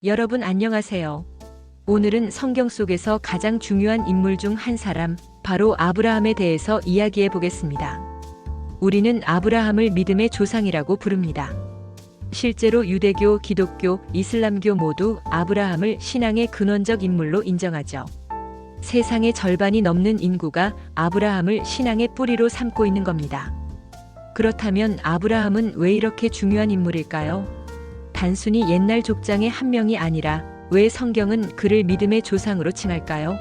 여러분 안녕하세요. 오늘은 성경 속에서 가장 중요한 인물 중 한 사람, 바로 아브라함에 대해서 이야기해 보겠습니다. 우리는 아브라함을 믿음의 조상이라고 부릅니다. 실제로 유대교, 기독교, 이슬람교 모두 아브라함을 신앙의 근원적 인물로 인정하죠. 세상의 절반이 넘는 인구가 아브라함을 신앙의 뿌리로 삼고 있는 겁니다. 그렇다면 아브라함은 왜 이렇게 중요한 인물일까요? 단순히 옛날 족장의 한 명이 아니라 왜 성경은 그를 믿음의 조상으로 칭할까요?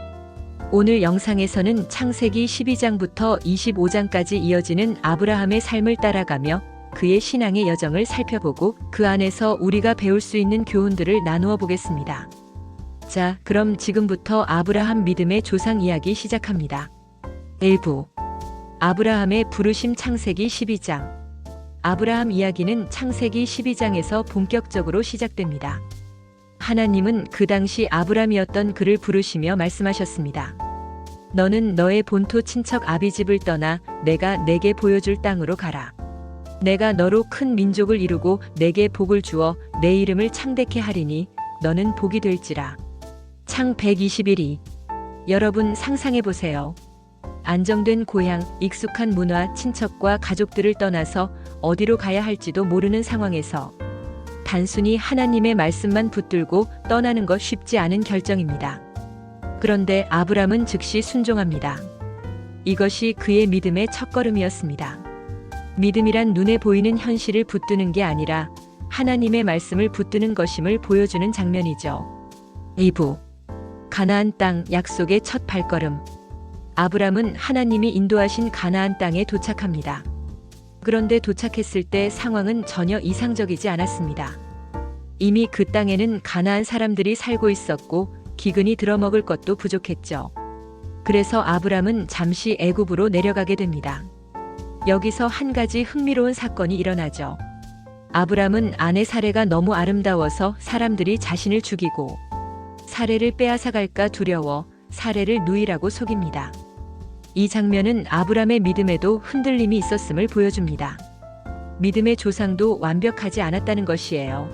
오늘 영상에서는 창세기 12장부터 25장까지 이어지는 아브라함의 삶을 따라가며 그의 신앙의 여정을 살펴보고 그 안에서 우리가 배울 수 있는 교훈들을 나누어 보겠습니다. 자, 그럼 지금부터 아브라함 믿음의 조상 이야기 시작합니다. 1부 아브라함의 부르심 창세기 12장 아브라함 이야기는 창세기 12장에서 본격적으로 시작됩니다. 하나님은 그 당시 아브람이었던 그를 부르시며 말씀하셨습니다. 너는 너의 본토 친척 아비집을 떠나 내가 내게 보여줄 땅으로 가라. 내가 너로 큰 민족을 이루고 내게 복을 주어 내 이름을 창대케 하리니 너는 복이 될지라. 창 121이 여러분 상상해 보세요. 안정된 고향, 익숙한 문화, 친척과 가족들을 떠나서 어디로 가야 할지도 모르는 상황에서 단순히 하나님의 말씀만 붙들고 떠나는 것 쉽지 않은 결정입니다. 그런데 아브람은 즉시 순종합니다. 이것이 그의 믿음의 첫걸음이었습니다. 믿음이란 눈에 보이는 현실을 붙드는 게 아니라 하나님의 말씀을 붙드는 것임을 보여주는 장면이죠. 2부 가나안 땅 약속의 첫 발걸음 아브람은 하나님이 인도하신 가나안 땅에 도착합니다. 그런데 도착했을 때 상황은 전혀 이상적이지 않았습니다. 이미 그 땅에는 가나안 사람들이 살고 있었고 기근이 들어먹을 것도 부족했죠. 그래서 아브람은 잠시 애굽으로 내려가게 됩니다. 여기서 한 가지 흥미로운 사건이 일어나죠. 아브람은 아내 사레가 너무 아름다워서 사람들이 자신을 죽이고 사레를 빼앗아갈까 두려워 사레를 누이라고 속입니다. 이 장면은 아브람의 믿음에도 흔들림이 있었음을 보여줍니다. 믿음의 조상도 완벽하지 않았다는 것이에요.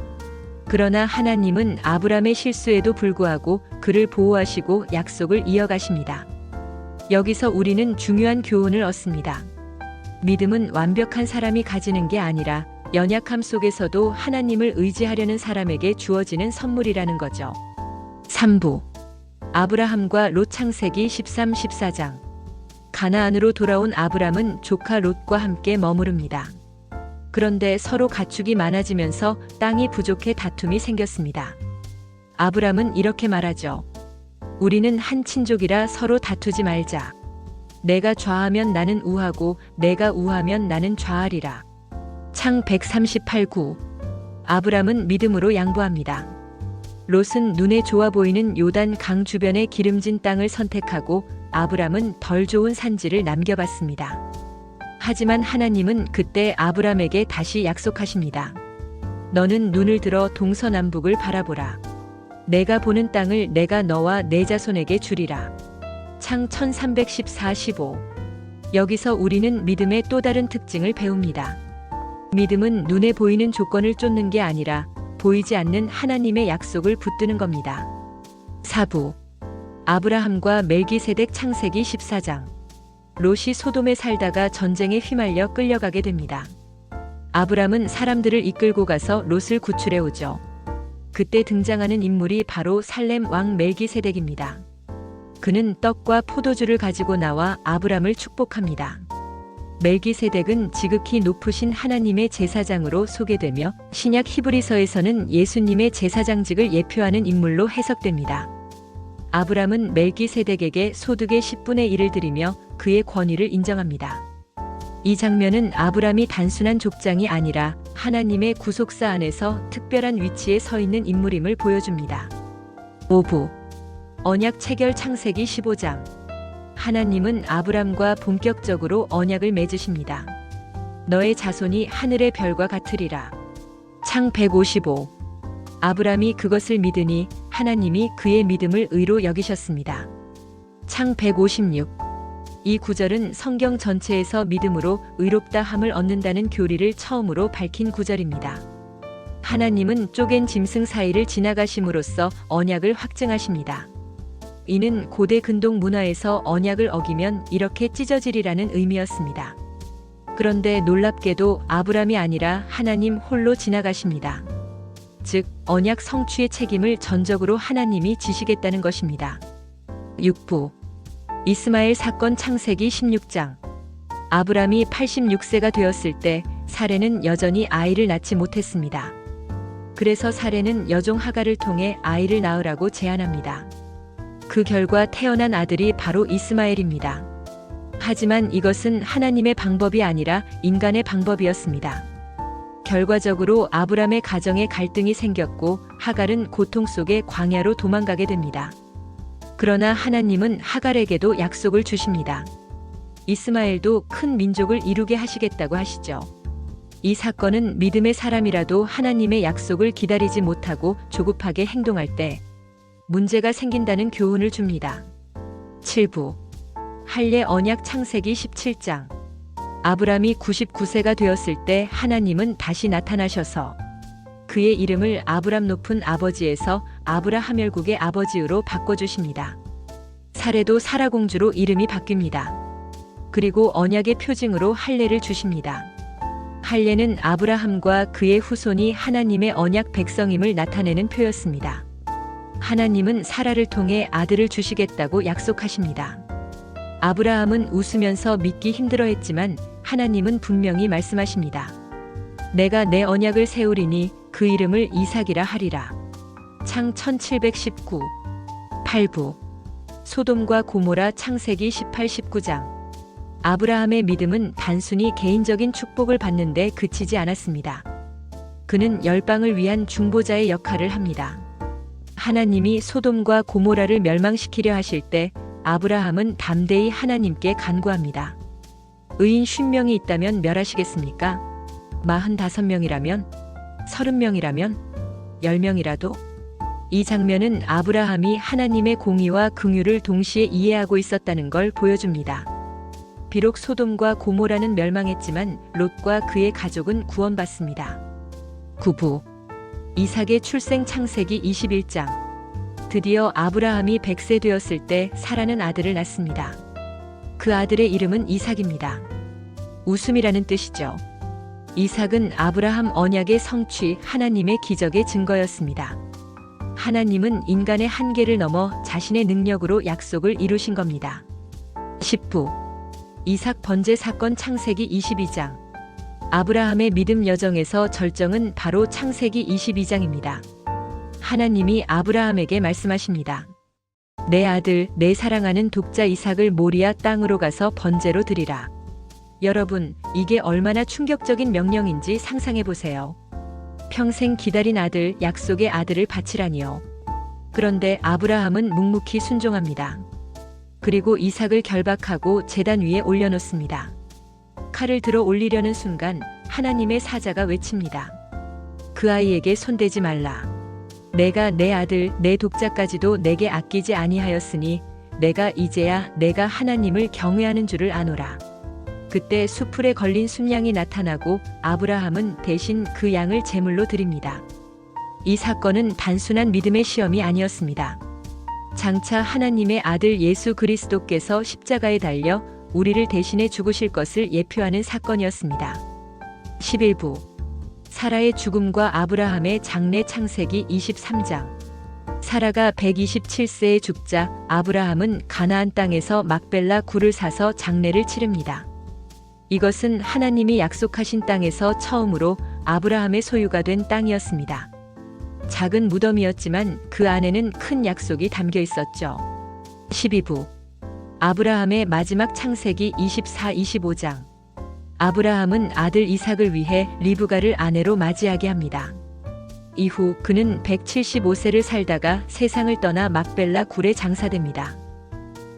그러나 하나님은 아브람의 실수에도 불구하고 그를 보호하시고 약속을 이어가십니다. 여기서 우리는 중요한 교훈을 얻습니다. 믿음은 완벽한 사람이 가지는 게 아니라 연약함 속에서도 하나님을 의지하려는 사람에게 주어지는 선물이라는 거죠. 3부 아브라함과 롯 창세기 13, 14장 가나안으로 돌아온 아브람은 조카 롯과 함께 머무릅니다. 그런데 서로 가축이 많아지면서 땅이 부족해 다툼이 생겼습니다. 아브람은 이렇게 말하죠. 우리는 한 친족이라 서로 다투지 말자. 내가 좌하면 나는 우하고 내가 우하면 나는 좌하리라. 창 138구 아브람은 믿음으로 양보합니다. 롯은 눈에 좋아 보이는 요단 강 주변의 기름진 땅을 선택하고 아브람은 덜 좋은 산지를 남겨봤습니다. 하지만 하나님은 그때 아브람에게 다시 약속하십니다. 너는 눈을 들어 동서남북을 바라보라. 내가 보는 땅을 내가 너와 내 자손에게 주리라. 창 1314-15 여기서 우리는 믿음의 또 다른 특징을 배웁니다. 믿음은 눈에 보이는 조건을 쫓는 게 아니라 보이지 않는 하나님의 약속을 붙드는 겁니다. 4부 아브라함과 멜기세덱 창세기 14장 롯이 소돔에 살다가 전쟁에 휘말려 끌려가게 됩니다. 아브람은 사람들을 이끌고 가서 롯을 구출해 오죠. 그때 등장하는 인물이 바로 살렘 왕 멜기세덱입니다. 그는 떡과 포도주를 가지고 나와 아브람을 축복합니다. 멜기세덱은 지극히 높으신 하나님의 제사장으로 소개되며 신약 히브리서에서는 예수님의 제사장직을 예표하는 인물로 해석됩니다. 아브람은 멜기세덱에게 소득의 10분의 1을 드리며 그의 권위를 인정합니다. 이 장면은 아브람이 단순한 족장이 아니라 하나님의 구속사 안에서 특별한 위치에 서 있는 인물임을 보여줍니다. 5부 언약 체결 창세기 15장 하나님은 아브람과 본격적으로 언약을 맺으십니다. 너의 자손이 하늘의 별과 같으리라. 창 155 아브람이 그것을 믿으니 하나님이 그의 믿음을 의로 여기셨습니다. 창 156 이 구절은 성경 전체에서 믿음으로 의롭다 함을 얻는다는 교리를 처음으로 밝힌 구절입니다. 하나님은 쪼갠 짐승 사이를 지나가심으로써 언약을 확증하십니다. 이는 고대 근동 문화에서 언약을 어기면 이렇게 찢어지리라는 의미였습니다. 그런데 놀랍게도 아브람이 아니라 하나님 홀로 지나가십니다. 즉, 언약 성취의 책임을 전적으로 하나님이 지시겠다는 것입니다. 6부 이스마엘 사건 창세기 16장. 아브람이 86세가 되었을 때 사레는 여전히 아이를 낳지 못했습니다. 그래서 사레는 여종 하갈을 통해 아이를 낳으라고 제안합니다. 그 결과 태어난 아들이 바로 이스마엘입니다. 하지만 이것은 하나님의 방법이 아니라 인간의 방법이었습니다. 결과적으로 아브람의 가정에 갈등이 생겼고 하갈은 고통 속에 광야로 도망가게 됩니다. 그러나 하나님은 하갈에게도 약속을 주십니다. 이스마엘도 큰 민족을 이루게 하시겠다고 하시죠. 이 사건은 믿음의 사람이라도 하나님의 약속을 기다리지 못하고 조급하게 행동할 때 문제가 생긴다는 교훈을 줍니다. 7부 할례 언약 창세기 17장. 아브람이 99세가 되었을 때 하나님은 다시 나타나셔서 그의 이름을 아브람 높은 아버지에서 아브라하멜국의 아버지로 바꿔주십니다. 사레도 사라 공주로 이름이 바뀝니다. 그리고 언약의 표징으로 할례를 주십니다. 할례는 아브라함과 그의 후손이 하나님의 언약 백성임을 나타내는 표였습니다. 하나님은 사라를 통해 아들을 주시겠다고 약속하십니다. 아브라함은 웃으면서 믿기 힘들어했지만 하나님은 분명히 말씀하십니다. 내가 내 언약을 세우리니 그 이름을 이삭이라 하리라. 창 1719. 8부 소돔과 고모라 창세기 18, 19장. 아브라함의 믿음은 단순히 개인적인 축복을 받는데 그치지 않았습니다. 그는 열방을 위한 중보자의 역할을 합니다. 하나님이 소돔과 고모라를 멸망시키려 하실 때 아브라함은 담대히 하나님께 간구합니다. 의인 50명이 있다면 멸하시겠습니까? 45명이라면? 30명이라면? 10명이라도? 이 장면은 아브라함이 하나님의 공의와 긍휼을 동시에 이해하고 있었다는 걸 보여줍니다. 비록 소돔과 고모라는 멸망했지만 롯과 그의 가족은 구원받습니다. 9부 이삭의 출생 창세기 21장. 드디어 아브라함이 100세 되었을 때 사라는 아들을 낳습니다. 그 아들의 이름은 이삭입니다. 웃음이라는 뜻이죠. 이삭은 아브라함 언약의 성취, 하나님의 기적의 증거였습니다. 하나님은 인간의 한계를 넘어 자신의 능력으로 약속을 이루신 겁니다. 10부 이삭 번제 사건 창세기 22장. 아브라함의 믿음 여정에서 절정은 바로 창세기 22장입니다. 하나님이 아브라함에게 말씀하십니다. 내 아들, 내 사랑하는 독자 이삭을 모리아 땅으로 가서 번제로 드리라. 여러분, 이게 얼마나 충격적인 명령인지 상상해 보세요. 평생 기다린 아들, 약속의 아들을 바치라니요. 그런데 아브라함은 묵묵히 순종합니다. 그리고 이삭을 결박하고 제단 위에 올려놓습니다. 칼을 들어 올리려는 순간 하나님의 사자가 외칩니다. 그 아이에게 손대지 말라. 내가 내 아들, 내 독자까지도 내게 아끼지 아니하였으니 내가 이제야 내가 하나님을 경외하는 줄을 아노라. 그때 수풀에 걸린 순양이 나타나고 아브라함은 대신 그 양을 제물로 드립니다. 이 사건은 단순한 믿음의 시험이 아니었습니다. 장차 하나님의 아들 예수 그리스도께서 십자가에 달려 우리를 대신해 죽으실 것을 예표하는 사건이었습니다. 11부 사라의 죽음과 아브라함의 장래 창세기 23장. 사라가 127세에 죽자 아브라함은 가나안 땅에서 막벨라 굴을 사서 장례를 치릅니다. 이것은 하나님이 약속하신 땅에서 처음으로 아브라함의 소유가 된 땅이었습니다. 작은 무덤이었지만 그 안에는 큰 약속이 담겨 있었죠. 12부 아브라함의 마지막 창세기 24, 25장. 아브라함은 아들 이삭을 위해 리브가를 아내로 맞이하게 합니다. 이후 그는 175세를 살다가 세상을 떠나 막벨라 굴에 장사됩니다.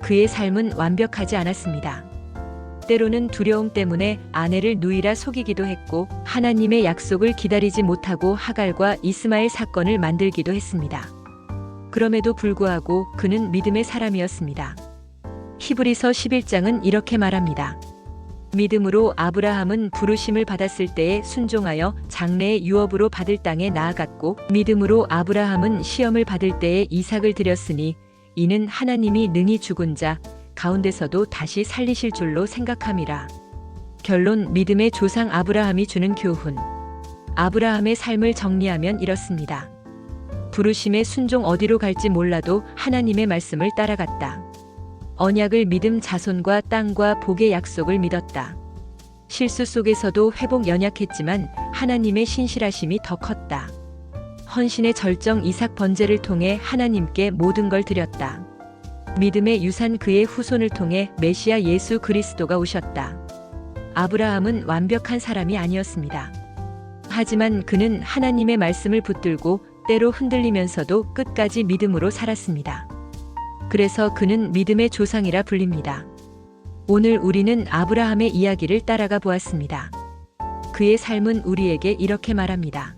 그의 삶은 완벽하지 않았습니다. 때로는 두려움 때문에 아내를 누이라 속이기도 했고 하나님의 약속을 기다리지 못하고 하갈과 이스마엘 사건을 만들기도 했습니다. 그럼에도 불구하고 그는 믿음의 사람이었습니다. 히브리서 11장은 이렇게 말합니다. 믿음으로 아브라함은 부르심을 받았을 때에 순종하여 장래의 유업으로 받을 땅에 나아갔고, 믿음으로 아브라함은 시험을 받을 때에 이삭을 드렸으니 이는 하나님이 능히 죽은 자 가운데서도 다시 살리실 줄로 생각함이라. 결론, 믿음의 조상 아브라함이 주는 교훈. 아브라함의 삶을 정리하면 이렇습니다. 부르심의 순종, 어디로 갈지 몰라도 하나님의 말씀을 따라갔다. 언약을 믿음, 자손과 땅과 복의 약속을 믿었다. 실수 속에서도 회복, 연약했지만 하나님의 신실하심이 더 컸다. 헌신의 절정, 이삭 번제를 통해 하나님께 모든 걸 드렸다. 믿음의 유산, 그의 후손을 통해 메시아 예수 그리스도가 오셨다. 아브라함은 완벽한 사람이 아니었습니다. 하지만 그는 하나님의 말씀을 붙들고 때로 흔들리면서도 끝까지 믿음으로 살았습니다. 그래서 그는 믿음의 조상이라 불립니다. 오늘 우리는 아브라함의 이야기를 따라가 보았습니다. 그의 삶은 우리에게 이렇게 말합니다.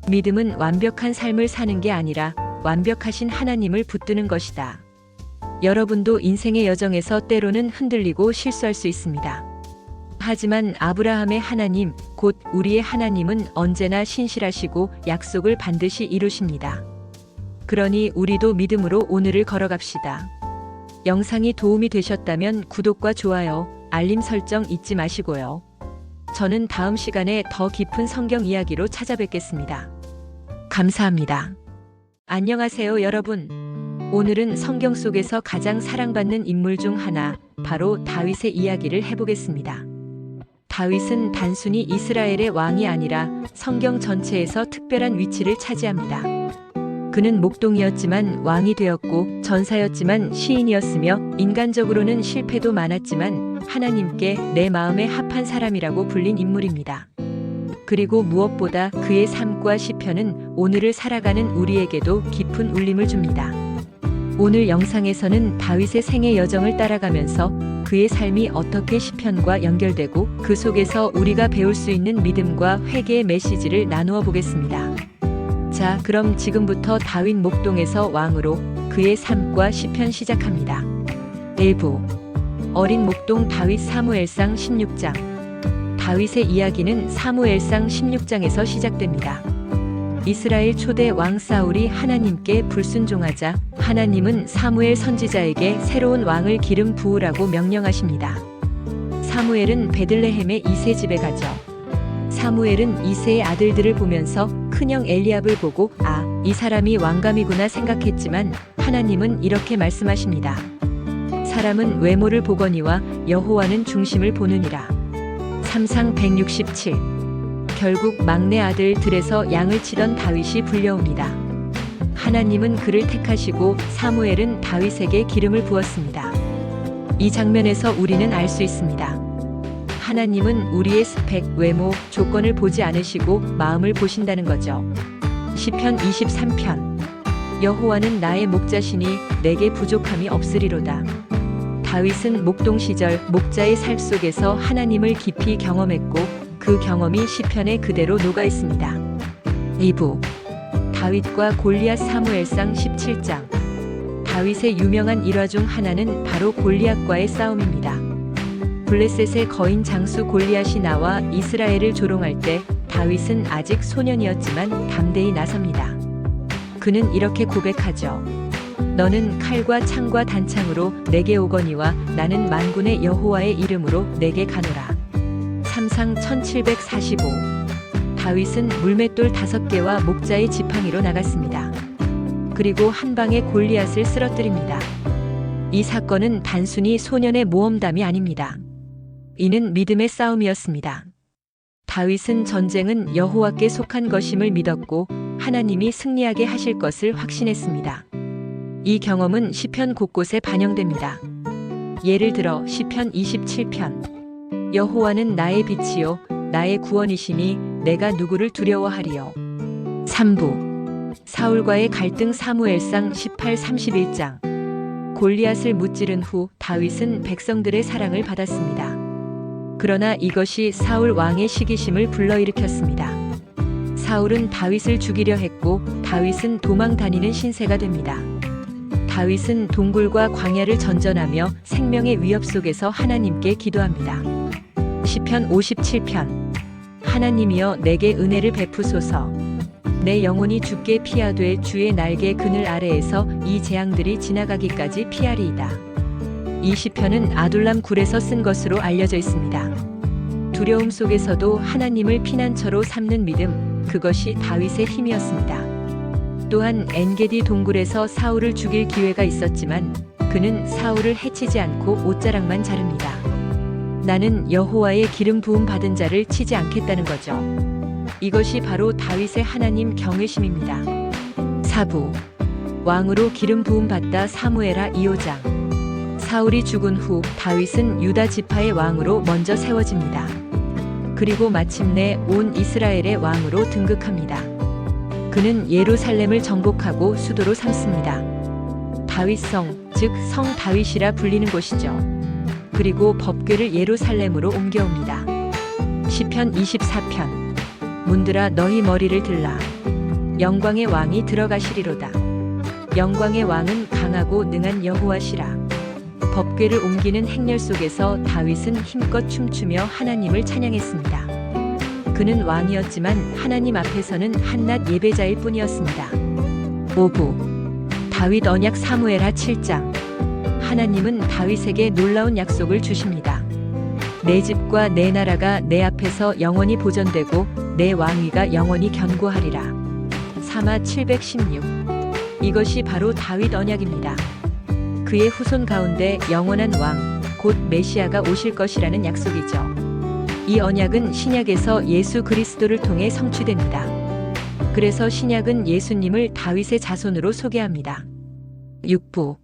믿음은 완벽한 삶을 사는 게 아니라 완벽하신 하나님을 붙드는 것이다. 여러분도 인생의 여정에서 때로는 흔들리고 실수할 수 있습니다. 하지만 아브라함의 하나님, 곧 우리의 하나님은 언제나 신실하시고 약속을 반드시 이루십니다. 그러니 우리도 믿음으로 오늘을 걸어갑시다. 영상이 도움이 되셨다면 구독과 좋아요, 알림 설정 잊지 마시고요. 저는 다음 시간에 더 깊은 성경 이야기로 찾아뵙겠습니다. 감사합니다. 안녕하세요, 여러분. 오늘은 성경 속에서 가장 사랑받는 인물 중 하나, 바로 다윗의 이야기를 해보겠습니다. 다윗은 단순히 이스라엘의 왕이 아니라 성경 전체에서 특별한 위치를 차지합니다. 그는 목동이었지만 왕이 되었고, 전사였지만 시인이었으며, 인간적으로는 실패도 많았지만 하나님께 내 마음에 합한 사람이라고 불린 인물입니다. 그리고 무엇보다 그의 삶과 시편은 오늘을 살아가는 우리에게도 깊은 울림을 줍니다. 오늘 영상에서는 다윗의 생애 여정을 따라가면서 그의 삶이 어떻게 시편과 연결되고 그 속에서 우리가 배울 수 있는 믿음과 회개의 메시지를 나누어 보겠습니다. 자, 그럼 지금부터 다윗 목동에서 왕으로 그의 삶과 시편 시작합니다. 1부 어린 목동 다윗, 사무엘상 16장. 다윗의 이야기는 사무엘상 16장에서 시작됩니다. 이스라엘 초대 왕 사울이 하나님께 불순종하자 하나님은 사무엘 선지자에게 새로운 왕을 기름 부으라고 명령하십니다. 사무엘은 베들레헴의 이세 집에 가죠. 사무엘은 이세의 아들들을 보면서 큰형 엘리압을 보고 이 사람이 왕감이구나 생각했지만 하나님은 이렇게 말씀하십니다. 사람은 외모를 보거니와 여호와는 중심을 보느니라. 3상 167. 결국 막내 아들 들에서 양을 치던 다윗이 불려옵니다. 하나님은 그를 택하시고 사무엘은 다윗에게 기름을 부었습니다. 이 장면에서 우리는 알 수 있습니다. 하나님은 우리의 스펙, 외모, 조건을 보지 않으시고 마음을 보신다는 거죠. 시편 23편. 여호와는 나의 목자시니 내게 부족함이 없으리로다. 다윗은 목동 시절 목자의 삶 속에서 하나님을 깊이 경험했고 그 경험이 시편에 그대로 녹아 있습니다. 2부 다윗과 골리앗, 사무엘상 17장. 다윗의 유명한 일화 중 하나는 바로 골리앗과의 싸움입니다. 블레셋의 거인 장수 골리앗이 나와 이스라엘을 조롱할 때 다윗은 아직 소년이었지만 담대히 나섭니다. 그는 이렇게 고백하죠. 너는 칼과 창과 단창으로 내게 오거니와 나는 만군의 여호와의 이름으로 내게 가노라. 3상 1745. 다윗은 물맷돌 5개와 목자의 지팡이로 나갔습니다. 그리고 한 방에 골리앗을 쓰러뜨립니다. 이 사건은 단순히 소년의 모험담이 아닙니다. 이는 믿음의 싸움이었습니다. 다윗은 전쟁은 여호와께 속한 것임을 믿었고 하나님이 승리하게 하실 것을 확신했습니다. 이 경험은 시편 곳곳에 반영됩니다. 예를 들어 시편 27편. 여호와는 나의 빛이요 나의 구원이시니 내가 누구를 두려워하리요. 3부 사울과의 갈등, 사무엘상 18-31장. 골리앗을 무찌른 후 다윗은 백성들의 사랑을 받았습니다. 그러나 이것이 사울 왕의 시기심을 불러일으켰습니다. 사울은 다윗을 죽이려 했고 다윗은 도망 다니는 신세가 됩니다. 다윗은 동굴과 광야를 전전하며 생명의 위협 속에서 하나님께 기도합니다. 시편 57편. 하나님이여 내게 은혜를 베푸소서. 내 영혼이 주께 피하되 주의 날개 그늘 아래에서 이 재앙들이 지나가기까지 피하리이다. 이 시편은 아둘람 굴에서 쓴 것으로 알려져 있습니다. 두려움 속에서도 하나님을 피난처로 삼는 믿음, 그것이 다윗의 힘이었습니다. 또한 엔게디 동굴에서 사울을 죽일 기회가 있었지만 그는 사울을 해치지 않고 옷자락만 자릅니다. 나는 여호와의 기름 부음 받은 자를 치지 않겠다는 거죠. 이것이 바로 다윗의 하나님 경외심입니다. 사부. 왕으로 기름 부음 받다 사무엘하 2장. 사울이 죽은 후 다윗은 유다 지파의 왕으로 먼저 세워집니다. 그리고 마침내 온 이스라엘의 왕으로 등극합니다. 그는 예루살렘을 정복하고 수도로 삼습니다. 다윗성, 즉 성 다윗이라 불리는 곳이죠. 그리고 법궤를 예루살렘으로 옮겨옵니다. 시편 24편. 문들아 너희 머리를 들라. 영광의 왕이 들어가시리로다. 영광의 왕은 강하고 능한 여호와시라. 법궤를 옮기는 행렬 속에서 다윗은 힘껏 춤추며 하나님을 찬양했습니다. 그는 왕이었지만 하나님 앞에서는 한낱 예배자일 뿐이었습니다. 5부. 다윗 언약 사무엘하 7장. 하나님은 다윗에게 놀라운 약속을 주십니다. 내 집과 내 나라가 내 앞에서 영원히 보존되고 내 왕위가 영원히 견고하리라. 사마 716. 이것이 바로 다윗 언약입니다. 그의 후손 가운데 영원한 왕, 곧 메시아가 오실 것이라는 약속이죠. 이 언약은 신약에서 예수 그리스도를 통해 성취됩니다. 그래서 신약은 예수님을 다윗의 자손으로 소개합니다. 6부.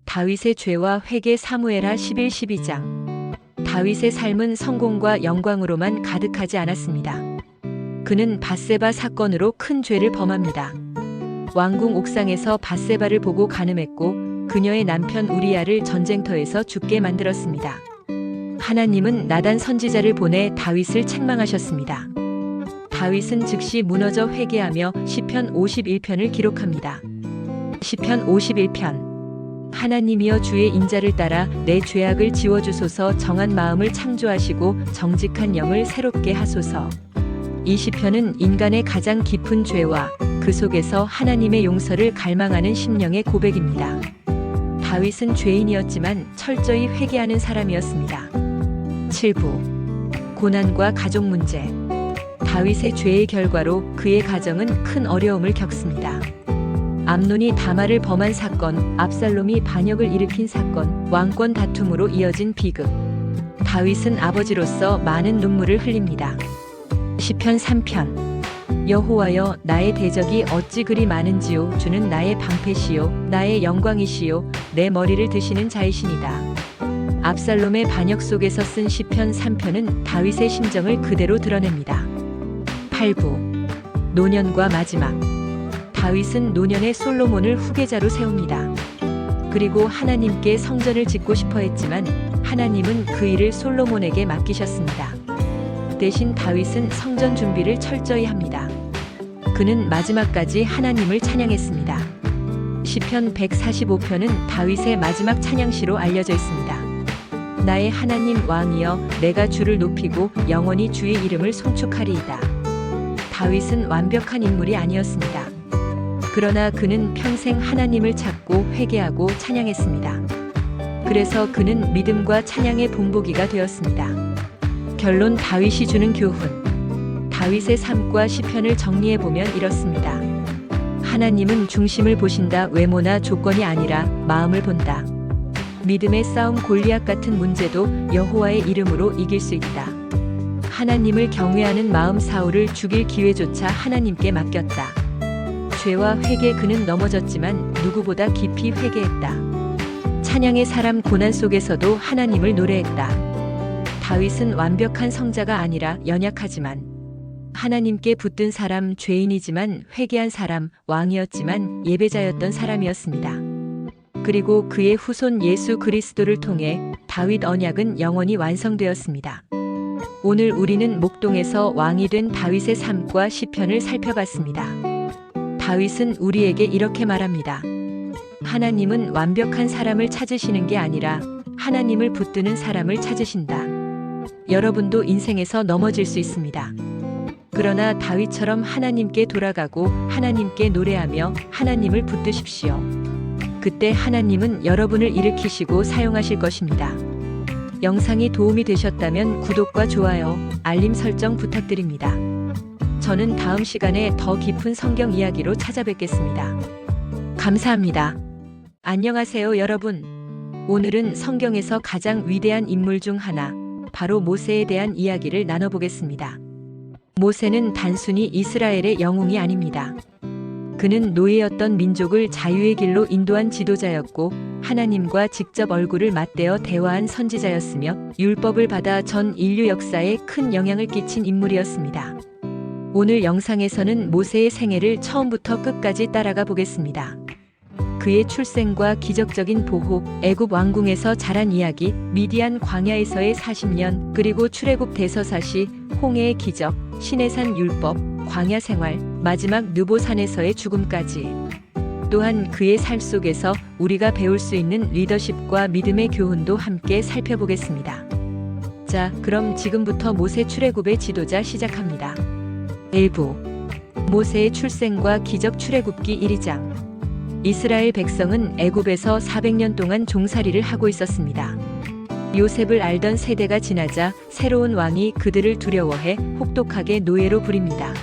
다윗의 죄와 회개 사무엘하 11-12장. 다윗의 삶은 성공과 영광으로만 가득하지 않았습니다. 그는 밧세바 사건으로 큰 죄를 범합니다. 왕궁 옥상에서 밧세바를 보고 간음했고 그녀의 남편 우리야를 전쟁터에서 죽게 만들었습니다. 하나님은 나단 선지자를 보내 다윗을 책망하셨습니다. 다윗은 즉시 무너져 회개하며 시편 51편을 기록합니다. 시편 51편. 하나님이여 주의 인자를 따라 내 죄악을 지워주소서. 정한 마음을 창조하시고 정직한 영을 새롭게 하소서. 이 시편은 인간의 가장 깊은 죄와 그 속에서 하나님의 용서를 갈망하는 심령의 고백입니다. 다윗은 죄인이었지만 철저히 회개하는 사람이었습니다. 7부. 고난과 가족 문제. 다윗의 죄의 결과로 그의 가정은 큰 어려움을 겪습니다. 암논이 다말을 범한 사건, 압살롬이 반역을 일으킨 사건, 왕권 다툼으로 이어진 비극. 다윗은 아버지로서 많은 눈물을 흘립니다. 시편 3편. 여호와여 나의 대적이 어찌 그리 많은지요. 주는 나의 방패시요 나의 영광이시요 내 머리를 드시는 자이시니다. 압살롬의 반역 속에서 쓴 시편 3편은 다윗의 심정을 그대로 드러냅니다. 8부. 노년과 마지막. 다윗은 노년의 솔로몬을 후계자로 세웁니다. 그리고 하나님께 성전을 짓고 싶어 했지만 하나님은 그 일을 솔로몬에게 맡기셨습니다. 대신 다윗은 성전 준비를 철저히 합니다. 그는 마지막까지 하나님을 찬양했습니다. 시편 145편은 다윗의 마지막 찬양시로 알려져 있습니다. 나의 하나님 왕이여 내가 주를 높이고 영원히 주의 이름을 송축하리이다. 다윗은 완벽한 인물이 아니었습니다. 그러나 그는 평생 하나님을 찾고 회개하고 찬양했습니다. 그래서 그는 믿음과 찬양의 본보기가 되었습니다. 결론. 다윗이 주는 교훈. 다윗의 삶과 시편을 정리해보면 이렇습니다. 하나님은 중심을 보신다. 외모나 조건이 아니라 마음을 본다. 믿음의 싸움. 골리앗 같은 문제도 여호와의 이름으로 이길 수 있다. 하나님을 경외하는 마음. 사울을 죽일 기회조차 하나님께 맡겼다. 죄와 회개. 그는 넘어졌지만 누구보다 깊이 회개했다. 찬양의 사람. 고난 속에서도 하나님을 노래했다. 다윗은 완벽한 성자가 아니라 연약하지만 하나님께 붙든 사람, 죄인이지만 회개한 사람, 왕이었지만 예배자였던 사람이었습니다. 그리고 그의 후손 예수 그리스도를 통해 다윗 언약은 영원히 완성되었습니다. 오늘 우리는 목동에서 왕이 된 다윗의 삶과 시편을 살펴봤습니다. 다윗은 우리에게 이렇게 말합니다. 하나님은 완벽한 사람을 찾으시는 게 아니라 하나님을 붙드는 사람을 찾으신다. 여러분도 인생에서 넘어질 수 있습니다. 그러나 다윗처럼 하나님께 돌아가고 하나님께 노래하며 하나님을 붙드십시오. 그때 하나님은 여러분을 일으키시고 사용하실 것입니다. 영상이 도움이 되셨다면 구독과 좋아요, 알림 설정 부탁드립니다. 저는 다음 시간에 더 깊은 성경 이야기로 찾아뵙겠습니다. 감사합니다. 안녕하세요, 여러분. 오늘은 성경에서 가장 위대한 인물 중 하나, 바로 모세에 대한 이야기를 나눠보겠습니다. 모세는 단순히 이스라엘의 영웅이 아닙니다. 그는 노예였던 민족을 자유의 길로 인도한 지도자였고 하나님과 직접 얼굴을 맞대어 대화한 선지자였으며 율법을 받아 전 인류 역사에 큰 영향을 끼친 인물이었습니다. 오늘 영상에서는 모세의 생애를 처음부터 끝까지 따라가 보겠습니다. 그의 출생과 기적적인 보호, 애굽 왕궁에서 자란 이야기, 미디안 광야에서의 40년, 그리고 출애굽 대서사시, 홍해의 기적, 시내산 율법, 광야 생활, 마지막 느보산에서의 죽음까지. 또한 그의 삶 속에서 우리가 배울 수 있는 리더십과 믿음의 교훈도 함께 살펴보겠습니다. 자, 그럼 지금부터 모세 출애굽의 지도자 시작합니다. 1부. 모세의 출생과 기적 출애굽기 1장. 이스라엘 백성은 애굽에서 400년 동안 종살이를 하고 있었습니다. 요셉을 알던 세대가 지나자 새로운 왕이 그들을 두려워해 혹독하게 노예로 부립니다.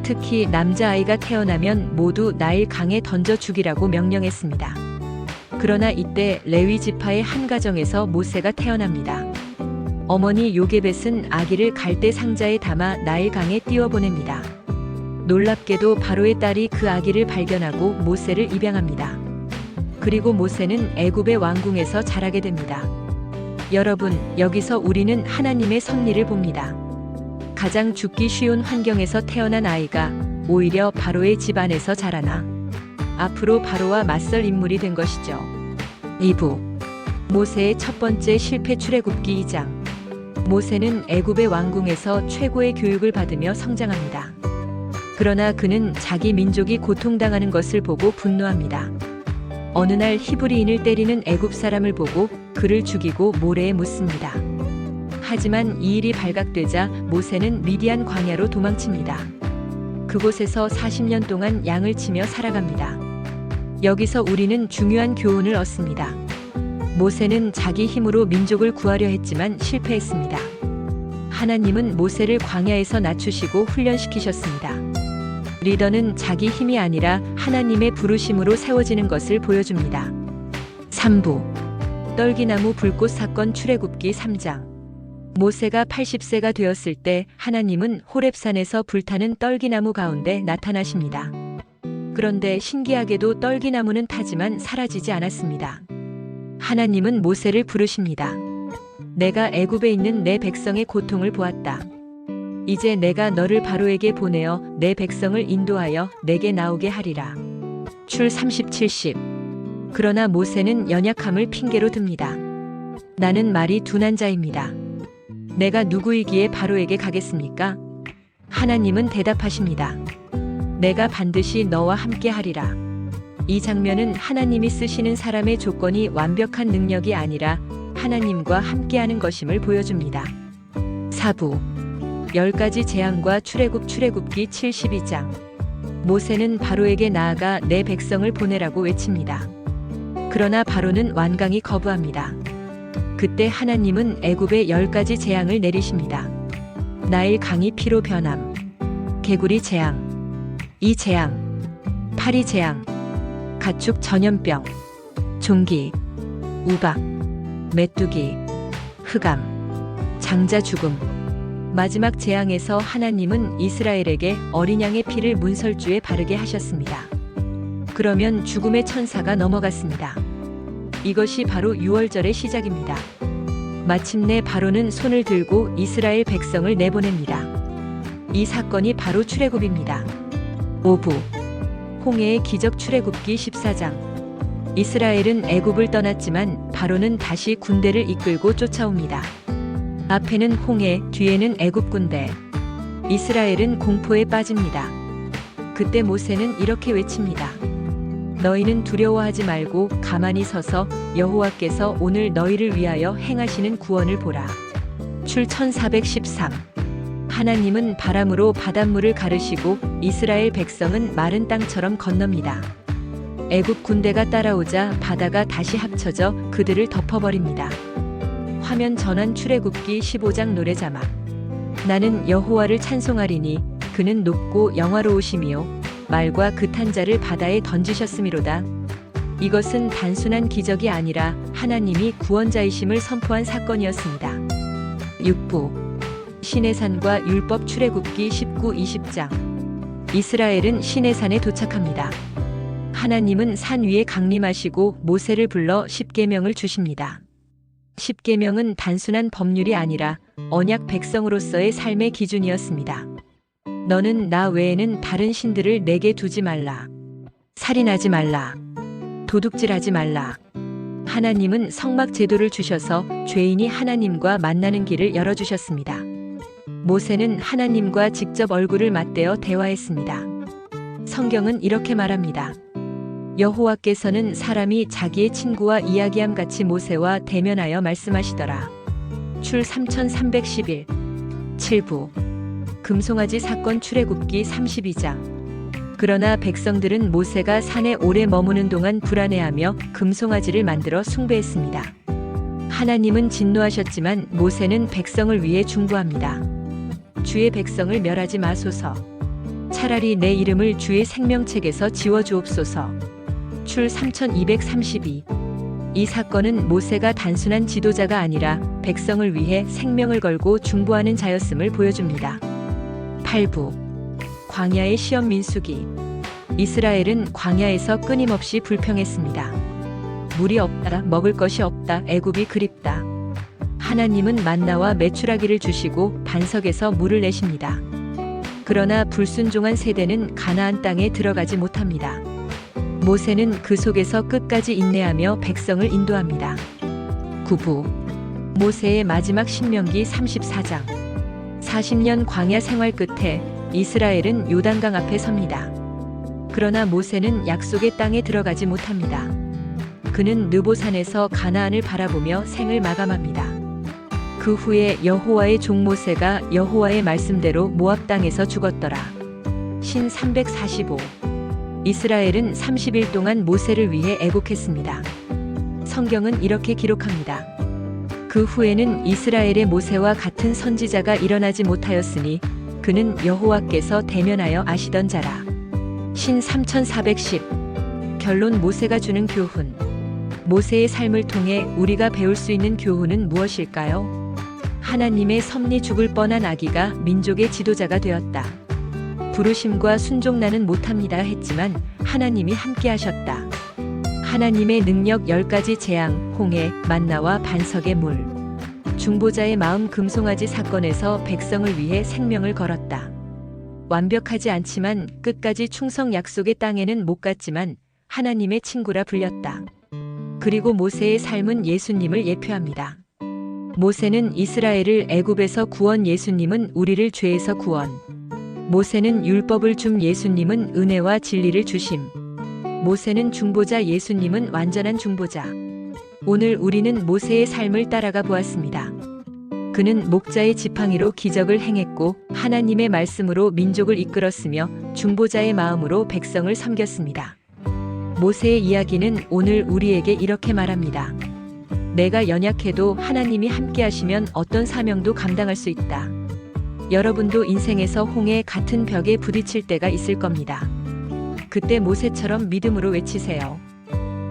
특히 남자아이가 태어나면 모두 나일 강에 던져 죽이라고 명령했습니다. 그러나 이때 레위 지파의 한 가정에서 모세가 태어납니다. 어머니 요게벳은 아기를 갈대 상자에 담아 나일 강에 띄워보냅니다. 놀랍게도 바로의 딸이 그 아기를 발견하고 모세를 입양합니다. 그리고 모세는 애굽의 왕궁에서 자라게 됩니다. 여러분, 여기서 우리는 하나님의 섭리를 봅니다. 가장 죽기 쉬운 환경에서 태어난 아이가 오히려 바로의 집안에서 자라나 앞으로 바로와 맞설 인물이 된 것이죠. 2부. 모세의 첫 번째 실패 출애굽기 2장. 모세는 애굽의 왕궁에서 최고의 교육을 받으며 성장합니다. 그러나 그는 자기 민족이 고통당하는 것을 보고 분노합니다. 어느 날 히브리인을 때리는 애굽 사람을 보고 그를 죽이고 모래에 묻습니다. 하지만 이 일이 발각되자 모세는 미디안 광야로 도망칩니다. 그곳에서 40년 동안 양을 치며 살아갑니다. 여기서 우리는 중요한 교훈을 얻습니다. 모세는 자기 힘으로 민족을 구하려 했지만 실패했습니다. 하나님은 모세를 광야에서 낮추시고 훈련시키셨습니다. 리더는 자기 힘이 아니라 하나님의 부르심으로 세워지는 것을 보여줍니다. 3부. 떨기나무 불꽃 사건 출애굽기 3장. 모세가 80세가 되었을 때 하나님은 호렙산에서 불타는 떨기나무 가운데 나타나십니다. 그런데 신기하게도 떨기나무는 타지만 사라지지 않았습니다. 하나님은 모세를 부르십니다. 내가 애굽에 있는 내 백성의 고통을 보았다. 이제 내가 너를 바로에게 보내어 내 백성을 인도하여 내게 나오게 하리라. 출 30:70. 그러나 모세는 연약함을 핑계로 듭니다. 나는 말이 둔한 자입니다. 내가 누구이기에 바로에게 가겠습니까? 하나님은 대답하십니다. 내가 반드시 너와 함께 하리라. 이 장면은 하나님이 쓰시는 사람의 조건이 완벽한 능력이 아니라 하나님과 함께하는 것임을 보여줍니다. 4부. 10가지 재앙과 출애굽기 72장. 모세는 바로에게 나아가 내 백성을 보내라고 외칩니다. 그러나 바로는 완강히 거부합니다. 그때 하나님은 애굽에 10가지 재앙을 내리십니다. 나일 강이 피로 변함, 개구리 재앙, 이 재앙, 파리 재앙, 가축 전염병, 종기, 우박, 메뚜기, 흑암, 장자 죽음. 마지막 재앙에서 하나님은 이스라엘에게 어린 양의 피를 문설주에 바르게 하셨습니다. 그러면 죽음의 천사가 넘어갔습니다. 이것이 바로 6월절의 시작입니다. 마침내 바로는 손을 들고 이스라엘 백성을 내보냅니다. 이 사건이 바로 출애굽입니다. 5부. 홍해의 기적 출애굽기 14장. 이스라엘은 애굽을 떠났지만 바로는 다시 군대를 이끌고 쫓아옵니다. 앞에는 홍해, 뒤에는 애굽 군대. 이스라엘은 공포에 빠집니다. 그때 모세는 이렇게 외칩니다. 너희는 두려워하지 말고 가만히 서서 여호와께서 오늘 너희를 위하여 행하시는 구원을 보라. 출 1413. 하나님은 바람으로 바닷물을 가르시고 이스라엘 백성은 마른 땅처럼 건넙니다. 애굽 군대가 따라오자 바다가 다시 합쳐져 그들을 덮어버립니다. 화면 전환 출애굽기 15장 노래 자막. 나는 여호와를 찬송하리니 그는 높고 영화로우시며 말과 그탄 자를 바다에 던지셨음이로다. 이것은 단순한 기적이 아니라 하나님이 구원자이심을 선포한 사건이었습니다. 6부 시내산과 율법 출애굽기 19, 20장. 이스라엘은 시내산에 도착합니다. 하나님은 산 위에 강림하시고 모세를 불러 십계명을 주십니다. 십계명은 단순한 법률이 아니라 언약 백성으로서의 삶의 기준이었습니다. 너는 나 외에는 다른 신들을 내게 두지 말라. 살인하지 말라. 도둑질하지 말라. 하나님은 성막 제도를 주셔서 죄인이 하나님과 만나는 길을 열어주셨습니다. 모세는 하나님과 직접 얼굴을 맞대어 대화했습니다. 성경은 이렇게 말합니다. 여호와께서는 사람이 자기의 친구와 이야기함 같이 모세와 대면하여 말씀하시더라. 출 3311. 7부 금송아지 사건 출애굽기 32장. 그러나 백성들은 모세가 산에 오래 머무는 동안 불안해하며 금송아지를 만들어 숭배했습니다. 하나님은 진노하셨지만 모세는 백성을 위해 중보합니다. 주의 백성을 멸하지 마소서. 차라리 내 이름을 주의 생명책에서 지워주옵소서. 출 3232. 이 사건은 모세가 단순한 지도자가 아니라 백성을 위해 생명을 걸고 중보하는 자였음을 보여줍니다. 8부 광야의 시험 민수기. 이스라엘은 광야에서 끊임없이 불평했습니다. 물이 없다, 먹을 것이 없다, 애굽이 그립다. 하나님은 만나와 메추라기를 주시고 반석에서 물을 내십니다. 그러나 불순종한 세대는 가나안 땅에 들어가지 못합니다. 모세는 그 속에서 끝까지 인내하며 백성을 인도합니다. 9부 모세의 마지막 신명기 34장. 40년 광야 생활 끝에 이스라엘은 요단강 앞에 섭니다. 그러나 모세는 약속의 땅에 들어가지 못합니다. 그는 느보산에서 가나안을 바라보며 생을 마감합니다. 그 후에 여호와의 종 모세가 여호와의 말씀대로 모압 땅에서 죽었더라. 신 345. 이스라엘은 30일 동안 모세를 위해 애곡했습니다. 성경은 이렇게 기록합니다. 그 후에는 이스라엘의 모세와 같은 선지자가 일어나지 못하였으니 그는 여호와께서 대면하여 아시던 자라. 신 3410. 결론 모세가 주는 교훈. 모세의 삶을 통해 우리가 배울 수 있는 교훈은 무엇일까요? 하나님의 섭리 죽을 뻔한 아기가 민족의 지도자가 되었다. 부르심과 순종 나는 못합니다 했지만 하나님이 함께 하셨다. 하나님의 능력 10가지 재앙, 홍해, 만나와 반석의 물. 중보자의 마음 금송아지 사건에서 백성을 위해 생명을 걸었다. 완벽하지 않지만 끝까지 충성 약속의 땅에는 못 갔지만 하나님의 친구라 불렸다. 그리고 모세의 삶은 예수님을 예표합니다. 모세는 이스라엘을 애굽에서 구원, 예수님은 우리를 죄에서 구원. 모세는 율법을 줌, 예수님은 은혜와 진리를 주심. 모세는 중보자, 예수님은 완전한 중보자. 오늘 우리는 모세의 삶을 따라가 보았습니다. 그는 목자의 지팡이로 기적을 행했고 하나님의 말씀으로 민족을 이끌었으며 중보자의 마음으로 백성을 섬겼습니다. 모세의 이야기는 오늘 우리에게 이렇게 말합니다. 내가 연약해도 하나님이 함께 하시면 어떤 사명도 감당할 수 있다. 여러분도 인생에서 홍해 같은 벽에 부딪힐 때가 있을 겁니다. 그때 모세처럼 믿음으로 외치세요.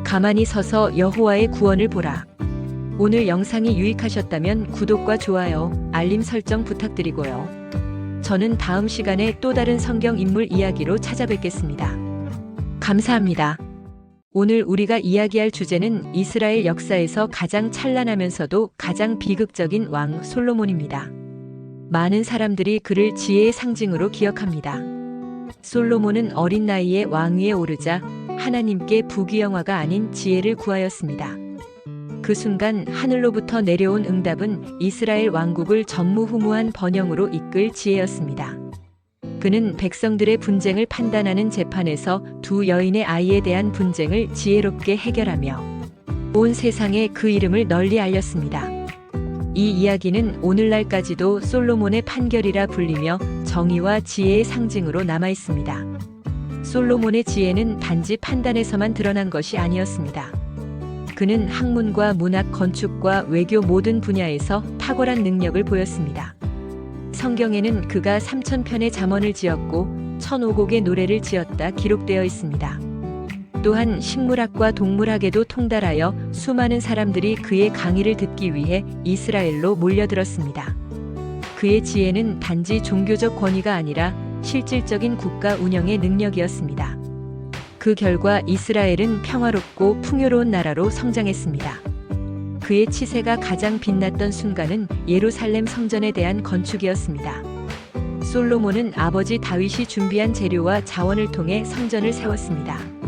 가만히 서서 여호와의 구원을 보라. 오늘 영상이 유익하셨다면 구독과 좋아요, 알림 설정 부탁드리고요. 저는 다음 시간에 또 다른 성경 인물 이야기로 찾아뵙겠습니다. 감사합니다. 오늘 우리가 이야기할 주제는 이스라엘 역사에서 가장 찬란하면서도 가장 비극적인 왕 솔로몬입니다. 많은 사람들이 그를 지혜의 상징으로 기억합니다. 솔로몬은 어린 나이에 왕위에 오르자 하나님께 부귀영화가 아닌 지혜를 구하였습니다. 그 순간 하늘로부터 내려온 응답은 이스라엘 왕국을 전무후무한 번영으로 이끌 지혜였습니다. 그는 백성들의 분쟁을 판단하는 재판에서 두 여인의 아이에 대한 분쟁을 지혜롭게 해결하며 온 세상에 그 이름을 널리 알렸습니다. 이 이야기는 오늘날까지도 솔로몬의 판결이라 불리며 정의와 지혜의 상징으로 남아 있습니다. 솔로몬의 지혜는 단지 판단에서만 드러난 것이 아니었습니다. 그는 학문과 문학, 건축과 외교 모든 분야에서 탁월한 능력을 보였습니다. 성경에는 그가 3,000편의 잠언을 지었고 1,005곡의 노래를 지었다 기록되어 있습니다. 또한 식물학과 동물학에도 통달하여 수많은 사람들이 그의 강의를 듣기 위해 이스라엘로 몰려들었습니다. 그의 지혜는 단지 종교적 권위가 아니라 실질적인 국가 운영의 능력이었습니다. 그 결과 이스라엘은 평화롭고 풍요로운 나라로 성장했습니다. 그의 치세가 가장 빛났던 순간은 예루살렘 성전에 대한 건축이었습니다. 솔로몬은 아버지 다윗이 준비한 재료와 자원을 통해 성전을 세웠습니다.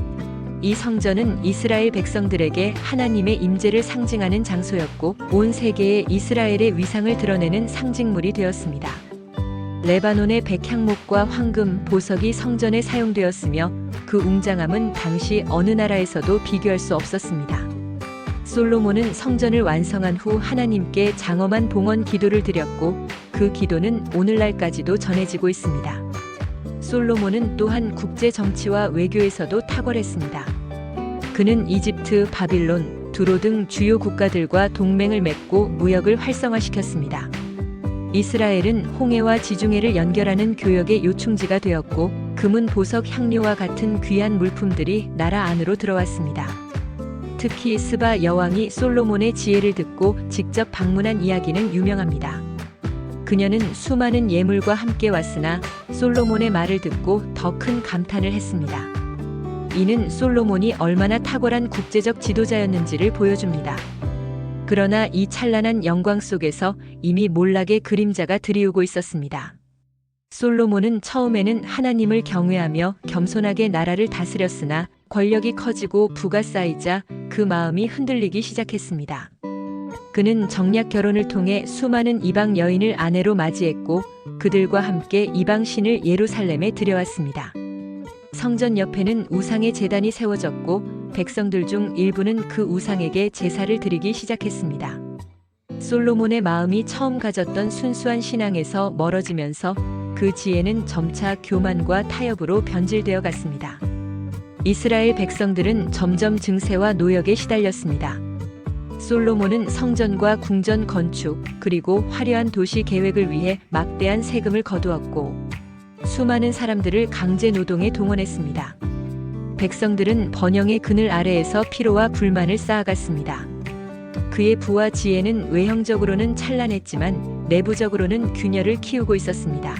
이 성전은 이스라엘 백성들에게 하나님의 임재를 상징하는 장소였고 온 세계에 이스라엘의 위상을 드러내는 상징물이 되었습니다. 레바논의 백향목과 황금, 보석이 성전에 사용되었으며 그 웅장함은 당시 어느 나라에서도 비교할 수 없었습니다. 솔로몬은 성전을 완성한 후 하나님께 장엄한 봉헌 기도를 드렸고 그 기도는 오늘날까지도 전해지고 있습니다. 솔로몬은 또한 국제 정치와 외교에서도 탁월했습니다. 그는 이집트, 바빌론, 두로 등 주요 국가들과 동맹을 맺고 무역을 활성화시켰습니다. 이스라엘은 홍해와 지중해를 연결하는 교역의 요충지가 되었고 금은, 보석, 향료와 같은 귀한 물품들이 나라 안으로 들어왔습니다. 특히 스바 여왕이 솔로몬의 지혜를 듣고 직접 방문한 이야기는 유명합니다. 그녀는 수많은 예물과 함께 왔으나 솔로몬의 말을 듣고 더 큰 감탄을 했습니다. 이는 솔로몬이 얼마나 탁월한 국제적 지도자였는지를 보여줍니다. 그러나 이 찬란한 영광 속에서 이미 몰락의 그림자가 드리우고 있었습니다. 솔로몬은 처음에는 하나님을 경외하며 겸손하게 나라를 다스렸으나 권력이 커지고 부가 쌓이자 그 마음이 흔들리기 시작했습니다. 그는 정략 결혼을 통해 수많은 이방 여인을 아내로 맞이했고 그들과 함께 이방 신을 예루살렘에 들여왔습니다. 성전 옆에는 우상의 제단이 세워졌고 백성들 중 일부는 그 우상에게 제사를 드리기 시작했습니다. 솔로몬의 마음이 처음 가졌던 순수한 신앙에서 멀어지면서 그 지혜는 점차 교만과 타협으로 변질되어 갔습니다. 이스라엘 백성들은 점점 증세와 노역에 시달렸습니다. 솔로몬은 성전과 궁전 건축 그리고 화려한 도시 계획을 위해 막대한 세금을 거두었고 수많은 사람들을 강제 노동에 동원했습니다. 백성들은 번영의 그늘 아래에서 피로와 불만을 쌓아갔습니다. 그의 부와 지혜는 외형적으로는 찬란했지만 내부적으로는 균열을 키우고 있었습니다.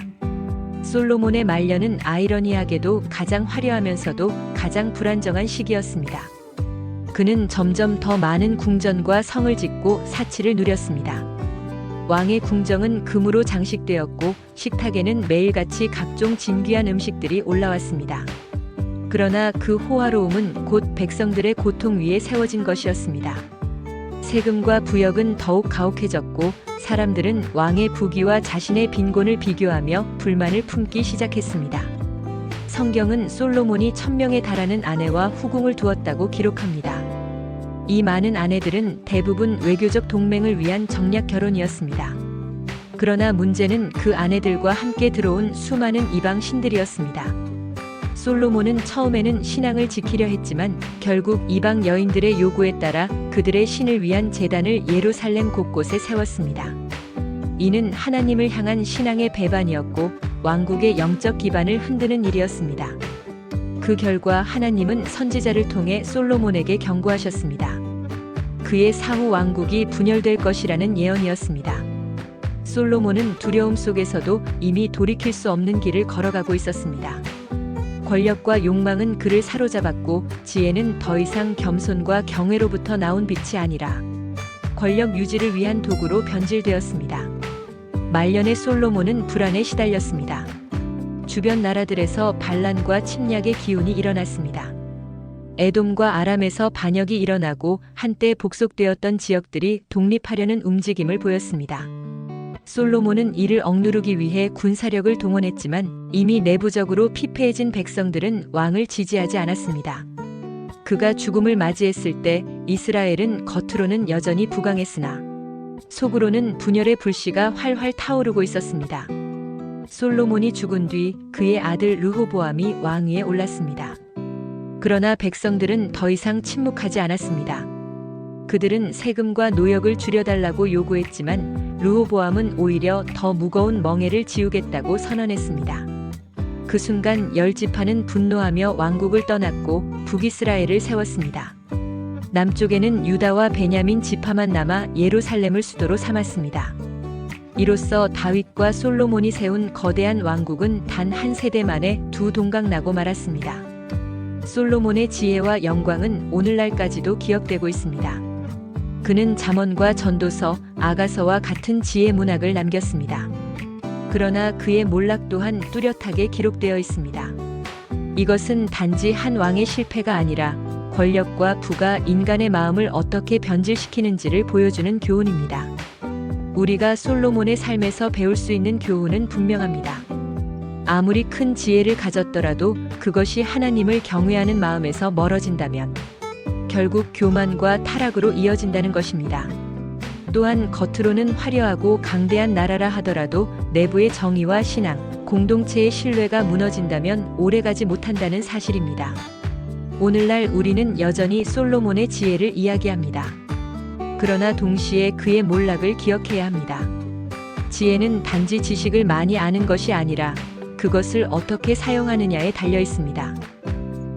솔로몬의 말년은 아이러니하게도 가장 화려하면서도 가장 불안정한 시기였습니다. 그는 점점 더 많은 궁전과 성을 짓고 사치를 누렸습니다. 왕의 궁정은 금으로 장식되었고 식탁에는 매일같이 각종 진귀한 음식들이 올라왔습니다. 그러나 그 호화로움은 곧 백성들의 고통 위에 세워진 것이었습니다. 세금과 부역은 더욱 가혹해졌고 사람들은 왕의 부귀와 자신의 빈곤을 비교하며 불만을 품기 시작했습니다. 성경은 솔로몬이 1,000명에 달하는 아내와 후궁을 두었다고 기록합니다. 이 많은 아내들은 대부분 외교적 동맹을 위한 정략 결혼이었습니다. 그러나 문제는 그 아내들과 함께 들어온 수많은 이방 신들이었습니다. 솔로몬은 처음에는 신앙을 지키려 했지만 결국 이방 여인들의 요구에 따라 그들의 신을 위한 제단을 예루살렘 곳곳에 세웠습니다. 이는 하나님을 향한 신앙의 배반이었고 왕국의 영적 기반을 흔드는 일이었습니다. 그 결과 하나님은 선지자를 통해 솔로몬에게 경고하셨습니다. 그의 사후 왕국이 분열될 것이라는 예언이었습니다. 솔로몬은 두려움 속에서도 이미 돌이킬 수 없는 길을 걸어가고 있었습니다. 권력과 욕망은 그를 사로잡았고 지혜는 더 이상 겸손과 경외로부터 나온 빛이 아니라 권력 유지를 위한 도구로 변질되었습니다. 말년의 솔로몬은 불안에 시달렸습니다. 주변 나라들에서 반란과 침략의 기운이 일어났습니다. 에돔과 아람에서 반역이 일어나고 한때 복속되었던 지역들이 독립하려는 움직임을 보였습니다. 솔로몬은 이를 억누르기 위해 군사력을 동원했지만 이미 내부적으로 피폐해진 백성들은 왕을 지지하지 않았습니다. 그가 죽음을 맞이했을 때 이스라엘은 겉으로는 여전히 부강했으나 속으로는 분열의 불씨가 활활 타오르고 있었습니다. 솔로몬이 죽은 뒤 그의 아들 르호보암이 왕위에 올랐습니다. 그러나 백성들은 더 이상 침묵하지 않았습니다. 그들은 세금과 노역을 줄여달라고 요구했지만 르호보암은 오히려 더 무거운 멍에를 지우겠다고 선언했습니다. 그 순간 10지파는 분노하며 왕국을 떠났고 북이스라엘을 세웠습니다. 남쪽에는 유다와 베냐민 지파만 남아 예루살렘을 수도로 삼았습니다. 이로써 다윗과 솔로몬이 세운 거대한 왕국은 단 한 세대 만에 두 동강 나고 말았습니다. 솔로몬의 지혜와 영광은 오늘날까지도 기억되고 있습니다. 그는 잠언과 전도서, 아가서와 같은 지혜 문학을 남겼습니다. 그러나 그의 몰락 또한 뚜렷하게 기록되어 있습니다. 이것은 단지 한 왕의 실패가 아니라 권력과 부가 인간의 마음을 어떻게 변질시키는지를 보여주는 교훈입니다. 우리가 솔로몬의 삶에서 배울 수 있는 교훈은 분명합니다. 아무리 큰 지혜를 가졌더라도 그것이 하나님을 경외하는 마음에서 멀어진다면 결국 교만과 타락으로 이어진다는 것입니다. 또한 겉으로는 화려하고 강대한 나라라 하더라도 내부의 정의와 신앙, 공동체의 신뢰가 무너진다면 오래가지 못한다는 사실입니다. 오늘날 우리는 여전히 솔로몬의 지혜를 이야기합니다. 그러나 동시에 그의 몰락을 기억해야 합니다. 지혜는 단지 지식을 많이 아는 것이 아니라 그것을 어떻게 사용하느냐에 달려 있습니다.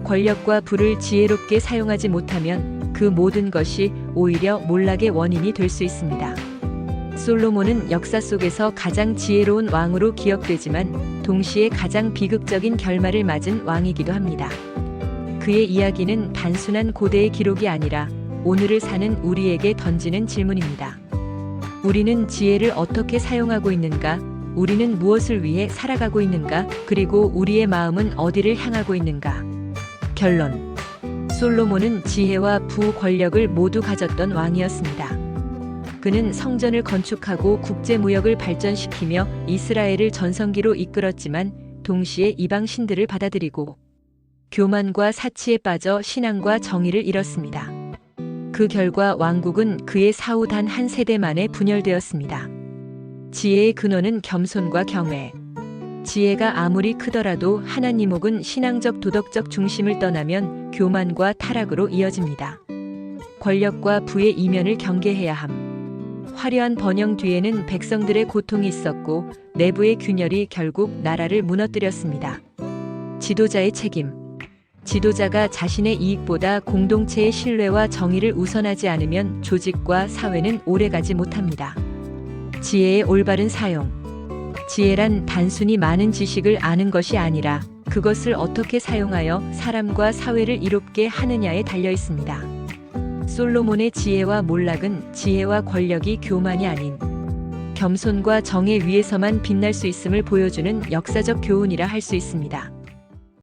권력과 부를 지혜롭게 사용하지 못하면 그 모든 것이 오히려 몰락의 원인이 될 수 있습니다. 솔로몬은 역사 속에서 가장 지혜로운 왕으로 기억되지만 동시에 가장 비극적인 결말을 맞은 왕이기도 합니다. 그의 이야기는 단순한 고대의 기록이 아니라 오늘을 사는 우리에게 던지는 질문입니다. 우리는 지혜를 어떻게 사용하고 있는가? 우리는 무엇을 위해 살아가고 있는가? 그리고 우리의 마음은 어디를 향하고 있는가? 결론. 솔로몬은 지혜와 부 권력을 모두 가졌던 왕이었습니다. 그는 성전을 건축하고 국제 무역을 발전시키며 이스라엘을 전성기로 이끌었지만 동시에 이방 신들을 받아들이고 교만과 사치에 빠져 신앙과 정의를 잃었습니다. 그 결과 왕국은 그의 사후 단 한 세대 만에 분열되었습니다. 지혜의 근원은 겸손과 경외. 지혜가 아무리 크더라도 하나님 혹은 신앙적 도덕적 중심을 떠나면 교만과 타락으로 이어집니다. 권력과 부의 이면을 경계해야 함. 화려한 번영 뒤에는 백성들의 고통이 있었고 내부의 균열이 결국 나라를 무너뜨렸습니다. 지도자의 책임. 지도자가 자신의 이익보다 공동체의 신뢰와 정의를 우선하지 않으면 조직과 사회는 오래가지 못합니다. 지혜의 올바른 사용. 지혜란 단순히 많은 지식을 아는 것이 아니라 그것을 어떻게 사용하여 사람과 사회를 이롭게 하느냐에 달려 있습니다. 솔로몬의 지혜와 몰락은 지혜와 권력이 교만이 아닌 겸손과 정의 위에서만 빛날 수 있음을 보여주는 역사적 교훈이라 할 수 있습니다.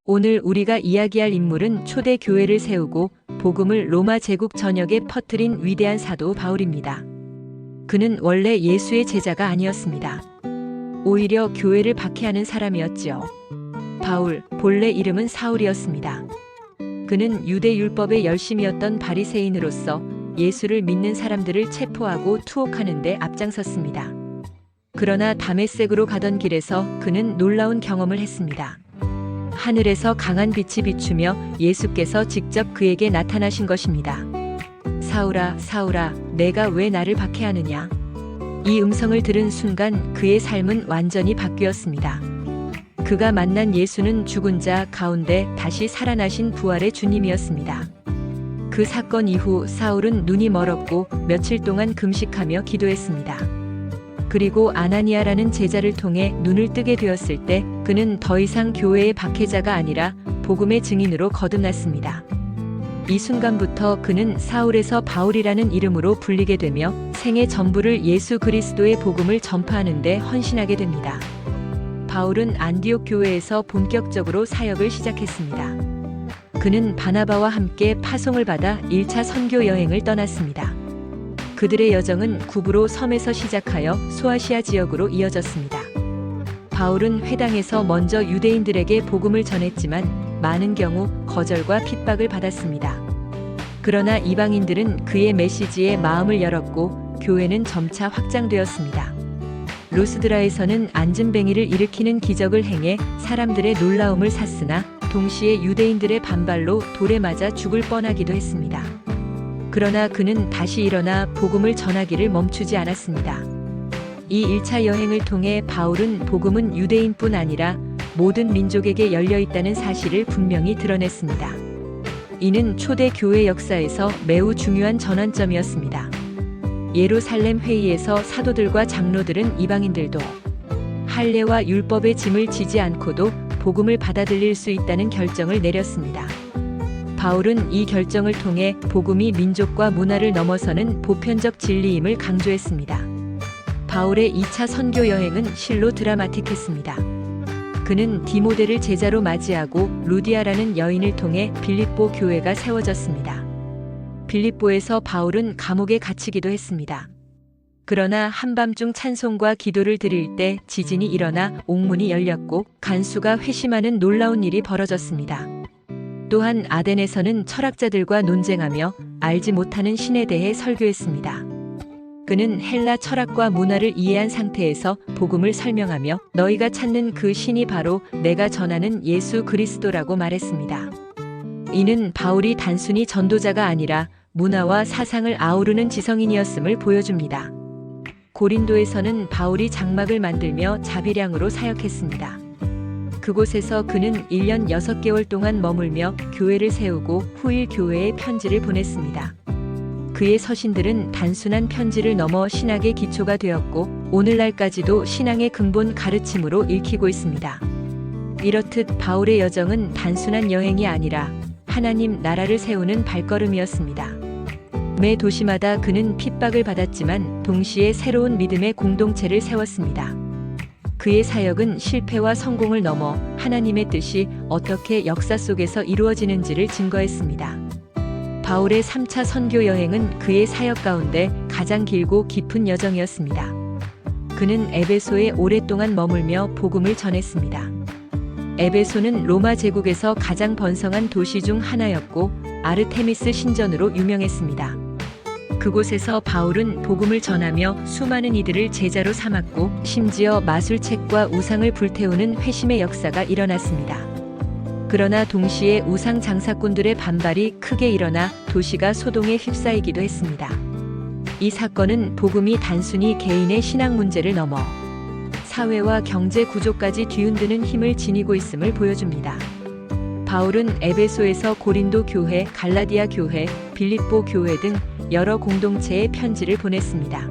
오늘 우리가 이야기할 인물은 초대 교회를 세우고 복음을 로마 제국 전역에 퍼뜨린 위대한 사도 바울입니다. 그는 원래 예수의 제자가 아니었습니다. 오히려 교회를 박해하는 사람이었지요. 바울, 본래 이름은 사울이었습니다. 그는 유대 율법의 열심이었던 바리새인으로서 예수를 믿는 사람들을 체포하고 투옥하는 데 앞장섰습니다. 그러나 다메섹으로 가던 길에서 그는 놀라운 경험을 했습니다. 하늘에서 강한 빛이 비추며 예수께서 직접 그에게 나타나신 것입니다. 사울아, 사울아, 내가 왜 나를 박해하느냐? 이 음성을 들은 순간 그의 삶은 완전히 바뀌었습니다. 그가 만난 예수는 죽은 자 가운데 다시 살아나신 부활의 주님이었습니다. 그 사건 이후 사울은 눈이 멀었고 며칠 동안 금식하며 기도했습니다. 그리고 아나니아라는 제자를 통해 눈을 뜨게 되었을 때 그는 더 이상 교회의 박해자가 아니라 복음의 증인으로 거듭났습니다. 이 순간부터 그는 사울에서 바울이라는 이름으로 불리게 되며 생애 전부를 예수 그리스도의 복음을 전파하는 데 헌신하게 됩니다. 바울은 안디옥 교회에서 본격적으로 사역을 시작했습니다. 그는 바나바와 함께 파송을 받아 1차 선교 여행을 떠났습니다. 그들의 여정은 구브로 섬에서 시작하여 소아시아 지역으로 이어졌습니다. 바울은 회당에서 먼저 유대인들에게 복음을 전했지만 많은 경우 거절과 핍박을 받았습니다. 그러나 이방인들은 그의 메시지에 마음을 열었고 교회는 점차 확장되었습니다. 루스드라에서는 안진뱅이를 일으키는 기적을 행해 사람들의 놀라움을 샀으나 동시에 유대인들의 반발로 돌에 맞아 죽을 뻔하기도 했습니다. 그러나 그는 다시 일어나 복음을 전하기를 멈추지 않았습니다. 이 1차 여행을 통해 바울은 복음은 유대인뿐 아니라 모든 민족에게 열려 있다는 사실을 분명히 드러냈습니다. 이는 초대 교회 역사에서 매우 중요한 전환점이었습니다. 예루살렘 회의에서 사도들과 장로들은 이방인들도 할례와 율법의 짐을 지지 않고도 복음을 받아들일 수 있다는 결정을 내렸습니다. 바울은 이 결정을 통해 복음이 민족과 문화를 넘어서는 보편적 진리임을 강조했습니다. 바울의 2차 선교 여행은 실로 드라마틱했습니다. 그는 디모데를 제자로 맞이하고 루디아라는 여인을 통해 빌립보 교회가 세워졌습니다. 빌립보에서 바울은 감옥에 갇히기도 했습니다. 그러나 한밤중 찬송과 기도를 드릴 때 지진이 일어나 옥문이 열렸고 간수가 회심하는 놀라운 일이 벌어졌습니다. 또한 아덴에서는 철학자들과 논쟁하며 알지 못하는 신에 대해 설교했습니다. 그는 헬라 철학과 문화를 이해한 상태에서 복음을 설명하며 너희가 찾는 그 신이 바로 내가 전하는 예수 그리스도라고 말했습니다. 이는 바울이 단순히 전도자가 아니라 문화와 사상을 아우르는 지성인이었음을 보여줍니다. 고린도에서는 바울이 장막을 만들며 자비량으로 사역했습니다. 그곳에서 그는 1년 6개월 동안 머물며 교회를 세우고 후일 교회에 편지를 보냈습니다. 그의 서신들은 단순한 편지를 넘어 신학의 기초가 되었고 오늘날까지도 신앙의 근본 가르침으로 읽히고 있습니다. 이렇듯 바울의 여정은 단순한 여행이 아니라 하나님 나라를 세우는 발걸음이었습니다. 매 도시마다 그는 핍박을 받았지만 동시에 새로운 믿음의 공동체를 세웠습니다. 그의 사역은 실패와 성공을 넘어 하나님의 뜻이 어떻게 역사 속에서 이루어지는지를 증거했습니다. 바울의 3차 선교 여행은 그의 사역 가운데 가장 길고 깊은 여정이었습니다. 그는 에베소에 오랫동안 머물며 복음을 전했습니다. 에베소는 로마 제국에서 가장 번성한 도시 중 하나였고 아르테미스 신전으로 유명했습니다. 그곳에서 바울은 복음을 전하며 수많은 이들을 제자로 삼았고 심지어 마술책과 우상을 불태우는 회심의 역사가 일어났습니다. 그러나 동시에 우상 장사꾼들의 반발이 크게 일어나 도시가 소동에 휩싸이기도 했습니다. 이 사건은 복음이 단순히 개인의 신앙 문제를 넘어 사회와 경제 구조까지 뒤흔드는 힘을 지니고 있음을 보여줍니다. 바울은 에베소에서 고린도 교회, 갈라디아 교회, 빌립보 교회 등 여러 공동체에 편지를 보냈습니다.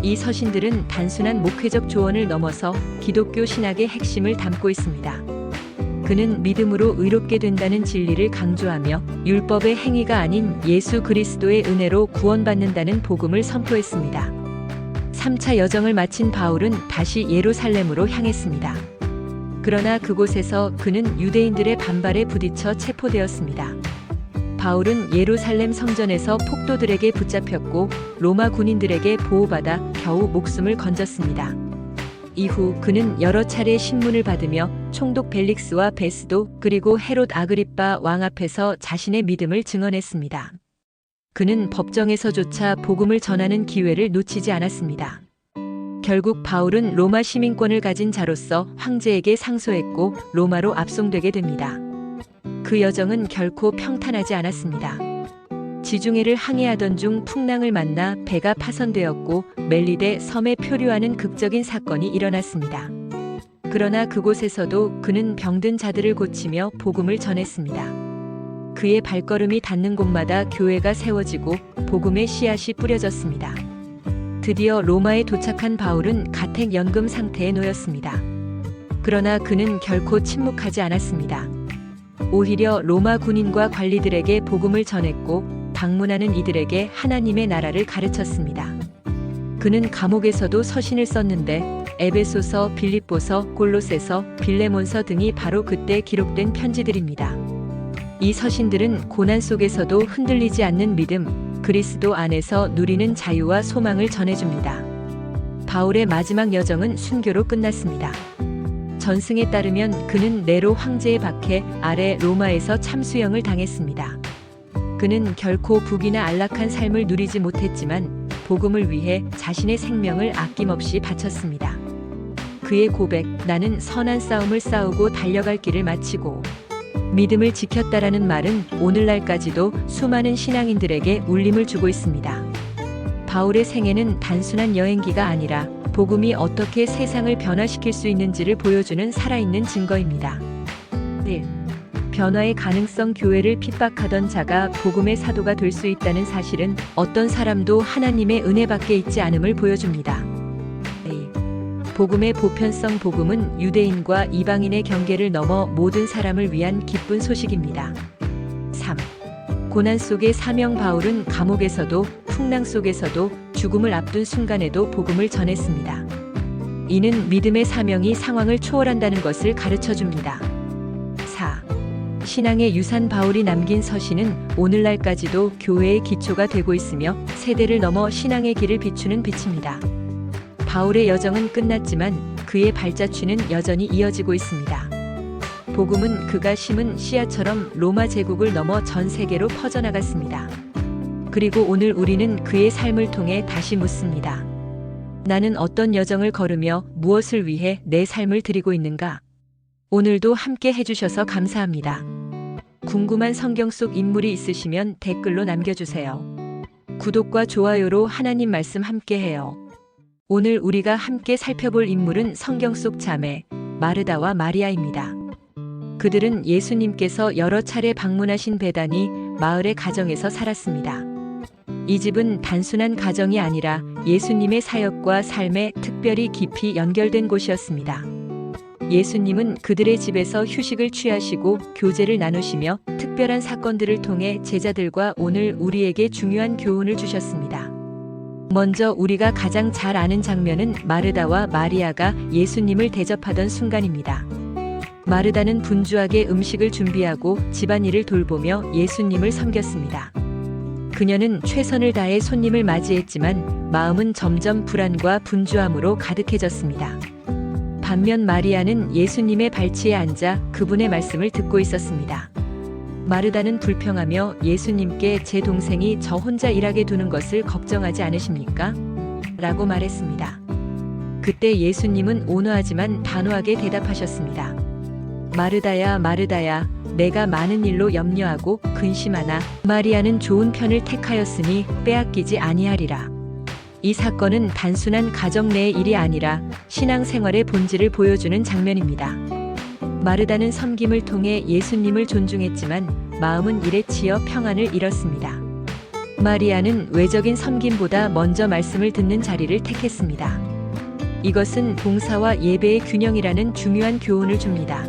이 서신들은 단순한 목회적 조언을 넘어서 기독교 신학의 핵심을 담고 있습니다. 그는 믿음으로 의롭게 된다는 진리를 강조하며 율법의 행위가 아닌 예수 그리스도의 은혜로 구원받는다는 복음을 선포했습니다. 3차 여정을 마친 바울은 다시 예루살렘으로 향했습니다. 그러나 그곳에서 그는 유대인들의 반발에 부딪혀 체포되었습니다. 바울은 예루살렘 성전에서 폭도들에게 붙잡혔고 로마 군인들에게 보호받아 겨우 목숨을 건졌습니다. 이후 그는 여러 차례 신문을 받으며 총독 벨릭스와 베스도 그리고 헤롯 아그리빠 왕 앞에서 자신의 믿음을 증언했습니다. 그는 법정에서조차 복음을 전하는 기회를 놓치지 않았습니다. 결국 바울은 로마 시민권을 가진 자로서 황제에게 상소했고 로마로 압송되게 됩니다. 그 여정은 결코 평탄하지 않았습니다. 지중해를 항해하던 중 풍랑을 만나 배가 파손되었고 멜리데 섬에 표류하는 극적인 사건이 일어났습니다. 그러나 그곳에서도 그는 병든 자들을 고치며 복음을 전했습니다. 그의 발걸음이 닿는 곳마다 교회가 세워지고 복음의 씨앗이 뿌려졌습니다. 드디어 로마에 도착한 바울은 가택연금 상태에 놓였습니다. 그러나 그는 결코 침묵하지 않았습니다. 오히려 로마 군인과 관리들에게 복음을 전했고 방문하는 이들에게 하나님의 나라를 가르쳤습니다. 그는 감옥에서도 서신을 썼는데 에베소서, 빌립보서, 골로새서, 빌레몬서 등이 바로 그때 기록된 편지들입니다. 이 서신들은 고난 속에서도 흔들리지 않는 믿음, 그리스도 안에서 누리는 자유와 소망을 전해줍니다. 바울의 마지막 여정은 순교로 끝났습니다. 전승에 따르면 그는 네로 황제의 박해 아래 로마에서 참수형을 당했습니다. 그는 결코 부귀나 안락한 삶을 누리지 못했지만 복음을 위해 자신의 생명을 아낌없이 바쳤습니다. 그의 고백, 나는 선한 싸움을 싸우고 달려갈 길을 마치고 믿음을 지켰다라는 말은 오늘날까지도 수많은 신앙인들에게 울림을 주고 있습니다. 바울의 생애는 단순한 여행기가 아니라 복음이 어떻게 세상을 변화시킬 수 있는지를 보여주는 살아있는 증거입니다. 1. 변화의 가능성. 교회를 핍박하던 자가 복음의 사도가 될 수 있다는 사실은 어떤 사람도 하나님의 은혜밖에 있지 않음을 보여줍니다. 2. 복음의 보편성. 복음은 유대인과 이방인의 경계를 넘어 모든 사람을 위한 기쁜 소식입니다. 3. 고난 속의 사명. 바울은 감옥에서도 풍랑 속에서도 죽음을 앞둔 순간에도 복음을 전했습니다. 이는 믿음의 사명이 상황을 초월한다는 것을 가르쳐 줍니다. 4. 신앙의 유산. 바울이 남긴 서신은 오늘날까지도 교회의 기초가 되고 있으며 세대를 넘어 신앙의 길을 비추는 빛입니다. 바울의 여정은 끝났지만 그의 발자취는 여전히 이어지고 있습니다. 복음은 그가 심은 씨앗처럼 로마 제국을 넘어 전 세계로 퍼져나갔습니다. 그리고 오늘 우리는 그의 삶을 통해 다시 묻습니다. 나는 어떤 여정을 걸으며 무엇을 위해 내 삶을 드리고 있는가? 오늘도 함께 해주셔서 감사합니다. 궁금한 성경 속 인물이 있으시면 댓글로 남겨주세요. 구독과 좋아요로 하나님 말씀 함께해요. 오늘 우리가 함께 살펴볼 인물은 성경 속 자매 마르다와 마리아입니다. 그들은 예수님께서 여러 차례 방문하신 베다니 마을의 가정에서 살았습니다. 이 집은 단순한 가정이 아니라 예수님의 사역과 삶에 특별히 깊이 연결된 곳이었습니다. 예수님은 그들의 집에서 휴식을 취하시고 교제를 나누시며 특별한 사건들을 통해 제자들과 오늘 우리에게 중요한 교훈을 주셨습니다. 먼저 우리가 가장 잘 아는 장면은 마르다와 마리아가 예수님을 대접하던 순간입니다. 마르다는 분주하게 음식을 준비하고 집안일을 돌보며 예수님을 섬겼습니다. 그녀는 최선을 다해 손님을 맞이했지만 마음은 점점 불안과 분주함으로 가득해졌습니다. 반면 마리아는 예수님의 발치에 앉아 그분의 말씀을 듣고 있었습니다. 마르다는 불평하며 예수님께 제 동생이 저 혼자 일하게 두는 것을 걱정하지 않으십니까? 라고 말했습니다. 그때 예수님은 온화하지만 단호하게 대답하셨습니다. 마르다야, 마르다야, 내가 많은 일로 염려하고 근심하나 마리아는 좋은 편을 택하였으니 빼앗기지 아니하리라. 이 사건은 단순한 가정 내의 일이 아니라 신앙생활의 본질을 보여주는 장면입니다. 마르다는 섬김을 통해 예수님을 존중했지만 마음은 일에 치여 평안을 잃었습니다. 마리아는 외적인 섬김보다 먼저 말씀을 듣는 자리를 택했습니다. 이것은 봉사와 예배의 균형이라는 중요한 교훈을 줍니다.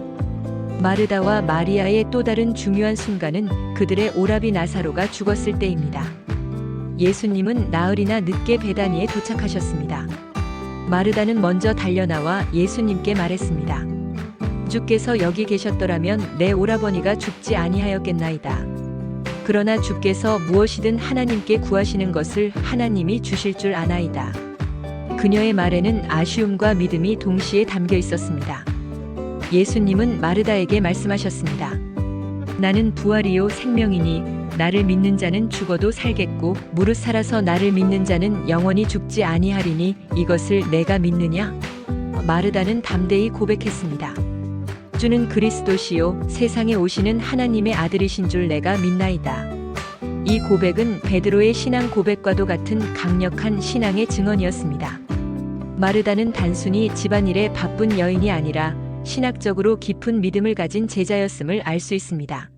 마르다와 마리아의 또 다른 중요한 순간은 그들의 오라비 나사로가 죽었을 때입니다. 예수님은 나흘이나 늦게 베다니에 도착하셨습니다. 마르다는 먼저 달려나와 예수님께 말했습니다. 주께서 여기 계셨더라면 내 오라버니가 죽지 아니하였겠나이다. 그러나 주께서 무엇이든 하나님께 구하시는 것을 하나님이 주실 줄 아나이다. 그녀의 말에는 아쉬움과 믿음이 동시에 담겨 있었습니다. 예수님은 마르다에게 말씀하셨습니다. 나는 부활이요 생명이니 나를 믿는 자는 죽어도 살겠고 무릇 살아서 나를 믿는 자는 영원히 죽지 아니하리니 이것을 내가 믿느냐? 마르다는 담대히 고백했습니다. 주는 그리스도시요 세상에 오시는 하나님의 아들이신 줄 내가 믿나이다. 이 고백은 베드로의 신앙 고백과도 같은 강력한 신앙의 증언이었습니다. 마르다는 단순히 집안일에 바쁜 여인이 아니라 신학적으로 깊은 믿음을 가진 제자였음을 알 수 있습니다.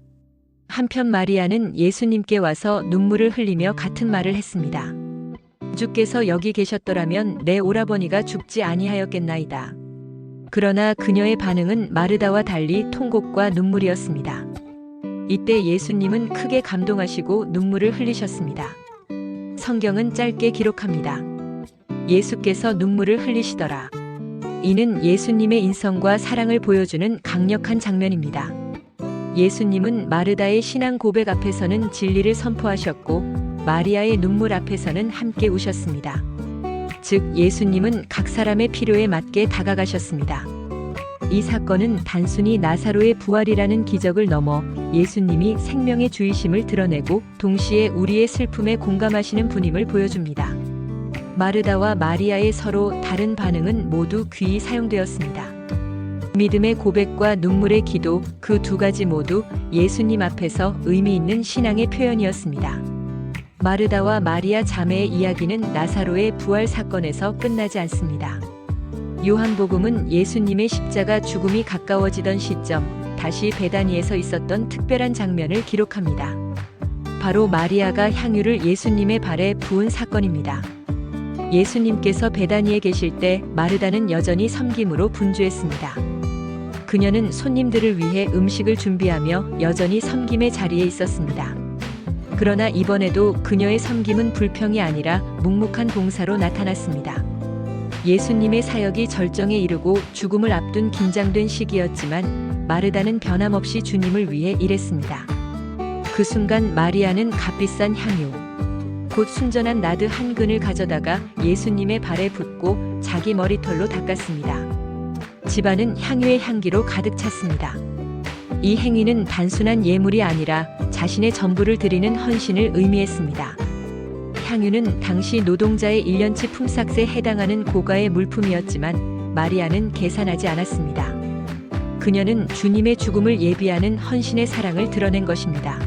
한편 마리아는 예수님께 와서 눈물을 흘리며 같은 말을 했습니다. 주께서 여기 계셨더라면 내 오라버니가 죽지 아니하였겠나이다. 그러나 그녀의 반응은 마르다와 달리 통곡과 눈물이었습니다. 이때 예수님은 크게 감동하시고 눈물을 흘리셨습니다. 성경은 짧게 기록합니다. 예수께서 눈물을 흘리시더라. 이는 예수님의 인성과 사랑을 보여주는 강력한 장면입니다. 예수님은 마르다의 신앙 고백 앞에서는 진리를 선포하셨고 마리아의 눈물 앞에서는 함께 우셨습니다. 즉 예수님은 각 사람의 필요에 맞게 다가가셨습니다. 이 사건은 단순히 나사로의 부활이라는 기적을 넘어 예수님이 생명의 주이심을 드러내고 동시에 우리의 슬픔에 공감하시는 분임을 보여줍니다. 마르다와 마리아의 서로 다른 반응은 모두 귀히 사용되었습니다. 믿음의 고백과 눈물의 기도, 그 두 가지 모두 예수님 앞에서 의미 있는 신앙의 표현이었습니다. 마르다와 마리아 자매의 이야기는 나사로의 부활 사건에서 끝나지 않습니다. 요한복음은 예수님의 십자가 죽음이 가까워지던 시점, 다시 베다니에서 있었던 특별한 장면을 기록합니다. 바로 마리아가 향유를 예수님의 발에 부은 사건입니다. 예수님께서 베다니에 계실 때 마르다는 여전히 섬김으로 분주했습니다. 그녀는 손님들을 위해 음식을 준비하며 여전히 섬김의 자리에 있었습니다. 그러나 이번에도 그녀의 섬김은 불평이 아니라 묵묵한 봉사로 나타났습니다. 예수님의 사역이 절정에 이르고 죽음을 앞둔 긴장된 시기였지만 마르다는 변함없이 주님을 위해 일했습니다. 그 순간 마리아는 값비싼 향유, 곧 순전한 나드 한 근을 가져다가 예수님의 발에 붓고 자기 머리털로 닦았습니다. 집안은 향유의 향기로 가득 찼습니다. 이 행위는 단순한 예물이 아니라 자신의 전부를 드리는 헌신을 의미했습니다. 향유는 당시 노동자의 1년치 품삯에 해당하는 고가의 물품이었지만 마리아는 계산하지 않았습니다. 그녀는 주님의 죽음을 예비하는 헌신의 사랑을 드러낸 것입니다.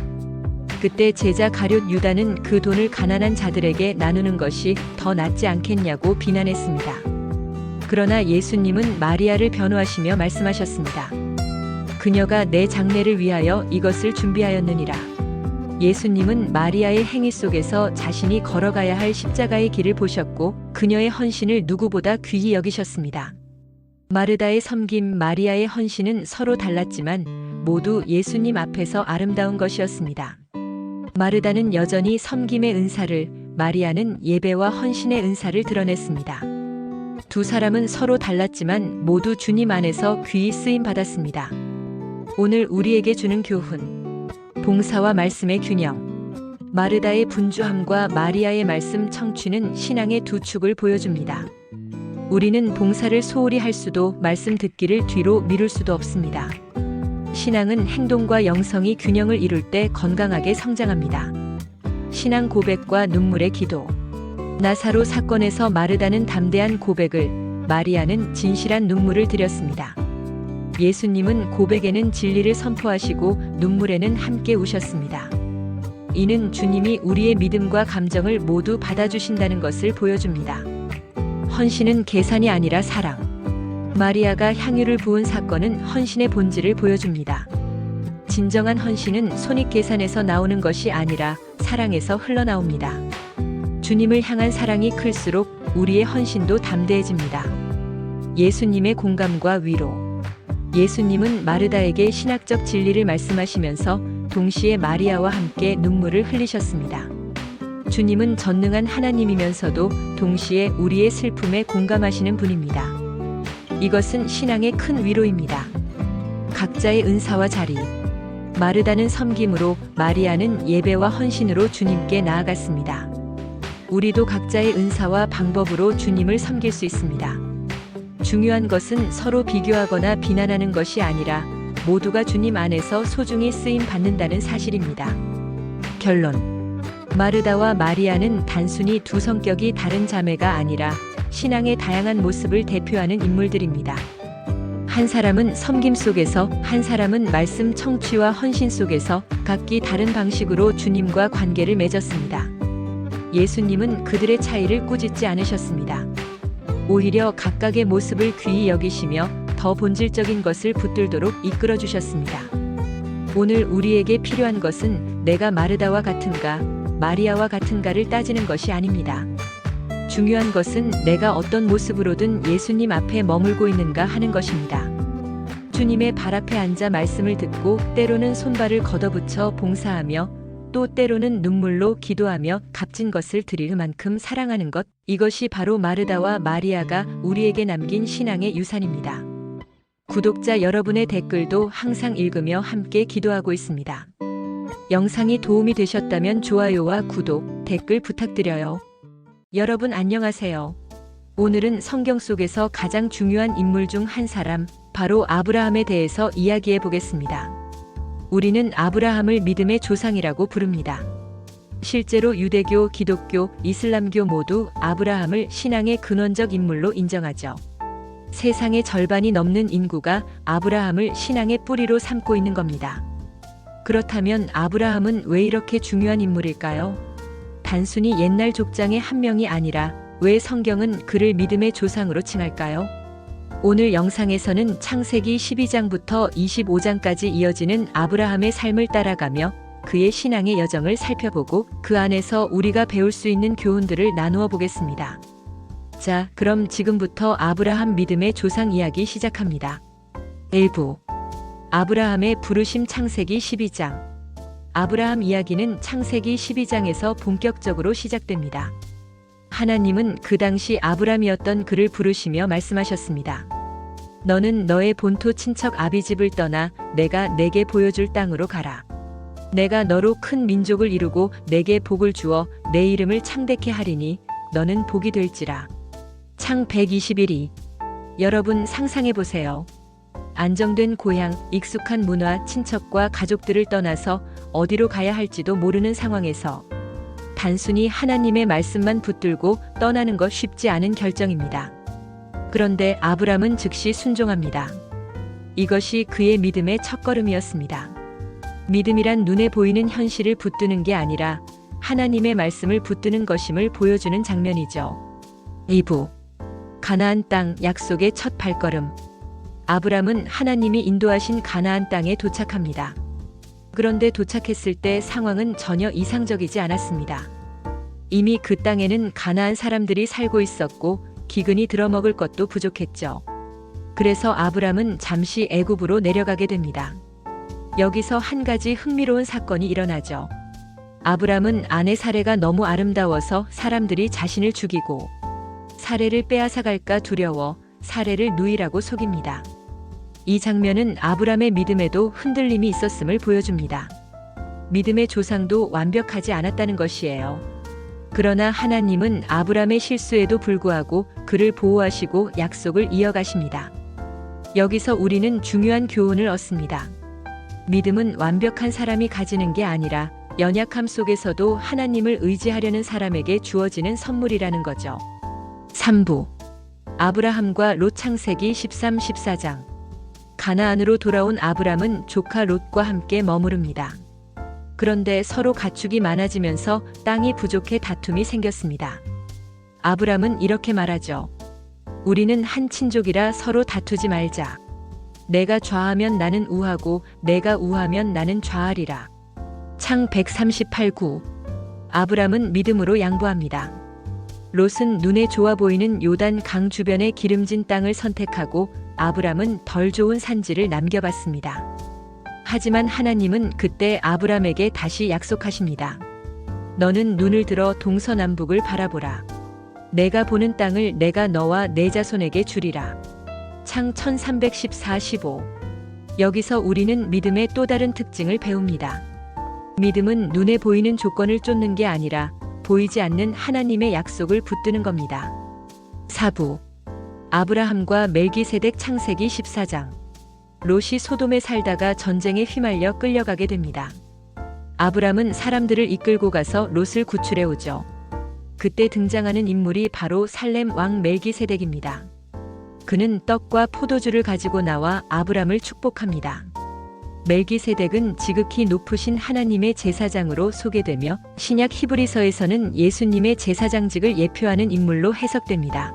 그때 제자 가룟 유다는 그 돈을 가난한 자들에게 나누는 것이 더 낫지 않겠냐고 비난했습니다. 그러나 예수님은 마리아를 변호하시며 말씀하셨습니다. 그녀가 내 장례를 위하여 이것을 준비하였느니라. 예수님은 마리아의 행위 속에서 자신이 걸어가야 할 십자가의 길을 보셨고 그녀의 헌신을 누구보다 귀히 여기셨습니다. 마르다의 섬김, 마리아의 헌신은 서로 달랐지만 모두 예수님 앞에서 아름다운 것이었습니다. 마르다는 여전히 섬김의 은사를, 마리아는 예배와 헌신의 은사를 드러냈습니다. 두 사람은 서로 달랐지만 모두 주님 안에서 귀히 쓰임 받았습니다. 오늘 우리에게 주는 교훈, 봉사와 말씀의 균형. 마르다의 분주함과 마리아의 말씀 청취는 신앙의 두 축을 보여줍니다. 우리는 봉사를 소홀히 할 수도 말씀 듣기를 뒤로 미룰 수도 없습니다. 신앙은 행동과 영성이 균형을 이룰 때 건강하게 성장합니다. 신앙 고백과 눈물의 기도. 나사로 사건에서 마르다는 담대한 고백을, 마리아는 진실한 눈물을 드렸습니다. 예수님은 고백에는 진리를 선포하시고 눈물에는 함께 우셨습니다. 이는 주님이 우리의 믿음과 감정을 모두 받아주신다는 것을 보여줍니다. 헌신은 계산이 아니라 사랑. 마리아가 향유를 부은 사건은 헌신의 본질을 보여줍니다. 진정한 헌신은 손익계산에서 나오는 것이 아니라 사랑에서 흘러나옵니다. 주님을 향한 사랑이 클수록 우리의 헌신도 담대해집니다. 예수님의 공감과 위로. 예수님은 마르다에게 신학적 진리를 말씀하시면서 동시에 마리아와 함께 눈물을 흘리셨습니다. 주님은 전능한 하나님이면서도 동시에 우리의 슬픔에 공감하시는 분입니다. 이것은 신앙의 큰 위로입니다. 각자의 은사와 자리. 마르다는 섬김으로, 마리아는 예배와 헌신으로 주님께 나아갔습니다. 우리도 각자의 은사와 방법으로 주님을 섬길 수 있습니다. 중요한 것은 서로 비교하거나 비난하는 것이 아니라 모두가 주님 안에서 소중히 쓰임 받는다는 사실입니다. 결론. 마르다와 마리아는 단순히 두 성격이 다른 자매가 아니라 신앙의 다양한 모습을 대표하는 인물들입니다. 한 사람은 섬김 속에서, 한 사람은 말씀 청취와 헌신 속에서 각기 다른 방식으로 주님과 관계를 맺었습니다. 예수님은 그들의 차이를 꾸짖지 않으셨습니다. 오히려 각각의 모습을 귀히 여기시며 더 본질적인 것을 붙들도록 이끌어 주셨습니다. 오늘 우리에게 필요한 것은 내가 마르다와 같은가, 마리아와 같은가를 따지는 것이 아닙니다. 중요한 것은 내가 어떤 모습으로든 예수님 앞에 머물고 있는가 하는 것입니다. 주님의 발 앞에 앉아 말씀을 듣고 때로는 손발을 걷어붙여 봉사하며 또 때로는 눈물로 기도하며 값진 것을 드릴 만큼 사랑하는 것, 이것이 바로 마르다와 마리아가 우리에게 남긴 신앙의 유산입니다. 구독자 여러분의 댓글도 항상 읽으며 함께 기도하고 있습니다. 영상이 도움이 되셨다면 좋아요와 구독, 댓글 부탁드려요. 여러분 안녕하세요. 오늘은 성경 속에서 가장 중요한 인물 중 한 사람, 바로 아브라함에 대해서 이야기해 보겠습니다. 우리는 아브라함을 믿음의 조상이라고 부릅니다. 실제로 유대교, 기독교, 이슬람교 모두 아브라함을 신앙의 근원적 인물로 인정하죠. 세상의 절반이 넘는 인구가 아브라함을 신앙의 뿌리로 삼고 있는 겁니다. 그렇다면 아브라함은 왜 이렇게 중요한 인물일까요? 단순히 옛날 족장의 한 명이 아니라 왜 성경은 그를 믿음의 조상으로 칭할까요? 오늘 영상에서는 창세기 12장부터 25장까지 이어지는 아브라함의 삶을 따라가며 그의 신앙의 여정을 살펴보고 그 안에서 우리가 배울 수 있는 교훈들을 나누어 보겠습니다. 자, 그럼 지금부터 아브라함 믿음의 조상 이야기 시작합니다. 1부 아브라함의 부르심 창세기 12장 아브라함 이야기는 창세기 12장에서 본격적으로 시작됩니다. 하나님은 그 당시 아브람이었던 그를 부르시며 말씀하셨습니다. 너는 너의 본토 친척 아비집을 떠나 내가 내게 보여줄 땅으로 가라. 내가 너로 큰 민족을 이루고 내게 복을 주어 내 이름을 창대케 하리니 너는 복이 될지라. 창 121이 여러분 상상해 보세요. 안정된 고향, 익숙한 문화, 친척과 가족들을 떠나서 어디로 가야 할지도 모르는 상황에서 단순히 하나님의 말씀만 붙들고 떠나는 것 쉽지 않은 결정입니다. 그런데 아브람은 즉시 순종합니다. 이것이 그의 믿음의 첫걸음이었습니다. 믿음이란 눈에 보이는 현실을 붙드는 게 아니라 하나님의 말씀을 붙드는 것임을 보여주는 장면이죠. 2부 가나안 땅 약속의 첫 발걸음 아브람은 하나님이 인도하신 가나안 땅에 도착합니다. 그런데 도착했을 때 상황은 전혀 이상적이지 않았습니다. 이미 그 땅에는 가나안 사람들이 살고 있었고 기근이 들어먹을 것도 부족했죠. 그래서 아브람은 잠시 애굽으로 내려가게 됩니다. 여기서 한 가지 흥미로운 사건이 일어나죠. 아브람은 아내 사레가 너무 아름다워서 사람들이 자신을 죽이고 사레를 빼앗아갈까 두려워 사레를 누이라고 속입니다. 이 장면은 아브람의 믿음에도 흔들림이 있었음을 보여줍니다. 믿음의 조상도 완벽하지 않았다는 것이에요. 그러나 하나님은 아브람의 실수에도 불구하고 그를 보호하시고 약속을 이어가십니다. 여기서 우리는 중요한 교훈을 얻습니다. 믿음은 완벽한 사람이 가지는 게 아니라 연약함 속에서도 하나님을 의지하려는 사람에게 주어지는 선물이라는 거죠. 3부 아브라함과 롯 창세기 13, 14장 가나안으로 돌아온 아브람은 조카 롯과 함께 머무릅니다. 그런데 서로 가축이 많아지면서 땅이 부족해 다툼이 생겼습니다. 아브람은 이렇게 말하죠. 우리는 한 친족이라 서로 다투지 말자. 내가 좌하면 나는 우하고 내가 우하면 나는 좌하리라. 창 138구 아브람은 믿음으로 양보합니다. 롯은 눈에 좋아 보이는 요단 강 주변의 기름진 땅을 선택하고 아브람은 덜 좋은 산지를 남겨봤습니다. 하지만 하나님은 그때 아브람에게 다시 약속하십니다. 너는 눈을 들어 동서남북을 바라보라. 내가 보는 땅을 내가 너와 내 자손에게 주리라. 창 1314-15 여기서 우리는 믿음의 또 다른 특징을 배웁니다. 믿음은 눈에 보이는 조건을 쫓는 게 아니라 보이지 않는 하나님의 약속을 붙드는 겁니다. 4부 아브라함과 멜기세덱 창세기 14장 롯이 소돔에 살다가 전쟁에 휘말려 끌려가게 됩니다. 아브람은 사람들을 이끌고 가서 롯을 구출해 오죠. 그때 등장하는 인물이 바로 살렘 왕 멜기세덱입니다. 그는 떡과 포도주를 가지고 나와 아브람을 축복합니다. 멜기세덱은 지극히 높으신 하나님의 제사장으로 소개되며 신약 히브리서에서는 예수님의 제사장직을 예표하는 인물로 해석됩니다.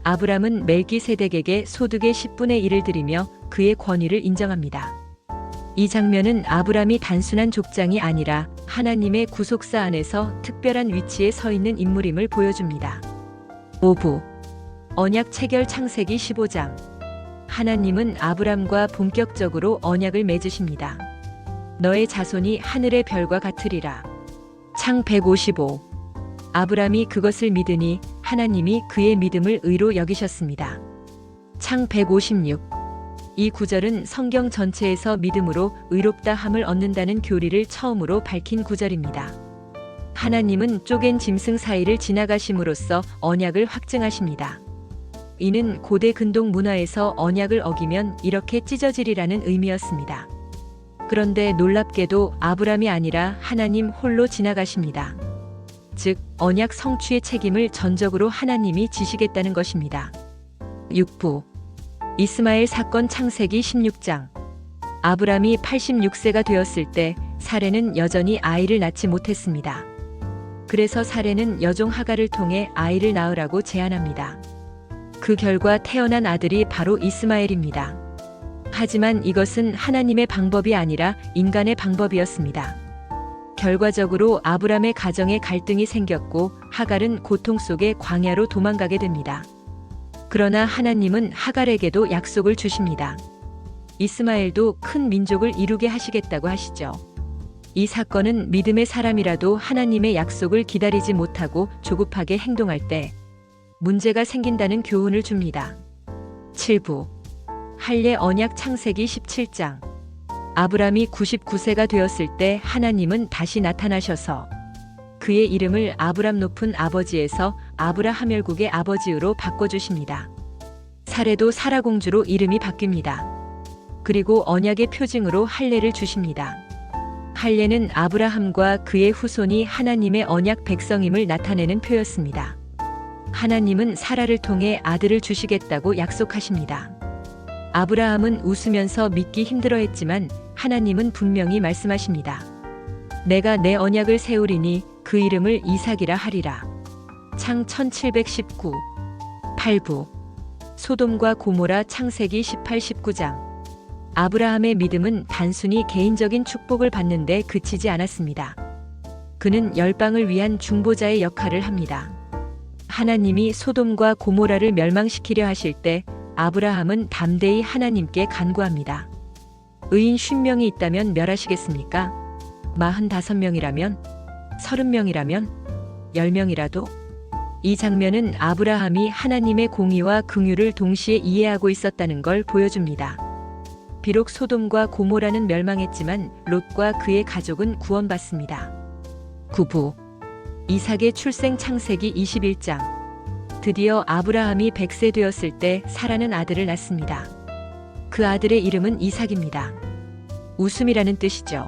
아브람은 멜기세덱에게 소득의 10분의 1을 드리며 그의 권위를 인정합니다. 이 장면은 아브람이 단순한 족장이 아니라 하나님의 구속사 안에서 특별한 위치에 서 있는 인물임을 보여줍니다. 5부 언약 체결 창세기 15장 하나님은 아브람과 본격적으로 언약을 맺으십니다. 너의 자손이 하늘의 별과 같으리라. 창 155 아브람이 그것을 믿으니 하나님이 그의 믿음을 의로 여기셨습니다. 창 156 이 구절은 성경 전체에서 믿음으로 의롭다 함을 얻는다는 교리를 처음으로 밝힌 구절입니다. 하나님은 쪼갠 짐승 사이를 지나가심으로써 언약을 확증하십니다. 이는 고대 근동 문화에서 언약을 어기면 이렇게 찢어지리라는 의미였습니다. 그런데 놀랍게도 아브람이 아니라 하나님 홀로 지나가십니다. 즉, 언약 성취의 책임을 전적으로 하나님이 지시겠다는 것입니다. 6부 이스마엘 사건 창세기 16장. 아브람이 86세가 되었을 때 사레는 여전히 아이를 낳지 못했습니다. 그래서 사레는 여종 하갈을 통해 아이를 낳으라고 제안합니다. 그 결과 태어난 아들이 바로 이스마엘입니다. 하지만 이것은 하나님의 방법이 아니라 인간의 방법이었습니다. 결과적으로 아브람의 가정에 갈등이 생겼고 하갈은 고통 속에 광야로 도망가게 됩니다. 그러나 하나님은 하갈에게도 약속을 주십니다. 이스마엘도 큰 민족을 이루게 하시겠다고 하시죠. 이 사건은 믿음의 사람이라도 하나님의 약속을 기다리지 못하고 조급하게 행동할 때 문제가 생긴다는 교훈을 줍니다. 7부 할례 언약 창세기 17장. 아브람이 99세가 되었을 때 하나님은 다시 나타나셔서 그의 이름을 아브람 높은 아버지에서 아브라하멜국의 아버지로 바꿔주십니다. 사레도 사라 공주로 이름이 바뀝니다. 그리고 언약의 표징으로 할례를 주십니다. 할례는 아브라함과 그의 후손이 하나님의 언약 백성임을 나타내는 표였습니다. 하나님은 사라를 통해 아들을 주시겠다고 약속하십니다. 아브라함은 웃으면서 믿기 힘들어했지만 하나님은 분명히 말씀하십니다. 내가 내 언약을 세우리니 그 이름을 이삭이라 하리라. 창 1719. 8부 소돔과 고모라 창세기 18, 19장. 아브라함의 믿음은 단순히 개인적인 축복을 받는데 그치지 않았습니다. 그는 열방을 위한 중보자의 역할을 합니다. 하나님이 소돔과 고모라를 멸망시키려 하실 때 아브라함은 담대히 하나님께 간구합니다. 의인 50명이 있다면 멸하시겠습니까? 45명이라면? 30명이라면? 10명이라도? 이 장면은 아브라함이 하나님의 공의와 긍휼을 동시에 이해하고 있었다는 걸 보여줍니다. 비록 소돔과 고모라는 멸망했지만 롯과 그의 가족은 구원받습니다. 9부 이삭의 출생 창세기 21장. 드디어 아브라함이 100세 되었을 때 사라는 아들을 낳습니다. 그 아들의 이름은 이삭입니다. 웃음이라는 뜻이죠.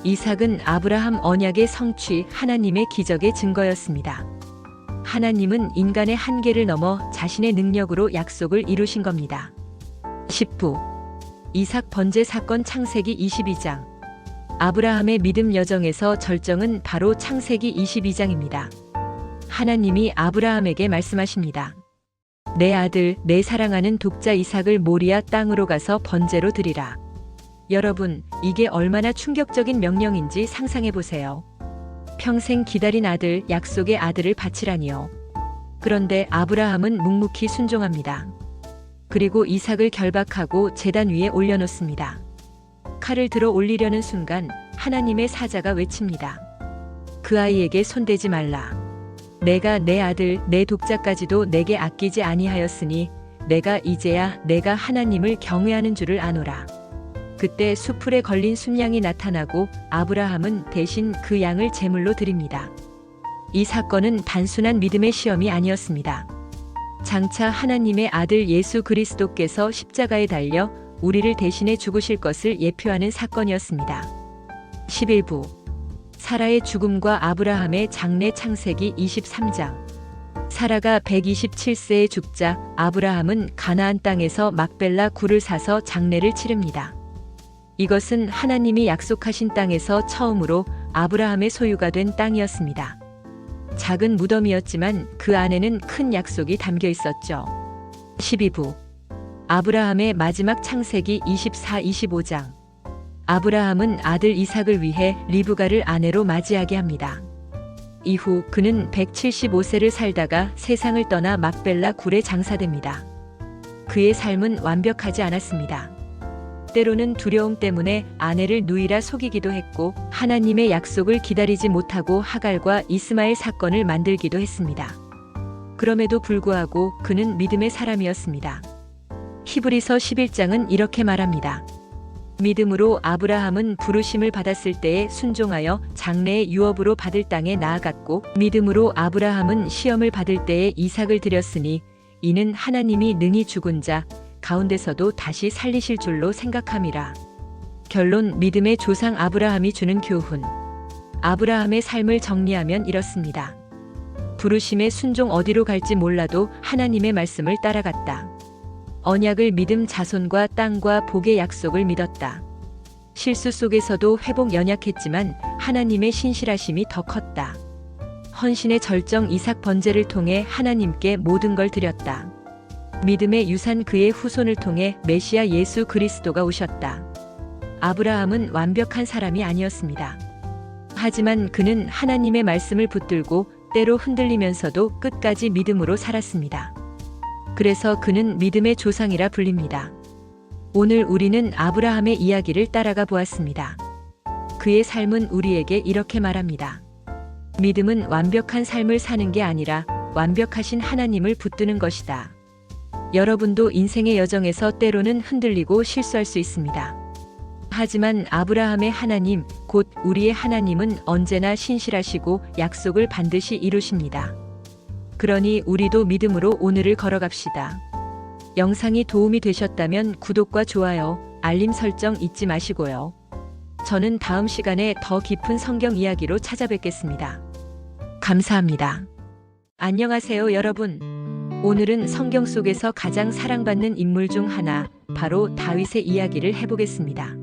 이삭은 아브라함 언약의 성취, 하나님의 기적의 증거였습니다. 하나님은 인간의 한계를 넘어 자신의 능력으로 약속을 이루신 겁니다. 10부 이삭 번제 사건 창세기 22장. 아브라함의 믿음 여정에서 절정은 바로 창세기 22장입니다. 하나님이 아브라함에게 말씀하십니다. 내 아들, 내 사랑하는 독자 이삭을 모리아 땅으로 가서 번제로 드리라. 여러분, 이게 얼마나 충격적인 명령인지 상상해 보세요. 평생 기다린 아들, 약속의 아들을 바치라니요. 그런데 아브라함은 묵묵히 순종합니다. 그리고 이삭을 결박하고 제단 위에 올려놓습니다. 칼을 들어 올리려는 순간 하나님의 사자가 외칩니다. 그 아이에게 손대지 말라. 내가 내 아들, 내 독자까지도 내게 아끼지 아니하였으니 내가 이제야 내가 하나님을 경외하는 줄을 아노라. 그때 수풀에 걸린 순양이 나타나고 아브라함은 대신 그 양을 제물로 드립니다. 이 사건은 단순한 믿음의 시험이 아니었습니다. 장차 하나님의 아들 예수 그리스도께서 십자가에 달려 우리를 대신해 죽으실 것을 예표하는 사건이었습니다. 11부 사라의 죽음과 아브라함의 장례 창세기 23장. 사라가 127세에 죽자 아브라함은 가나안 땅에서 막벨라 굴을 사서 장례를 치릅니다. 이것은 하나님이 약속하신 땅에서 처음으로 아브라함의 소유가 된 땅이었습니다. 작은 무덤이었지만 그 안에는 큰 약속이 담겨 있었죠. 12부 아브라함의 마지막 창세기 24, 25장. 아브라함은 아들 이삭을 위해 리브가를 아내로 맞이하게 합니다. 이후 그는 175세를 살다가 세상을 떠나 막벨라 굴에 장사됩니다. 그의 삶은 완벽하지 않았습니다. 때로는 두려움 때문에 아내를 누이라 속이기도 했고 하나님의 약속을 기다리지 못하고 하갈과 이스마엘 사건을 만들기도 했습니다. 그럼에도 불구하고 그는 믿음의 사람이었습니다. 히브리서 11장은 이렇게 말합니다. 믿음으로 아브라함은 부르심을 받았을 때에 순종하여 장래의 유업으로 받을 땅에 나아갔고 믿음으로 아브라함은 시험을 받을 때에 이삭을 드렸으니 이는 하나님이 능히 죽은 자 가운데서도 다시 살리실 줄로 생각함이라. 결론 믿음의 조상 아브라함이 주는 교훈. 아브라함의 삶을 정리하면 이렇습니다. 부르심의 순종 어디로 갈지 몰라도 하나님의 말씀을 따라갔다. 언약을 믿음 자손과 땅과 복의 약속을 믿었다. 실수 속에서도 회복 연약했지만 하나님의 신실하심이 더 컸다. 헌신의 절정 이삭 번제를 통해 하나님께 모든 걸 드렸다. 믿음의 유산 그의 후손을 통해 메시아 예수 그리스도가 오셨다. 아브라함은 완벽한 사람이 아니었습니다. 하지만 그는 하나님의 말씀을 붙들고 때로 흔들리면서도 끝까지 믿음으로 살았습니다. 그래서 그는 믿음의 조상이라 불립니다. 오늘 우리는 아브라함의 이야기를 따라가 보았습니다. 그의 삶은 우리에게 이렇게 말합니다. 믿음은 완벽한 삶을 사는 게 아니라 완벽하신 하나님을 붙드는 것이다. 여러분도 인생의 여정에서 때로는 흔들리고 실수할 수 있습니다. 하지만 아브라함의 하나님, 곧 우리의 하나님은 언제나 신실하시고 약속을 반드시 이루십니다. 그러니 우리도 믿음으로 오늘을 걸어갑시다. 영상이 도움이 되셨다면 구독과 좋아요, 알림 설정 잊지 마시고요. 저는 다음 시간에 더 깊은 성경 이야기로 찾아뵙겠습니다. 감사합니다. 안녕하세요, 여러분. 오늘은 성경 속에서 가장 사랑받는 인물 중 하나, 바로 다윗의 이야기를 해보겠습니다.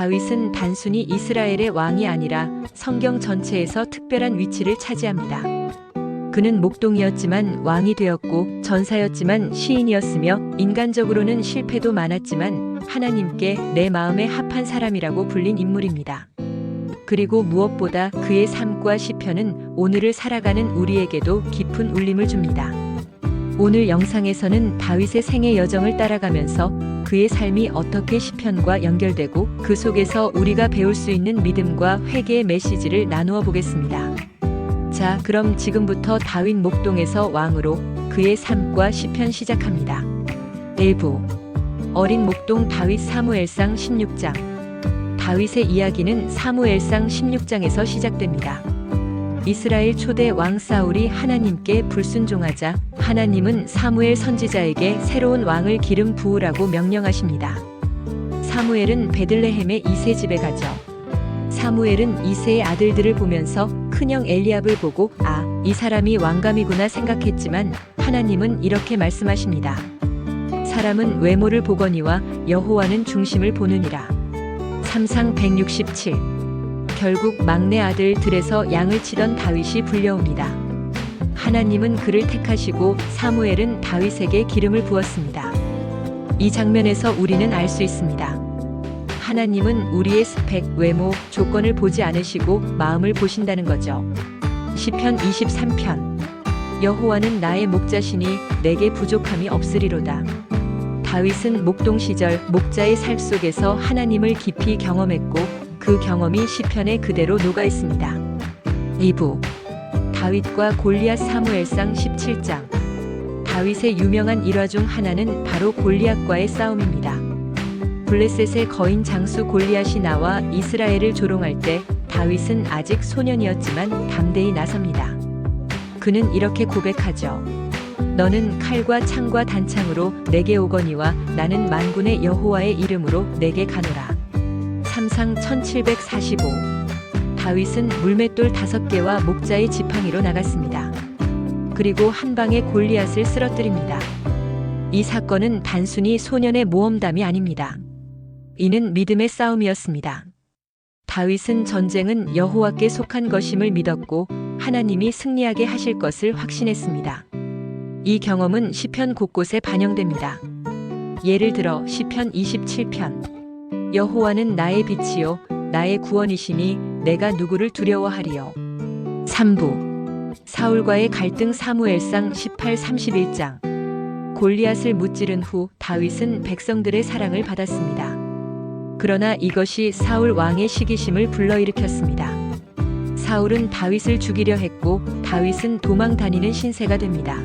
다윗은 단순히 이스라엘의 왕이 아니라 성경 전체에서 특별한 위치를 차지합니다. 그는 목동이었지만 왕이 되었고 전사였지만 시인이었으며 인간적으로는 실패도 많았지만 하나님께 내 마음에 합한 사람이라고 불린 인물입니다. 그리고 무엇보다 그의 삶과 시편은 오늘을 살아가는 우리에게도 깊은 울림을 줍니다. 오늘 영상에서는 다윗의 생애 여정을 따라가면서 그의 삶이 어떻게 시편과 연결되고 그 속에서 우리가 배울 수 있는 믿음과 회개의 메시지를 나누어 보겠습니다. 자, 그럼 지금부터 다윗 목동에서 왕으로 그의 삶과 시편 시작합니다. 1부 어린 목동 다윗 사무엘상 16장. 다윗의 이야기는 사무엘상 16장에서 시작됩니다. 이스라엘 초대 왕 사울이 하나님께 불순종하자 하나님은 사무엘 선지자에게 새로운 왕을 기름 부으라고 명령하십니다. 사무엘은 베들레헴의 이세 집에 가죠. 사무엘은 이세의 아들들을 보면서 큰형 엘리압을 보고 이 사람이 왕감이구나 생각했지만 하나님은 이렇게 말씀하십니다. 사람은 외모를 보거니와 여호와는 중심을 보느니라. 삼상 167. 결국 막내 아들 들에서 양을 치던 다윗이 불려옵니다. 하나님은 그를 택하시고 사무엘은 다윗에게 기름을 부었습니다. 이 장면에서 우리는 알 수 있습니다. 하나님은 우리의 스펙, 외모, 조건을 보지 않으시고 마음을 보신다는 거죠. 시편 23편. 여호와는 나의 목자시니 내게 부족함이 없으리로다. 다윗은 목동 시절 목자의 삶 속에서 하나님을 깊이 경험했고 그 경험이 시편에 그대로 녹아 있습니다. 2부 다윗과 골리앗 사무엘상 17장. 다윗의 유명한 일화 중 하나는 바로 골리앗과의 싸움입니다. 블레셋의 거인 장수 골리앗이 나와 이스라엘을 조롱할 때 다윗은 아직 소년이었지만 담대히 나섭니다. 그는 이렇게 고백하죠. 너는 칼과 창과 단창으로 내게 오거니와 나는 만군의 여호와의 이름으로 내게 가노라. 삼상 1745. 다윗은 물맷돌 5개와 목자의 지팡이로 나갔습니다. 그리고 한 방에 골리앗을 쓰러뜨립니다. 이 사건은 단순히 소년의 모험담이 아닙니다. 이는 믿음의 싸움이었습니다. 다윗은 전쟁은 여호와께 속한 것임을 믿었고 하나님이 승리하게 하실 것을 확신했습니다. 이 경험은 시편 곳곳에 반영됩니다. 예를 들어 시편 27편. 여호와는 나의 빛이요 나의 구원이시니 내가 누구를 두려워하리요. 3부 사울과의 갈등 사무엘상 18-31장. 골리앗을 무찌른 후 다윗은 백성들의 사랑을 받았습니다. 그러나 이것이 사울 왕의 시기심을 불러일으켰습니다. 사울은 다윗을 죽이려 했고 다윗은 도망 다니는 신세가 됩니다.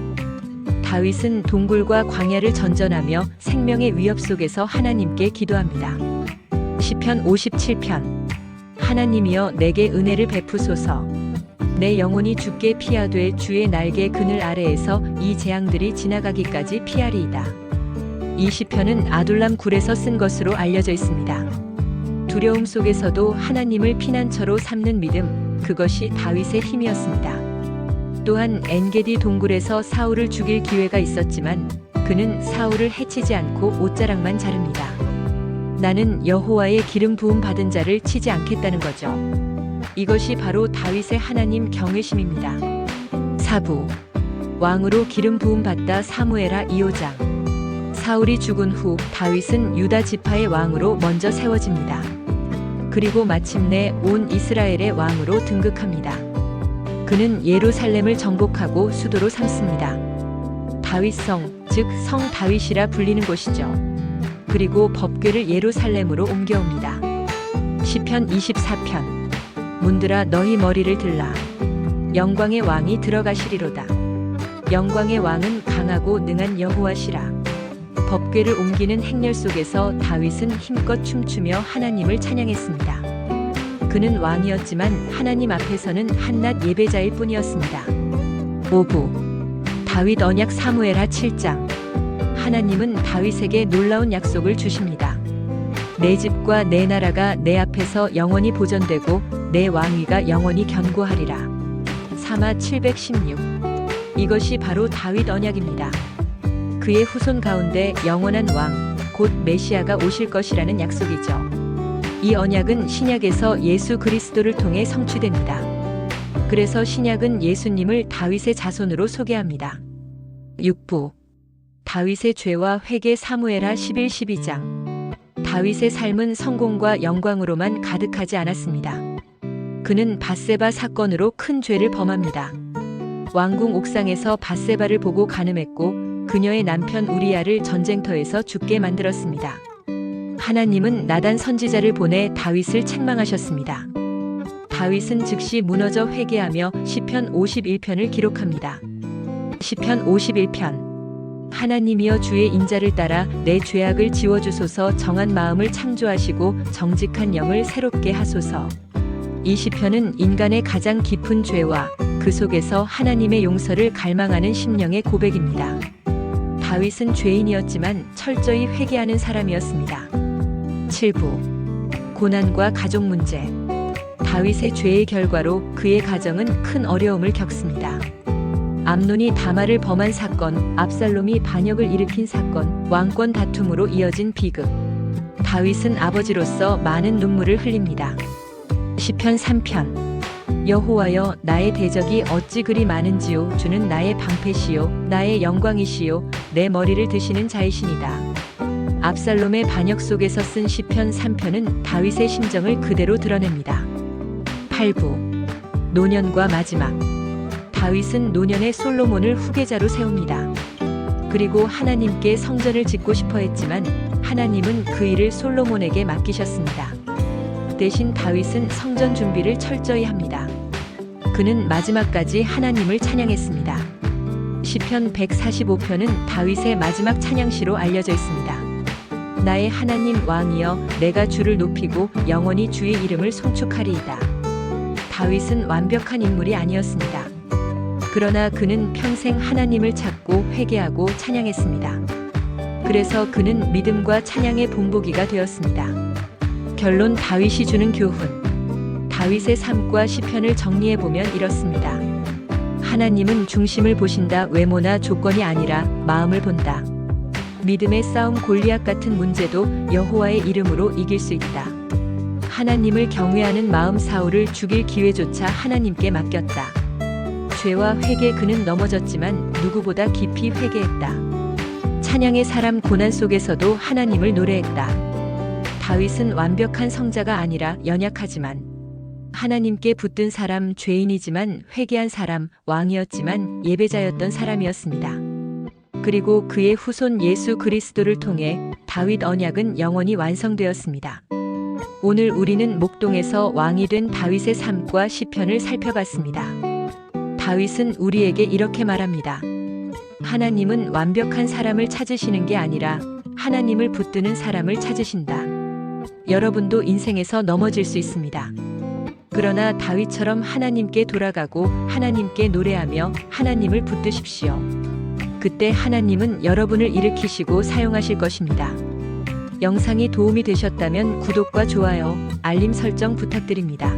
다윗은 동굴과 광야를 전전하며 생명의 위협 속에서 하나님께 기도합니다. 시편 57편. 하나님이여 내게 은혜를 베푸소서. 내 영혼이 주께 피하되 주의 날개 그늘 아래에서 이 재앙들이 지나가기까지 피하리이다. 이 시편은 아둘람 굴에서 쓴 것으로 알려져 있습니다. 두려움 속에서도 하나님을 피난처로 삼는 믿음, 그것이 다윗의 힘이었습니다. 또한 엔게디 동굴에서 사울을 죽일 기회가 있었지만 그는 사울을 해치지 않고 옷자락만 자릅니다. 나는 여호와의 기름 부음 받은 자를 치지 않겠다는 거죠. 이것이 바로 다윗의 하나님 경외심입니다. 사부 왕으로 기름 부음 받다 사무엘하 2장. 사울이 죽은 후 다윗은 유다 지파의 왕으로 먼저 세워집니다. 그리고 마침내 온 이스라엘의 왕으로 등극합니다. 그는 예루살렘을 정복하고 수도로 삼습니다. 다윗성, 즉 성 다윗이라 불리는 곳이죠. 그리고 법궤를 예루살렘으로 옮겨옵니다. 시편 24편. 문들아 너희 머리를 들라. 영광의 왕이 들어가시리로다. 영광의 왕은 강하고 능한 여호와시라. 법궤를 옮기는 행렬 속에서 다윗은 힘껏 춤추며 하나님을 찬양했습니다. 그는 왕이었지만 하나님 앞에서는 한낱 예배자일 뿐이었습니다. 5부 다윗 언약 사무엘하 7장. 하나님은 다윗에게 놀라운 약속을 주십니다. 내 집과 내 나라가 내 앞에서 영원히 보존되고 내 왕위가 영원히 견고하리라. 사마 716. 이것이 바로 다윗 언약입니다. 그의 후손 가운데 영원한 왕, 곧 메시아가 오실 것이라는 약속이죠. 이 언약은 신약에서 예수 그리스도를 통해 성취됩니다. 그래서 신약은 예수님을 다윗의 자손으로 소개합니다. 6부 다윗의 죄와 회개 사무엘하 11-12장. 다윗의 삶은 성공과 영광으로만 가득하지 않았습니다. 그는 밧세바 사건으로 큰 죄를 범합니다. 왕궁 옥상에서 밧세바를 보고 간음했고 그녀의 남편 우리야를 전쟁터에서 죽게 만들었습니다. 하나님은 나단 선지자를 보내 다윗을 책망하셨습니다. 다윗은 즉시 무너져 회개하며 시편 51편을 기록합니다. 시편 51편. 하나님이여 주의 인자를 따라 내 죄악을 지워주소서. 정한 마음을 창조하시고 정직한 영을 새롭게 하소서. 이 시편은 인간의 가장 깊은 죄와 그 속에서 하나님의 용서를 갈망하는 심령의 고백입니다. 다윗은 죄인이었지만 철저히 회개하는 사람이었습니다. 7부 고난과 가족 문제. 다윗의 죄의 결과로 그의 가정은 큰 어려움을 겪습니다. 암논이 다말을 범한 사건, 압살롬이 반역을 일으킨 사건, 왕권 다툼으로 이어진 비극. 다윗은 아버지로서 많은 눈물을 흘립니다. 시편 3편. 여호와여 나의 대적이 어찌 그리 많은지요. 주는 나의 방패시요 나의 영광이시요 내 머리를 드시는 자이시니다. 압살롬의 반역 속에서 쓴 시편 3편은 다윗의 심정을 그대로 드러냅니다. 8부 노년과 마지막. 다윗은 노년의 솔로몬을 후계자로 세웁니다. 그리고 하나님께 성전을 짓고 싶어 했지만 하나님은 그 일을 솔로몬에게 맡기셨습니다. 대신 다윗은 성전 준비를 철저히 합니다. 그는 마지막까지 하나님을 찬양했습니다. 시편 145편은 다윗의 마지막 찬양시로 알려져 있습니다. 나의 하나님 왕이여 내가 주를 높이고 영원히 주의 이름을 송축하리이다. 다윗은 완벽한 인물이 아니었습니다. 그러나 그는 평생 하나님을 찾고 회개하고 찬양했습니다. 그래서 그는 믿음과 찬양의 본보기가 되었습니다. 결론 다윗이 주는 교훈. 다윗의 삶과 시편을 정리해보면 이렇습니다. 하나님은 중심을 보신다. 외모나 조건이 아니라 마음을 본다. 믿음의 싸움 골리앗 같은 문제도 여호와의 이름으로 이길 수 있다. 하나님을 경외하는 마음. 사울을 죽일 기회조차 하나님께 맡겼다. 죄와 회개. 그는 넘어졌지만 누구보다 깊이 회개했다. 찬양의 사람. 고난 속에서도 하나님을 노래했다. 다윗은 완벽한 성자가 아니라 연약하지만 하나님께 붙든 사람. 죄인이지만 회개한 사람. 왕이었지만 예배자였던 사람이었습니다. 그리고 그의 후손 예수 그리스도를 통해 다윗 언약은 영원히 완성되었습니다. 오늘 우리는 목동에서 왕이 된 다윗의 삶과 시편을 살펴봤습니다. 다윗은 우리에게 이렇게 말합니다. 하나님은 완벽한 사람을 찾으시는 게 아니라 하나님을 붙드는 사람을 찾으신다. 여러분도 인생에서 넘어질 수 있습니다. 그러나 다윗처럼 하나님께 돌아가고 하나님께 노래하며 하나님을 붙드십시오. 그때 하나님은 여러분을 일으키시고 사용하실 것입니다. 영상이 도움이 되셨다면 구독과 좋아요, 알림 설정 부탁드립니다.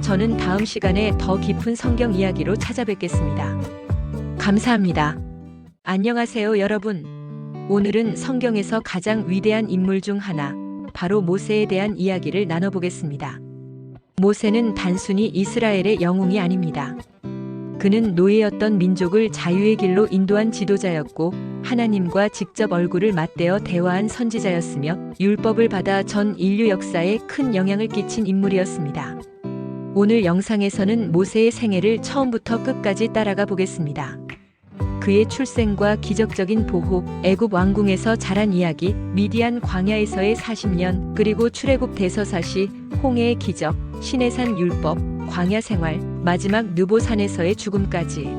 저는 다음 시간에 더 깊은 성경 이야기로 찾아뵙겠습니다. 감사합니다. 안녕하세요, 여러분. 오늘은 성경에서 가장 위대한 인물 중 하나, 바로 모세에 대한 이야기를 나눠보겠습니다. 모세는 단순히 이스라엘의 영웅이 아닙니다. 그는 노예였던 민족을 자유의 길로 인도한 지도자였고, 하나님과 직접 얼굴을 맞대어 대화한 선지자였으며, 율법을 받아 전 인류 역사에 큰 영향을 끼친 인물이었습니다. 오늘 영상에서는 모세의 생애를 처음부터 끝까지 따라가 보겠습니다. 그의 출생과 기적적인 보호, 애굽 왕궁에서 자란 이야기, 미디안 광야에서의 40년, 그리고 출애굽 대서사시, 홍해의 기적, 시내산 율법, 광야 생활, 마지막 느보산에서의 죽음까지.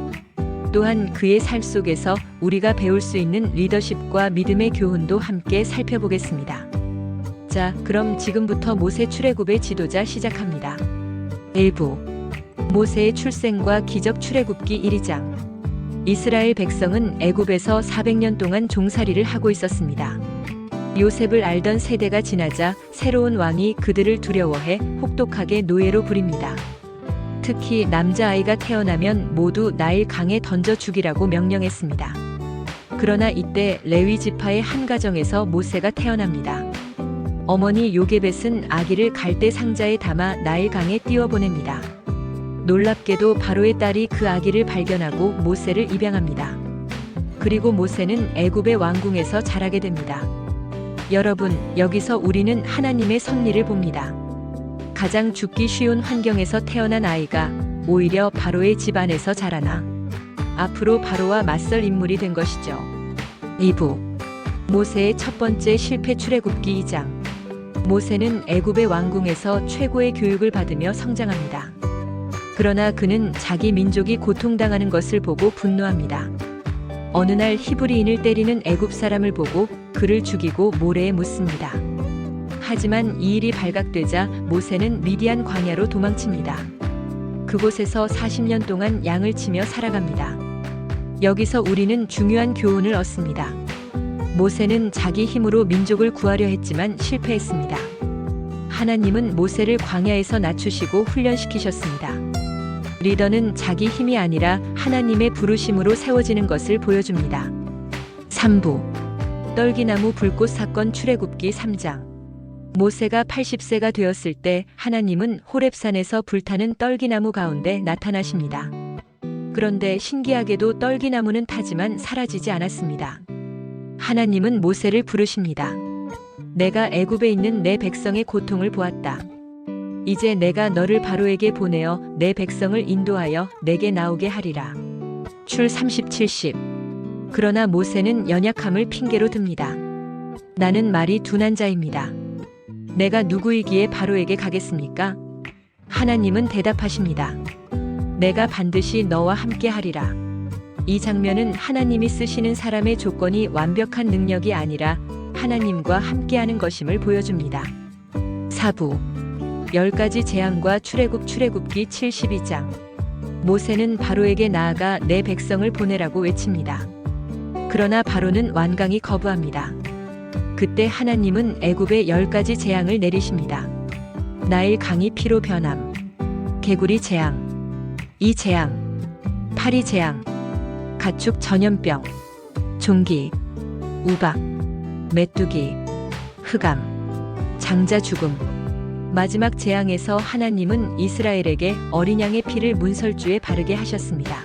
또한 그의 삶 속에서 우리가 배울 수 있는 리더십과 믿음의 교훈도 함께 살펴보겠습니다. 자, 그럼 지금부터 모세 출애굽의 지도자 시작합니다. 1부. 모세의 출생과 기적 출애굽기 1장. 이스라엘 백성은 애굽에서 400년 동안 종살이를 하고 있었습니다. 요셉을 알던 세대가 지나자 새로운 왕이 그들을 두려워해 혹독하게 노예로 부립니다. 특히 남자아이가 태어나면 모두 나일 강에 던져 죽이라고 명령했습니다. 그러나 이때 레위 지파의 한 가정에서 모세가 태어납니다. 어머니 요게벳은 아기를 갈대 상자에 담아 나일 강에 띄워보냅니다. 놀랍게도 바로의 딸이 그 아기를 발견하고 모세를 입양합니다. 그리고 모세는 애굽의 왕궁에서 자라게 됩니다. 여러분, 여기서 우리는 하나님의 섭리를 봅니다. 가장 죽기 쉬운 환경에서 태어난 아이가 오히려 바로의 집안에서 자라나 앞으로 바로와 맞설 인물이 된 것이죠. 2부. 모세의 첫 번째 실패 출애굽기 2장. 모세는 애굽의 왕궁에서 최고의 교육을 받으며 성장합니다. 그러나 그는 자기 민족이 고통당하는 것을 보고 분노합니다. 어느 날 히브리인을 때리는 애굽 사람을 보고 그를 죽이고 모래에 묻습니다. 하지만 이 일이 발각되자 모세는 미디안 광야로 도망칩니다. 그곳에서 40년 동안 양을 치며 살아갑니다. 여기서 우리는 중요한 교훈을 얻습니다. 모세는 자기 힘으로 민족을 구하려 했지만 실패했습니다. 하나님은 모세를 광야에서 낮추시고 훈련시키셨습니다. 리더는 자기 힘이 아니라 하나님의 부르심으로 세워지는 것을 보여줍니다. 3부. 떨기나무 불꽃 사건 출애굽기 3장. 모세가 80세가 되었을 때 하나님은 호렙산에서 불타는 떨기나무 가운데 나타나십니다. 그런데 신기하게도 떨기나무는 타지만 사라지지 않았습니다. 하나님은 모세를 부르십니다. 내가 애굽에 있는 내 백성의 고통을 보았다. 이제 내가 너를 바로에게 보내어 내 백성을 인도하여 내게 나오게 하리라. 출 30:70. 그러나 모세는 연약함을 핑계로 듭니다. 나는 말이 둔한 자입니다. 내가 누구이기에 바로에게 가겠습니까? 하나님은 대답하십니다. 내가 반드시 너와 함께 하리라. 이 장면은 하나님이 쓰시는 사람의 조건이 완벽한 능력이 아니라 하나님과 함께하는 것임을 보여줍니다. 4부. 10가지 재앙과 출애굽기 72장. 모세는 바로에게 나아가 내 백성을 보내라고 외칩니다. 그러나 바로는 완강히 거부합니다. 그때 하나님은 애굽에 10가지 재앙을 내리십니다. 나일 강이 피로 변함, 개구리 재앙, 이 재앙, 파리 재앙, 가축 전염병, 종기, 우박, 메뚜기, 흑암, 장자 죽음. 마지막 재앙에서 하나님은 이스라엘에게 어린 양의 피를 문설주에 바르게 하셨습니다.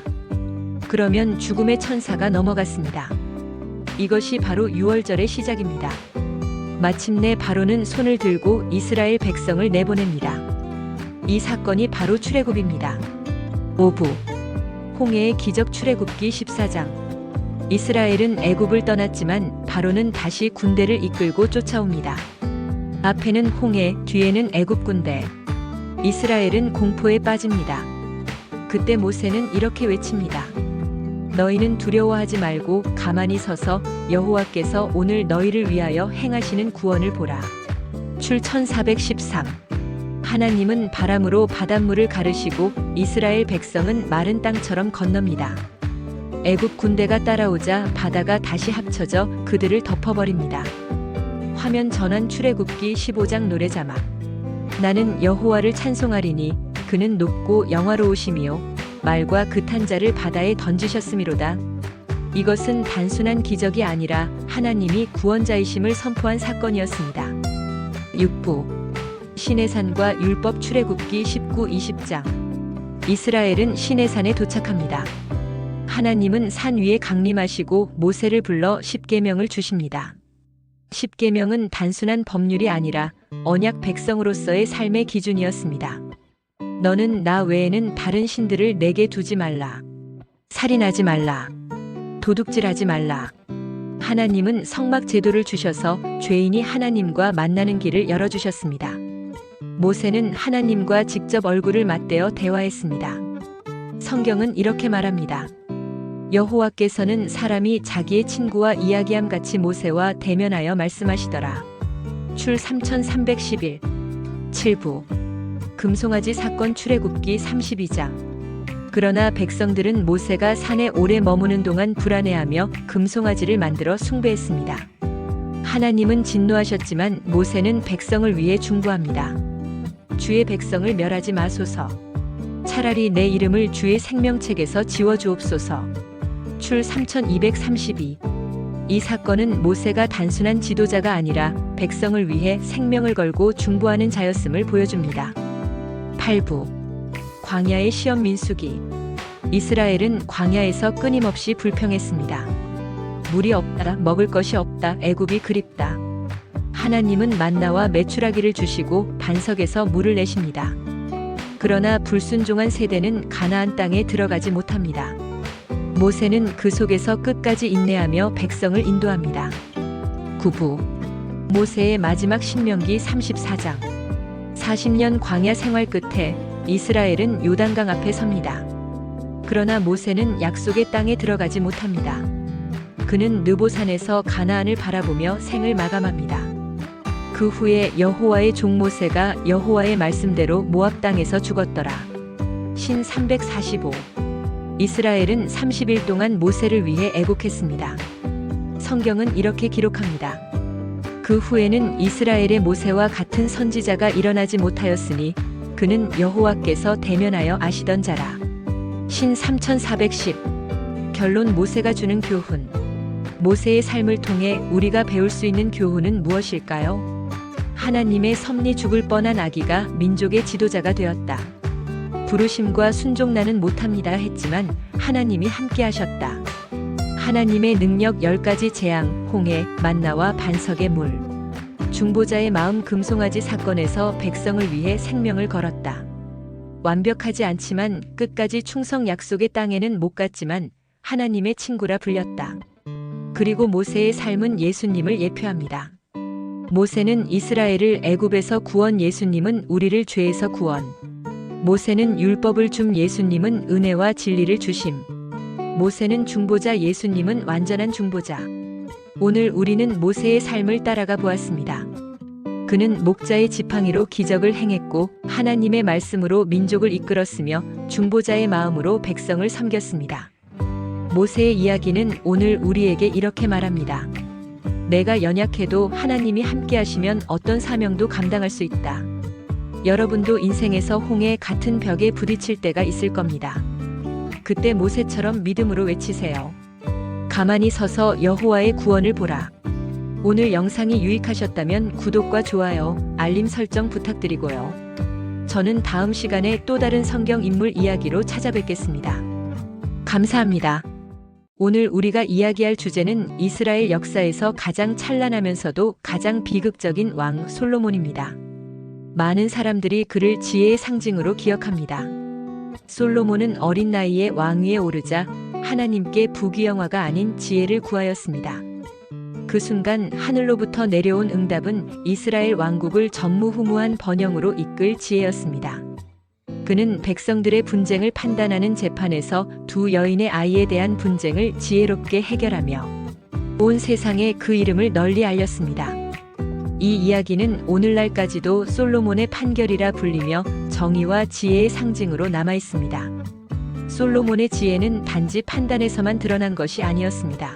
그러면 죽음의 천사가 넘어갔습니다. 이것이 바로 유월절의 시작입니다. 마침내 바로는 손을 들고 이스라엘 백성을 내보냅니다. 이 사건이 바로 출애굽입니다. 5부. 홍해의 기적 출애굽기 14장. 이스라엘은 애굽을 떠났지만 바로는 다시 군대를 이끌고 쫓아옵니다. 앞에는 홍해, 뒤에는 애굽 군대. 이스라엘은 공포에 빠집니다. 그때 모세는 이렇게 외칩니다. 너희는 두려워하지 말고 가만히 서서 여호와께서 오늘 너희를 위하여 행하시는 구원을 보라. 출 1413. 하나님은 바람으로 바닷물을 가르시고 이스라엘 백성은 마른 땅처럼 건넙니다. 애굽 군대가 따라오자 바다가 다시 합쳐져 그들을 덮어버립니다. 화면 전환 출애굽기 15장 노래 자막. 나는 여호와를 찬송하리니 그는 높고 영화로우시며 말과 그탄 자를 바다에 던지셨음이로다. 이것은 단순한 기적이 아니라 하나님이 구원자이심을 선포한 사건이었습니다. 6부 시내산과 율법 출애굽기 19, 20장. 이스라엘은 시내산에 도착합니다. 하나님은 산 위에 강림하시고 모세를 불러 십계명을 주십니다. 십계명은 단순한 법률이 아니라 언약 백성으로서의 삶의 기준이었습니다. 너는 나 외에는 다른 신들을 내게 두지 말라. 살인하지 말라. 도둑질하지 말라. 하나님은 성막 제도를 주셔서 죄인이 하나님과 만나는 길을 열어주셨습니다. 모세는 하나님과 직접 얼굴을 맞대어 대화했습니다. 성경은 이렇게 말합니다. 여호와께서는 사람이 자기의 친구와 이야기함 같이 모세와 대면하여 말씀하시더라. 출 3311 7부 금송아지 사건 출애굽기 32장. 그러나 백성들은 모세가 산에 오래 머무는 동안 불안해하며 금송아지를 만들어 숭배했습니다. 하나님은 진노하셨지만 모세는 백성을 위해 중보합니다. 주의 백성을 멸하지 마소서. 차라리 내 이름을 주의 생명책에서 지워주옵소서. 출 3232. 이 사건은 모세가 단순한 지도자가 아니라 백성을 위해 생명을 걸고 중보하는 자였음을 보여줍니다. 8부 광야의 시험 민수기. 이스라엘은 광야에서 끊임없이 불평했습니다. 물이 없다, 먹을 것이 없다, 애굽이 그립다. 하나님은 만나와 메추라기를 주시고 반석에서 물을 내십니다. 그러나 불순종한 세대는 가나안 땅에 들어가지 못합니다. 모세는 그 속에서 끝까지 인내하며 백성을 인도합니다. 9부 모세의 마지막 신명기 34장. 40년 광야 생활 끝에 이스라엘은 요단강 앞에 섭니다. 그러나 모세는 약속의 땅에 들어가지 못합니다. 그는 느보산에서 가나안을 바라보며 생을 마감합니다. 그 후에 여호와의 종 모세가 여호와의 말씀대로 모압 땅에서 죽었더라. 신 345. 이스라엘은 30일 동안 모세를 위해 애곡했습니다. 성경은 이렇게 기록합니다. 그 후에는 이스라엘의 모세와 같은 선지자가 일어나지 못하였으니 그는 여호와께서 대면하여 아시던 자라. 신 3410. 결론 모세가 주는 교훈. 모세의 삶을 통해 우리가 배울 수 있는 교훈은 무엇일까요? 하나님의 섭리 죽을 뻔한 아기가 민족의 지도자가 되었다. 부르심과 순종 나는 못합니다 했지만 하나님이 함께 하셨다. 하나님의 능력 10가지 재앙, 홍해, 만나와 반석의 물. 중보자의 마음 금송아지 사건에서 백성을 위해 생명을 걸었다. 완벽하지 않지만 끝까지 충성 약속의 땅에는 못 갔지만 하나님의 친구라 불렸다. 그리고 모세의 삶은 예수님을 예표합니다. 모세는 이스라엘을 애굽에서 구원, 예수님은 우리를 죄에서 구원. 모세는 율법을 줌, 예수님은 은혜와 진리를 주심. 모세는 중보자, 예수님은 완전한 중보자. 오늘 우리는 모세의 삶을 따라가 보았습니다. 그는 목자의 지팡이로 기적을 행했고 하나님의 말씀으로 민족을 이끌었으며 중보자의 마음으로 백성을 섬겼습니다. 모세의 이야기는 오늘 우리에게 이렇게 말합니다. 내가 연약해도 하나님이 함께 하시면 어떤 사명도 감당할 수 있다. 여러분도 인생에서 홍해 같은 벽에 부딪힐 때가 있을 겁니다. 그때 모세처럼 믿음으로 외치세요. 가만히 서서 여호와의 구원을 보라. 오늘 영상이 유익하셨다면 구독과 좋아요, 알림 설정 부탁드리고요. 저는 다음 시간에 또 다른 성경 인물 이야기로 찾아뵙겠습니다. 감사합니다. 오늘 우리가 이야기할 주제는 이스라엘 역사에서 가장 찬란하면서도 가장 비극적인 왕 솔로몬입니다. 많은 사람들이 그를 지혜의 상징으로 기억합니다. 솔로몬은 어린 나이에 왕위에 오르자 하나님께 부귀영화가 아닌 지혜를 구하였습니다. 그 순간 하늘로부터 내려온 응답은 이스라엘 왕국을 전무후무한 번영으로 이끌 지혜였습니다. 그는 백성들의 분쟁을 판단하는 재판에서 두 여인의 아이에 대한 분쟁을 지혜롭게 해결하며 온 세상에 그 이름을 널리 알렸습니다. 이 이야기는 오늘날까지도 솔로몬의 판결이라 불리며 정의와 지혜의 상징으로 남아 있습니다. 솔로몬의 지혜는 단지 판단에서만 드러난 것이 아니었습니다.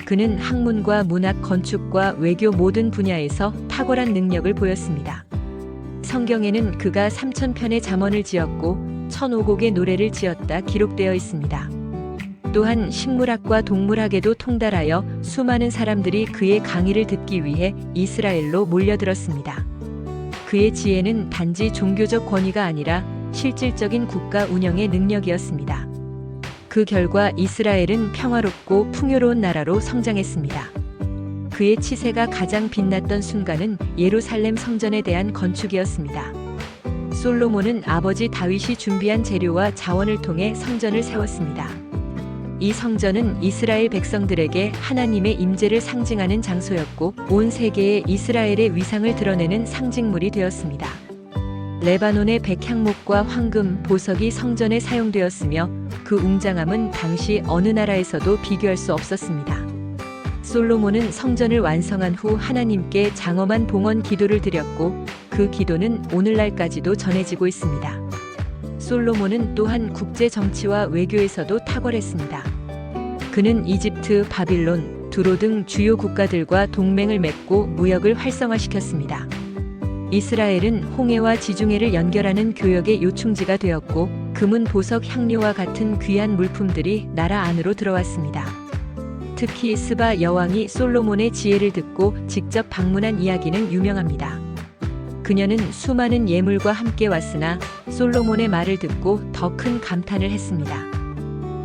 그는 학문과 문학, 건축과 외교 모든 분야에서 탁월한 능력을 보였습니다. 성경에는 그가 3,000편의 잠언을 지었고 1,005곡의 노래를 지었다 기록되어 있습니다. 또한 식물학과 동물학에도 통달하여 수많은 사람들이 그의 강의를 듣기 위해 이스라엘로 몰려들었습니다. 그의 지혜는 단지 종교적 권위가 아니라 실질적인 국가 운영의 능력이었습니다. 그 결과 이스라엘은 평화롭고 풍요로운 나라로 성장했습니다. 그의 치세가 가장 빛났던 순간은 예루살렘 성전에 대한 건축이었습니다. 솔로몬은 아버지 다윗이 준비한 재료와 자원을 통해 성전을 세웠습니다. 이 성전은 이스라엘 백성들에게 하나님의 임재를 상징하는 장소였고 온 세계에 이스라엘의 위상을 드러내는 상징물이 되었습니다. 레바논의 백향목과 황금, 보석이 성전에 사용되었으며 그 웅장함은 당시 어느 나라에서도 비교할 수 없었습니다. 솔로몬은 성전을 완성한 후 하나님께 장엄한 봉헌 기도를 드렸고 그 기도는 오늘날까지도 전해지고 있습니다. 솔로몬은 또한 국제 정치와 외교에서도 탁월했습니다. 그는 이집트, 바빌론, 두로 등 주요 국가들과 동맹을 맺고 무역을 활성화시켰습니다. 이스라엘은 홍해와 지중해를 연결하는 교역의 요충지가 되었고 금은, 보석, 향료와 같은 귀한 물품들이 나라 안으로 들어왔습니다. 특히 스바 여왕이 솔로몬의 지혜를 듣고 직접 방문한 이야기는 유명합니다. 그녀는 수많은 예물과 함께 왔으나 솔로몬의 말을 듣고 더 큰 감탄을 했습니다.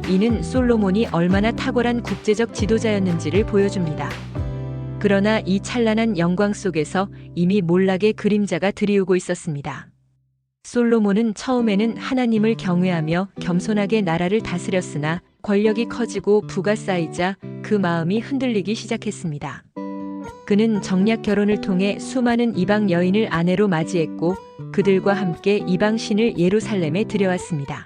이는 솔로몬이 얼마나 탁월한 국제적 지도자였는지를 보여줍니다. 그러나 이 찬란한 영광 속에서 이미 몰락의 그림자가 드리우고 있었습니다. 솔로몬은 처음에는 하나님을 경외하며 겸손하게 나라를 다스렸으나 권력이 커지고 부가 쌓이자 그 마음이 흔들리기 시작했습니다. 그는 정략 결혼을 통해 수많은 이방 여인을 아내로 맞이했고 그들과 함께 이방 신을 예루살렘에 들여왔습니다.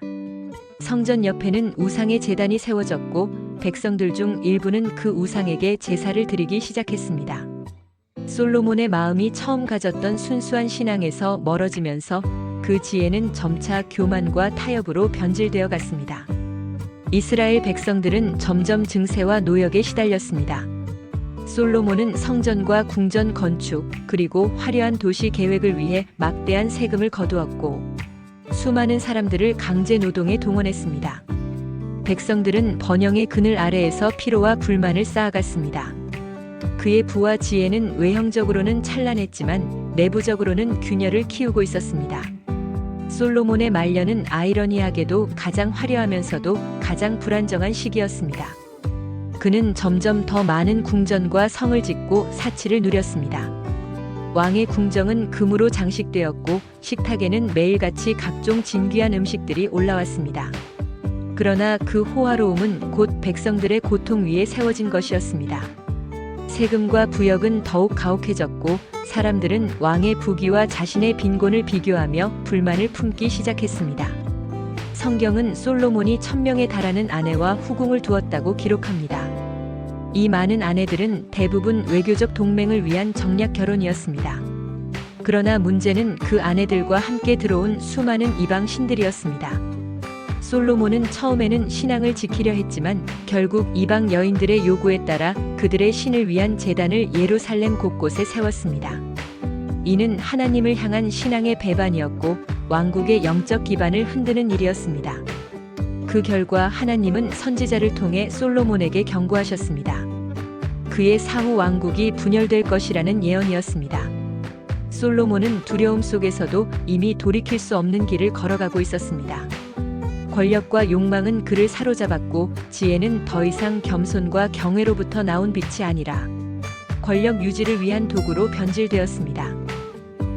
성전 옆에는 우상의 제단이 세워졌고 백성들 중 일부는 그 우상에게 제사를 드리기 시작했습니다. 솔로몬의 마음이 처음 가졌던 순수한 신앙에서 멀어지면서 그 지혜는 점차 교만과 타협으로 변질되어 갔습니다. 이스라엘 백성들은 점점 증세와 노역에 시달렸습니다. 솔로몬은 성전과 궁전 건축 그리고 화려한 도시 계획을 위해 막대한 세금을 거두었고 수많은 사람들을 강제 노동에 동원했습니다. 백성들은 번영의 그늘 아래에서 피로와 불만을 쌓아갔습니다. 그의 부와 지혜는 외형적으로는 찬란했지만 내부적으로는 균열을 키우고 있었습니다. 솔로몬의 말년은 아이러니하게도 가장 화려하면서도 가장 불안정한 시기였습니다. 그는 점점 더 많은 궁전과 성을 짓고 사치를 누렸습니다. 왕의 궁정은 금으로 장식되었고 식탁에는 매일같이 각종 진귀한 음식들이 올라왔습니다. 그러나 그 호화로움은 곧 백성들의 고통 위에 세워진 것이었습니다. 세금과 부역은 더욱 가혹해졌고 사람들은 왕의 부귀와 자신의 빈곤을 비교하며 불만을 품기 시작했습니다. 성경은 솔로몬이 1,000명에 달하는 아내와 후궁을 두었다고 기록합니다. 이 많은 아내들은 대부분 외교적 동맹을 위한 정략 결혼이었습니다. 그러나 문제는 그 아내들과 함께 들어온 수많은 이방 신들이었습니다. 솔로몬은 처음에는 신앙을 지키려 했지만 결국 이방 여인들의 요구에 따라 그들의 신을 위한 제단을 예루살렘 곳곳에 세웠습니다. 이는 하나님을 향한 신앙의 배반이었고 왕국의 영적 기반을 흔드는 일이었습니다. 그 결과 하나님은 선지자를 통해 솔로몬에게 경고하셨습니다. 그의 사후 왕국이 분열될 것이라는 예언이었습니다. 솔로몬은 두려움 속에서도 이미 돌이킬 수 없는 길을 걸어가고 있었습니다. 권력과 욕망은 그를 사로잡았고 지혜는 더 이상 겸손과 경외로부터 나온 빛이 아니라 권력 유지를 위한 도구로 변질되었습니다.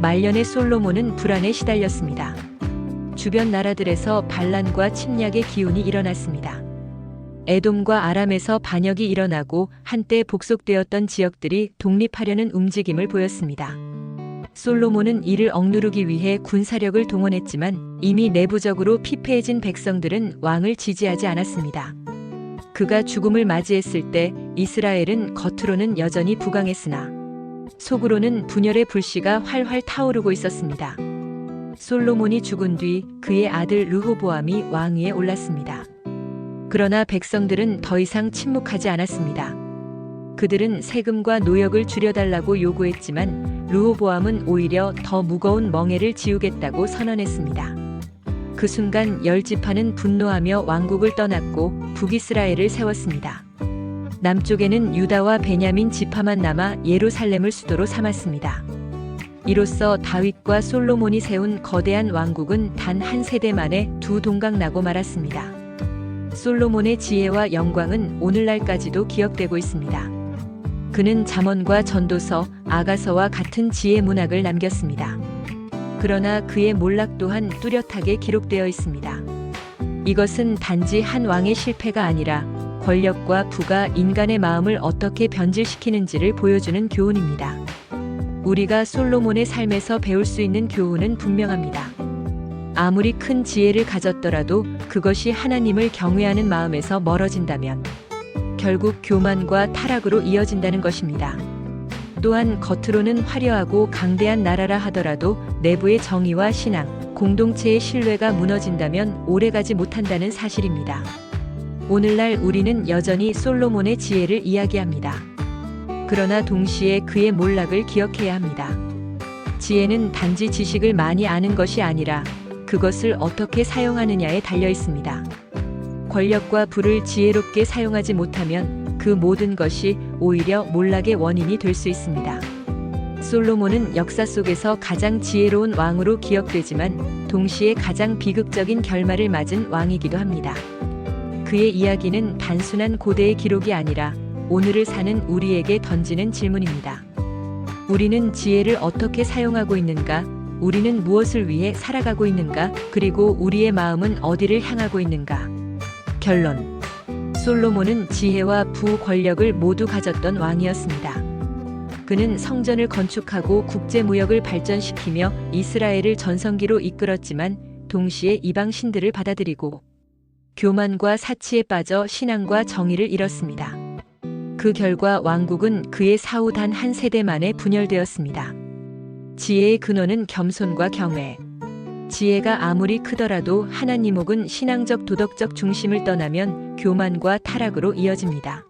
말년의 솔로몬은 불안에 시달렸습니다. 주변 나라들에서 반란과 침략의 기운이 일어났습니다. 에돔과 아람에서 반역이 일어나고 한때 복속되었던 지역들이 독립하려는 움직임을 보였습니다. 솔로몬은 이를 억누르기 위해 군사력을 동원했지만 이미 내부적으로 피폐해진 백성들은 왕을 지지하지 않았습니다. 그가 죽음을 맞이했을 때 이스라엘은 겉으로는 여전히 부강했으나 속으로는 분열의 불씨가 활활 타오르고 있었습니다. 솔로몬이 죽은 뒤 그의 아들 르호보암이 왕위에 올랐습니다. 그러나 백성들은 더 이상 침묵하지 않았습니다. 그들은 세금과 노역을 줄여달라고 요구했지만 르호보암은 오히려 더 무거운 멍에를 지우겠다고 선언했습니다. 그 순간 10지파는 분노하며 왕국을 떠났고 북이스라엘을 세웠습니다. 남쪽에는 유다와 베냐민 지파만 남아 예루살렘을 수도로 삼았습니다. 이로써 다윗과 솔로몬이 세운 거대한 왕국은 단 한 세대 만에 두 동강 나고 말았습니다. 솔로몬의 지혜와 영광은 오늘날까지도 기억되고 있습니다. 그는 잠언과 전도서, 아가서와 같은 지혜 문학을 남겼습니다. 그러나 그의 몰락 또한 뚜렷하게 기록되어 있습니다. 이것은 단지 한 왕의 실패가 아니라 권력과 부가 인간의 마음을 어떻게 변질시키는지를 보여주는 교훈입니다. 우리가 솔로몬의 삶에서 배울 수 있는 교훈은 분명합니다. 아무리 큰 지혜를 가졌더라도 그것이 하나님을 경외하는 마음에서 멀어진다면 결국 교만과 타락으로 이어진다는 것입니다. 또한 겉으로는 화려하고 강대한 나라라 하더라도 내부의 정의와 신앙, 공동체의 신뢰가 무너진다면 오래가지 못한다는 사실입니다. 오늘날 우리는 여전히 솔로몬의 지혜를 이야기합니다. 그러나 동시에 그의 몰락을 기억해야 합니다. 지혜는 단지 지식을 많이 아는 것이 아니라 그것을 어떻게 사용하느냐에 달려 있습니다. 권력과 부를 지혜롭게 사용하지 못하면 그 모든 것이 오히려 몰락의 원인이 될 수 있습니다. 솔로몬은 역사 속에서 가장 지혜로운 왕으로 기억되지만 동시에 가장 비극적인 결말을 맞은 왕이기도 합니다. 그의 이야기는 단순한 고대의 기록이 아니라 오늘을 사는 우리에게 던지는 질문입니다. 우리는 지혜를 어떻게 사용하고 있는가? 우리는 무엇을 위해 살아가고 있는가? 그리고 우리의 마음은 어디를 향하고 있는가? 결론. 솔로몬은 지혜와 부 권력을 모두 가졌던 왕이었습니다. 그는 성전을 건축하고 국제 무역을 발전시키며 이스라엘을 전성기로 이끌었지만 동시에 이방 신들을 받아들이고 교만과 사치에 빠져 신앙과 정의를 잃었습니다. 그 결과 왕국은 그의 사후 단 한 세대 만에 분열되었습니다. 지혜의 근원은 겸손과 경외. 지혜가 아무리 크더라도 하나님 혹은 신앙적 도덕적 중심을 떠나면 교만과 타락으로 이어집니다.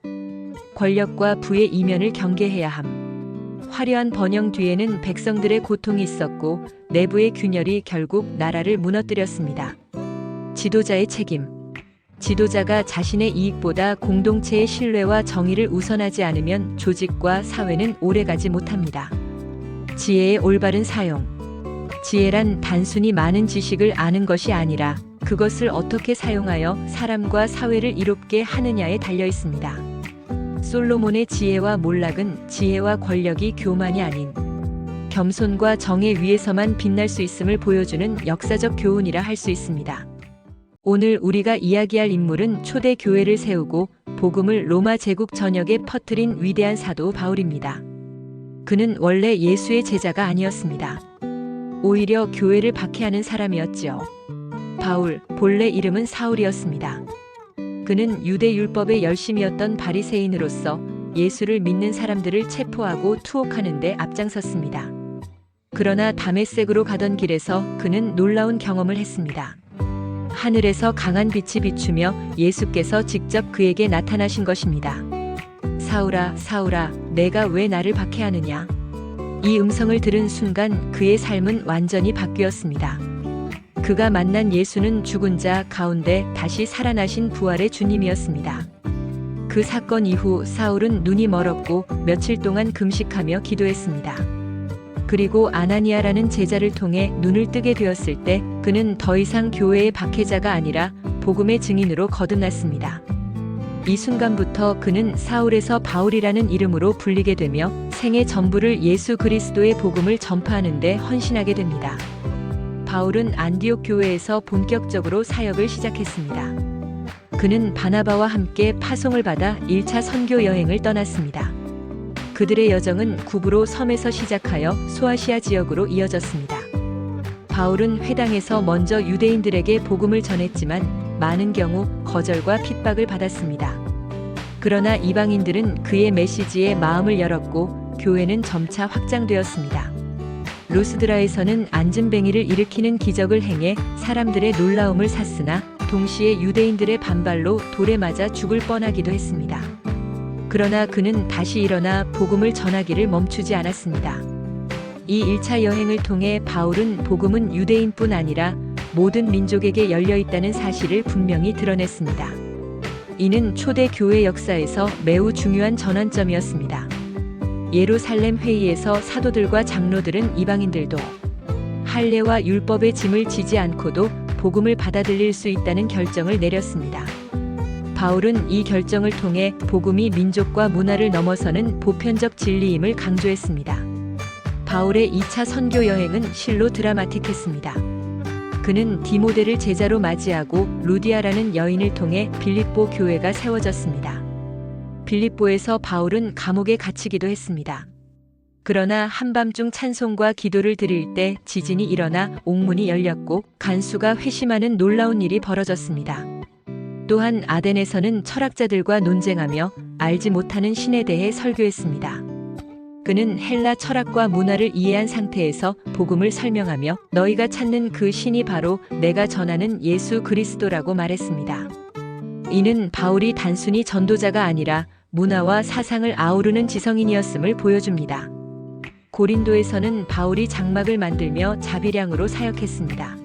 권력과 부의 이면을 경계해야 함. 화려한 번영 뒤에는 백성들의 고통이 있었고 내부의 균열이 결국 나라를 무너뜨렸습니다. 지도자의 책임. 지도자가 자신의 이익보다 공동체의 신뢰와 정의를 우선하지 않으면 조직과 사회는 오래가지 못합니다. 지혜의 올바른 사용. 지혜란 단순히 많은 지식을 아는 것이 아니라 그것을 어떻게 사용하여 사람과 사회를 이롭게 하느냐에 달려 있습니다. 솔로몬의 지혜와 몰락은 지혜와 권력이 교만이 아닌 겸손과 정의 위에서만 빛날 수 있음을 보여주는 역사적 교훈이라 할 수 있습니다. 오늘 우리가 이야기할 인물은 초대 교회를 세우고 복음을 로마 제국 전역에 퍼뜨린 위대한 사도 바울입니다. 그는 원래 예수의 제자가 아니었습니다. 오히려 교회를 박해하는 사람이었지요. 바울, 본래 이름은 사울이었습니다. 그는 유대 율법의 열심이었던 바리새인으로서 예수를 믿는 사람들을 체포하고 투옥하는 데 앞장섰습니다. 그러나 다메섹으로 가던 길에서 그는 놀라운 경험을 했습니다. 하늘에서 강한 빛이 비추며 예수께서 직접 그에게 나타나신 것입니다. 사울아, 사울아, 내가 왜 나를 박해하느냐? 이 음성을 들은 순간 그의 삶은 완전히 바뀌었습니다. 그가 만난 예수는 죽은 자 가운데 다시 살아나신 부활의 주님이었습니다. 그 사건 이후 사울은 눈이 멀었고 며칠 동안 금식하며 기도했습니다. 그리고 아나니아라는 제자를 통해 눈을 뜨게 되었을 때 그는 더 이상 교회의 박해자가 아니라 복음의 증인으로 거듭났습니다. 이 순간부터 그는 사울에서 바울이라는 이름으로 불리게 되며 생애 전부를 예수 그리스도의 복음을 전파하는 데 헌신하게 됩니다. 바울은 안디옥 교회에서 본격적으로 사역을 시작했습니다. 그는 바나바와 함께 파송을 받아 1차 선교 여행을 떠났습니다. 그들의 여정은 구브로 섬에서 시작하여 소아시아 지역으로 이어졌습니다. 바울은 회당에서 먼저 유대인들에게 복음을 전했지만 많은 경우 거절과 핍박을 받았습니다. 그러나 이방인들은 그의 메시지에 마음을 열었고 교회는 점차 확장되었습니다. 루스드라에서는 안진뱅이를 일으키는 기적을 행해 사람들의 놀라움을 샀으나 동시에 유대인들의 반발로 돌에 맞아 죽을 뻔하기도 했습니다. 그러나 그는 다시 일어나 복음을 전하기를 멈추지 않았습니다. 이 1차 여행을 통해 바울은 복음은 유대인뿐 아니라 모든 민족에게 열려 있다는 사실을 분명히 드러냈습니다. 이는 초대 교회 역사에서 매우 중요한 전환점이었습니다. 예루살렘 회의에서 사도들과 장로들은 이방인들도 할례와 율법의 짐을 지지 않고도 복음을 받아들일 수 있다는 결정을 내렸습니다. 바울은 이 결정을 통해 복음이 민족과 문화를 넘어서는 보편적 진리임을 강조했습니다. 바울의 2차 선교 여행은 실로 드라마틱했습니다. 그는 디모데를 제자로 맞이하고 루디아라는 여인을 통해 빌립보 교회가 세워졌습니다. 빌립보에서 바울은 감옥에 갇히기도 했습니다. 그러나 한밤중 찬송과 기도를 드릴 때 지진이 일어나 옥문이 열렸고 간수가 회심하는 놀라운 일이 벌어졌습니다. 또한 아덴에서는 철학자들과 논쟁하며 알지 못하는 신에 대해 설교했습니다. 그는 헬라 철학과 문화를 이해한 상태에서 복음을 설명하며 너희가 찾는 그 신이 바로 내가 전하는 예수 그리스도라고 말했습니다. 이는 바울이 단순히 전도자가 아니라 문화와 사상을 아우르는 지성인이었음을 보여줍니다. 고린도에서는 바울이 장막을 만들며 자비량으로 사역했습니다.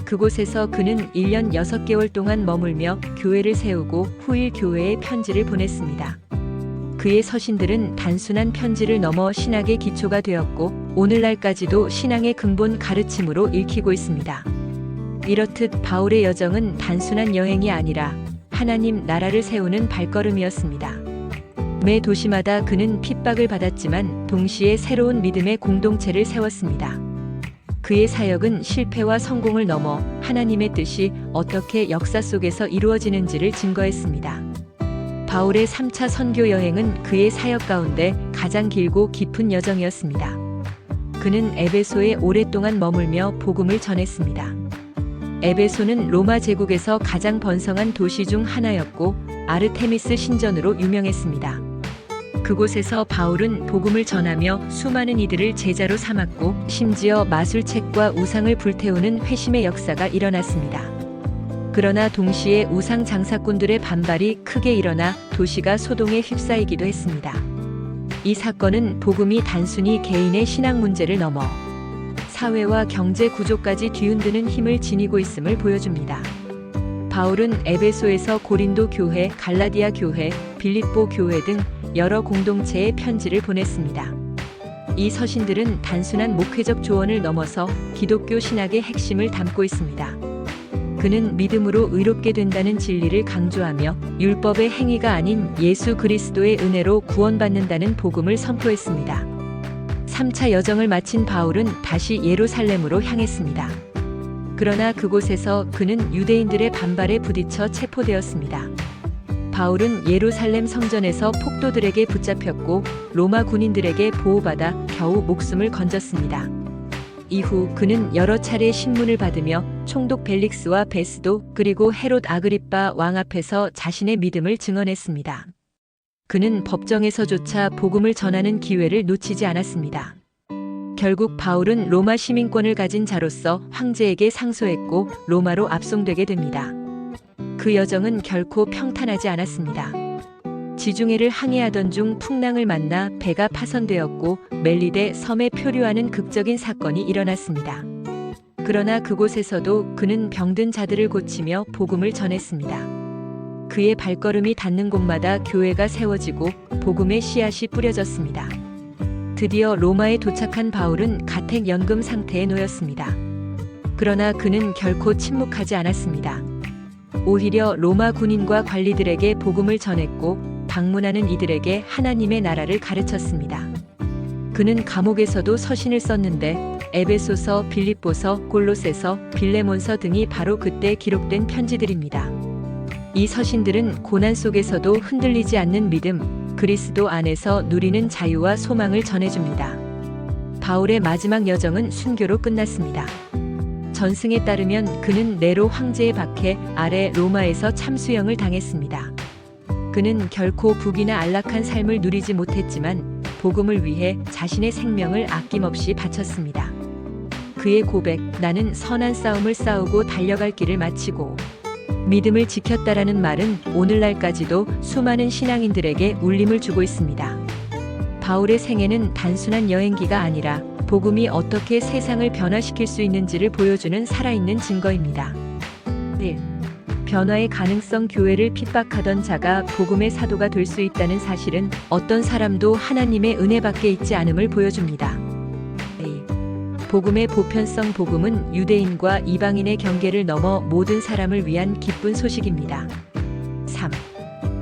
그곳에서 그는 1년 6개월 동안 머물며 교회를 세우고 후일 교회에 편지를 보냈습니다. 그의 서신들은 단순한 편지를 넘어 신학의 기초가 되었고 오늘날까지도 신앙의 근본 가르침으로 읽히고 있습니다. 이렇듯 바울의 여정은 단순한 여행이 아니라 하나님 나라를 세우는 발걸음이었습니다. 매 도시마다 그는 핍박을 받았지만 동시에 새로운 믿음의 공동체를 세웠습니다. 그의 사역은 실패와 성공을 넘어 하나님의 뜻이 어떻게 역사 속에서 이루어지는지를 증거했습니다. 바울의 3차 선교 여행은 그의 사역 가운데 가장 길고 깊은 여정이었습니다. 그는 에베소에 오랫동안 머물며 복음을 전했습니다. 에베소는 로마 제국에서 가장 번성한 도시 중 하나였고 아르테미스 신전으로 유명했습니다. 그곳에서 바울은 복음을 전하며 수많은 이들을 제자로 삼았고 심지어 마술책과 우상을 불태우는 회심의 역사가 일어났습니다. 그러나 동시에 우상 장사꾼들의 반발이 크게 일어나 도시가 소동에 휩싸이기도 했습니다. 이 사건은 복음이 단순히 개인의 신앙 문제를 넘어 사회와 경제 구조까지 뒤흔드는 힘을 지니고 있음을 보여줍니다. 바울은 에베소에서 고린도 교회, 갈라디아 교회, 빌립보 교회 등 여러 공동체에 편지를 보냈습니다. 이 서신들은 단순한 목회적 조언을 넘어서 기독교 신학의 핵심을 담고 있습니다. 그는 믿음으로 의롭게 된다는 진리를 강조하며 율법의 행위가 아닌 예수 그리스도의 은혜로 구원받는다는 복음을 선포했습니다. 3차 여정을 마친 바울은 다시 예루살렘으로 향했습니다. 그러나 그곳에서 그는 유대인들의 반발에 부딪혀 체포되었습니다. 바울은 예루살렘 성전에서 폭도들에게 붙잡혔고 로마 군인들에게 보호받아 겨우 목숨을 건졌습니다. 이후 그는 여러 차례 신문을 받으며 총독 벨릭스와 베스도 그리고 헤롯 아그리빠 왕 앞에서 자신의 믿음을 증언했습니다. 그는 법정에서조차 복음을 전하는 기회를 놓치지 않았습니다. 결국 바울은 로마 시민권을 가진 자로서 황제에게 상소했고 로마로 압송되게 됩니다. 그 여정은 결코 평탄하지 않았습니다. 지중해를 항해하던 중 풍랑을 만나 배가 파손되었고 멜리데 섬에 표류하는 극적인 사건이 일어났습니다. 그러나 그곳에서도 그는 병든 자들을 고치며 복음을 전했습니다. 그의 발걸음이 닿는 곳마다 교회가 세워지고 복음의 씨앗이 뿌려졌습니다. 드디어 로마에 도착한 바울은 가택연금 상태에 놓였습니다. 그러나 그는 결코 침묵하지 않았습니다. 오히려 로마 군인과 관리들에게 복음을 전했고 방문하는 이들에게 하나님의 나라를 가르쳤습니다. 그는 감옥에서도 서신을 썼는데 에베소서, 빌립보서, 골로새서, 빌레몬서 등이 바로 그때 기록된 편지들입니다. 이 서신들은 고난 속에서도 흔들리지 않는 믿음, 그리스도 안에서 누리는 자유와 소망을 전해줍니다. 바울의 마지막 여정은 순교로 끝났습니다. 전승에 따르면 그는 네로 황제의 박해 아래 로마에서 참수형을 당했습니다. 그는 결코 부귀나 안락한 삶을 누리지 못했지만 복음을 위해 자신의 생명을 아낌없이 바쳤습니다. 그의 고백, 나는 선한 싸움을 싸우고 달려갈 길을 마치고 믿음을 지켰다라는 말은 오늘날까지도 수많은 신앙인들에게 울림을 주고 있습니다. 바울의 생애는 단순한 여행기가 아니라 복음이 어떻게 세상을 변화시킬 수 있는지를 보여주는 살아있는 증거입니다. 1. 변화의 가능성. 교회를 핍박하던 자가 복음의 사도가 될 수 있다는 사실은 어떤 사람도 하나님의 은혜밖에 있지 않음을 보여줍니다. 2. 복음의 보편성. 복음은 유대인과 이방인의 경계를 넘어 모든 사람을 위한 기쁜 소식입니다. 3.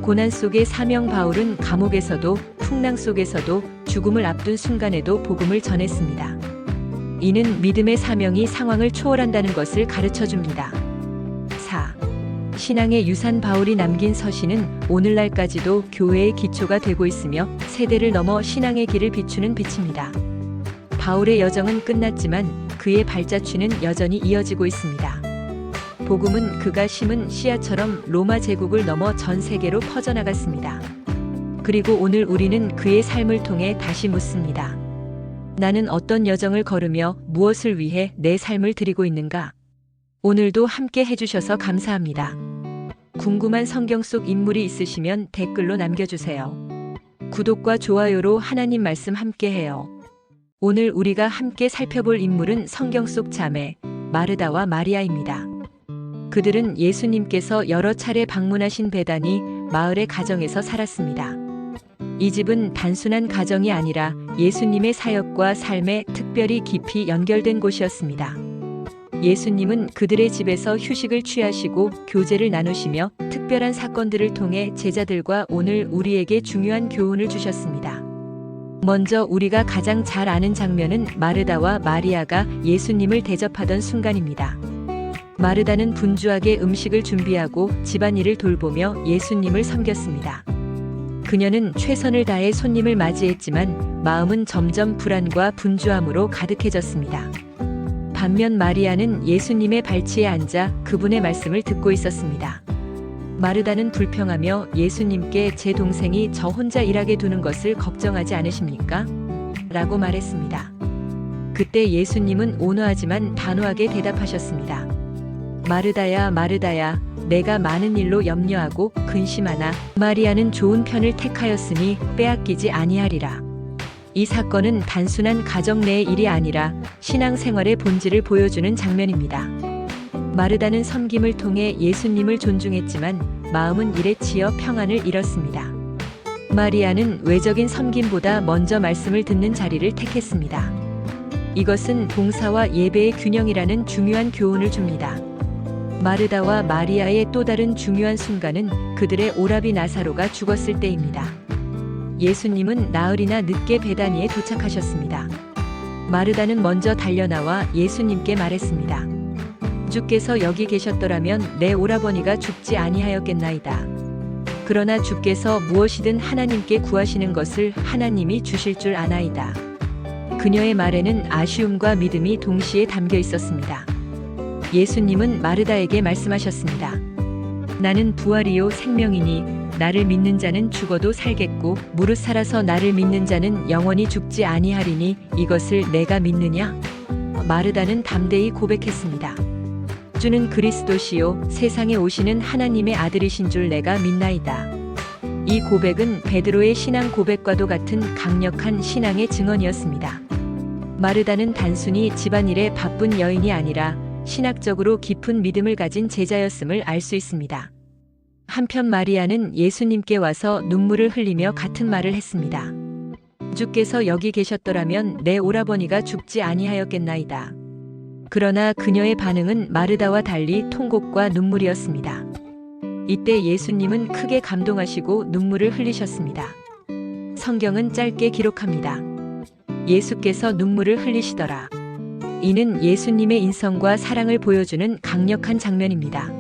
고난 속의 사명. 바울은 감옥에서도 풍랑 속에서도 죽음을 앞둔 순간에도 복음을 전했습니다. 이는 믿음의 사명이 상황을 초월한다는 것을 가르쳐 줍니다. 4. 신앙의 유산. 바울이 남긴 서신은 오늘날까지도 교회의 기초가 되고 있으며 세대를 넘어 신앙의 길을 비추는 빛입니다. 바울의 여정은 끝났지만 그의 발자취는 여전히 이어지고 있습니다. 복음은 그가 심은 씨앗처럼 로마 제국을 넘어 전 세계로 퍼져나갔습니다. 그리고 오늘 우리는 그의 삶을 통해 다시 묻습니다. 나는 어떤 여정을 걸으며 무엇을 위해 내 삶을 드리고 있는가? 오늘도 함께 해주셔서 감사합니다. 궁금한 성경 속 인물이 있으시면 댓글로 남겨주세요. 구독과 좋아요로 하나님 말씀 함께해요. 오늘 우리가 함께 살펴볼 인물은 성경 속 자매 마르다와 마리아입니다. 그들은 예수님께서 여러 차례 방문하신 베다니 마을의 가정에서 살았습니다. 이 집은 단순한 가정이 아니라 예수님의 사역과 삶에 특별히 깊이 연결된 곳이었습니다. 예수님은 그들의 집에서 휴식을 취하시고 교제를 나누시며 특별한 사건들을 통해 제자들과 오늘 우리에게 중요한 교훈을 주셨습니다. 먼저 우리가 가장 잘 아는 장면은 마르다와 마리아가 예수님을 대접하던 순간입니다. 마르다는 분주하게 음식을 준비하고 집안일을 돌보며 예수님을 섬겼습니다. 그녀는 최선을 다해 손님을 맞이했지만 마음은 점점 불안과 분주함으로 가득해졌습니다. 반면 마리아는 예수님의 발치에 앉아 그분의 말씀을 듣고 있었습니다. 마르다는 불평하며 예수님께 제 동생이 저 혼자 일하게 두는 것을 걱정하지 않으십니까? 라고 말했습니다. 그때 예수님은 온화하지만 단호하게 대답하셨습니다. 마르다야, 마르다야, 내가 많은 일로 염려하고 근심하나 마리아는 좋은 편을 택하였으니 빼앗기지 아니하리라. 이 사건은 단순한 가정 내의 일이 아니라 신앙생활의 본질을 보여주는 장면입니다. 마르다는 섬김을 통해 예수님을 존중했지만 마음은 일에 치여 평안을 잃었습니다. 마리아는 외적인 섬김보다 먼저 말씀을 듣는 자리를 택했습니다. 이것은 봉사와 예배의 균형이라는 중요한 교훈을 줍니다. 마르다와 마리아의 또 다른 중요한 순간은 그들의 오라비 나사로가 죽었을 때입니다. 예수님은 나흘이나 늦게 베다니에 도착하셨습니다. 마르다는 먼저 달려나와 예수님께 말했습니다. 주께서 여기 계셨더라면 내 오라버니가 죽지 아니하였겠나이다. 그러나 주께서 무엇이든 하나님께 구하시는 것을 하나님이 주실 줄 아나이다. 그녀의 말에는 아쉬움과 믿음이 동시에 담겨 있었습니다. 예수님은 마르다에게 말씀하셨습니다. 나는 부활이요 생명이니 나를 믿는 자는 죽어도 살겠고 무릇 살아서 나를 믿는 자는 영원히 죽지 아니하리니 이것을 내가 믿느냐? 마르다는 담대히 고백했습니다. 주는 그리스도시요 세상에 오시는 하나님의 아들이신 줄 내가 믿나이다. 이 고백은 베드로의 신앙 고백과도 같은 강력한 신앙의 증언이었습니다. 마르다는 단순히 집안일에 바쁜 여인이 아니라 신학적으로 깊은 믿음을 가진 제자였음을 알 수 있습니다. 한편 마리아는 예수님께 와서 눈물을 흘리며 같은 말을 했습니다. 주께서 여기 계셨더라면 내 오라버니가 죽지 아니하였겠나이다. 그러나 그녀의 반응은 마르다와 달리 통곡과 눈물이었습니다. 이때 예수님은 크게 감동하시고 눈물을 흘리셨습니다. 성경은 짧게 기록합니다. 예수께서 눈물을 흘리시더라. 이는 예수님의 인성과 사랑을 보여주는 강력한 장면입니다.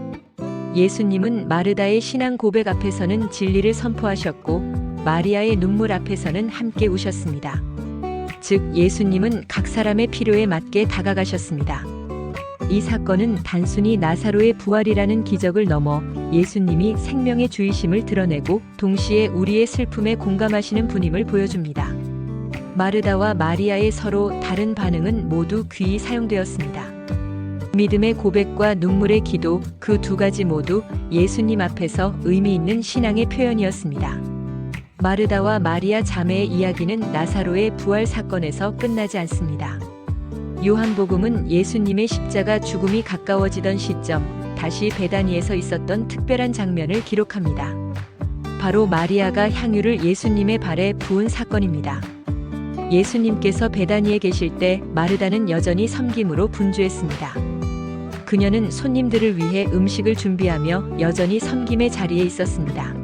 예수님은 마르다의 신앙 고백 앞에서는 진리를 선포하셨고 마리아의 눈물 앞에서는 함께 우셨습니다. 즉 예수님은 각 사람의 필요에 맞게 다가가셨습니다. 이 사건은 단순히 나사로의 부활이라는 기적을 넘어 예수님이 생명의 주이심을 드러내고 동시에 우리의 슬픔에 공감하시는 분임을 보여줍니다. 마르다와 마리아의 서로 다른 반응은 모두 귀히 사용되었습니다. 믿음의 고백과 눈물의 기도, 그 두 가지 모두 예수님 앞에서 의미 있는 신앙의 표현이었습니다. 마르다와 마리아 자매의 이야기는 나사로의 부활 사건에서 끝나지 않습니다. 요한복음은 예수님의 십자가 죽음이 가까워지던 시점, 다시 베다니에서 있었던 특별한 장면을 기록합니다. 바로 마리아가 향유를 예수님의 발에 부은 사건입니다. 예수님께서 베다니에 계실 때 마르다는 여전히 섬김으로 분주했습니다. 그녀는 손님들을 위해 음식을 준비하며 여전히 섬김의 자리에 있었습니다.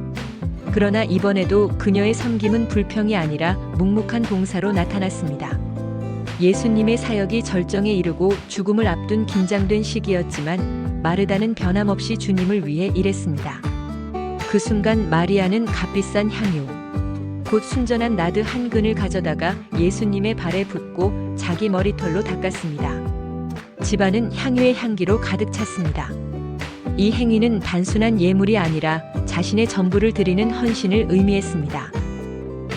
그러나 이번에도 그녀의 섬김은 불평이 아니라 묵묵한 봉사로 나타났습니다. 예수님의 사역이 절정에 이르고 죽음을 앞둔 긴장된 시기였지만 마르다는 변함없이 주님을 위해 일했습니다. 그 순간 마리아는 값비싼 향유, 곧 순전한 나드 한 근을 가져다가 예수님의 발에 붓고 자기 머리털로 닦았습니다. 집안은 향유의 향기로 가득 찼습니다. 이 행위는 단순한 예물이 아니라 자신의 전부를 드리는 헌신을 의미했습니다.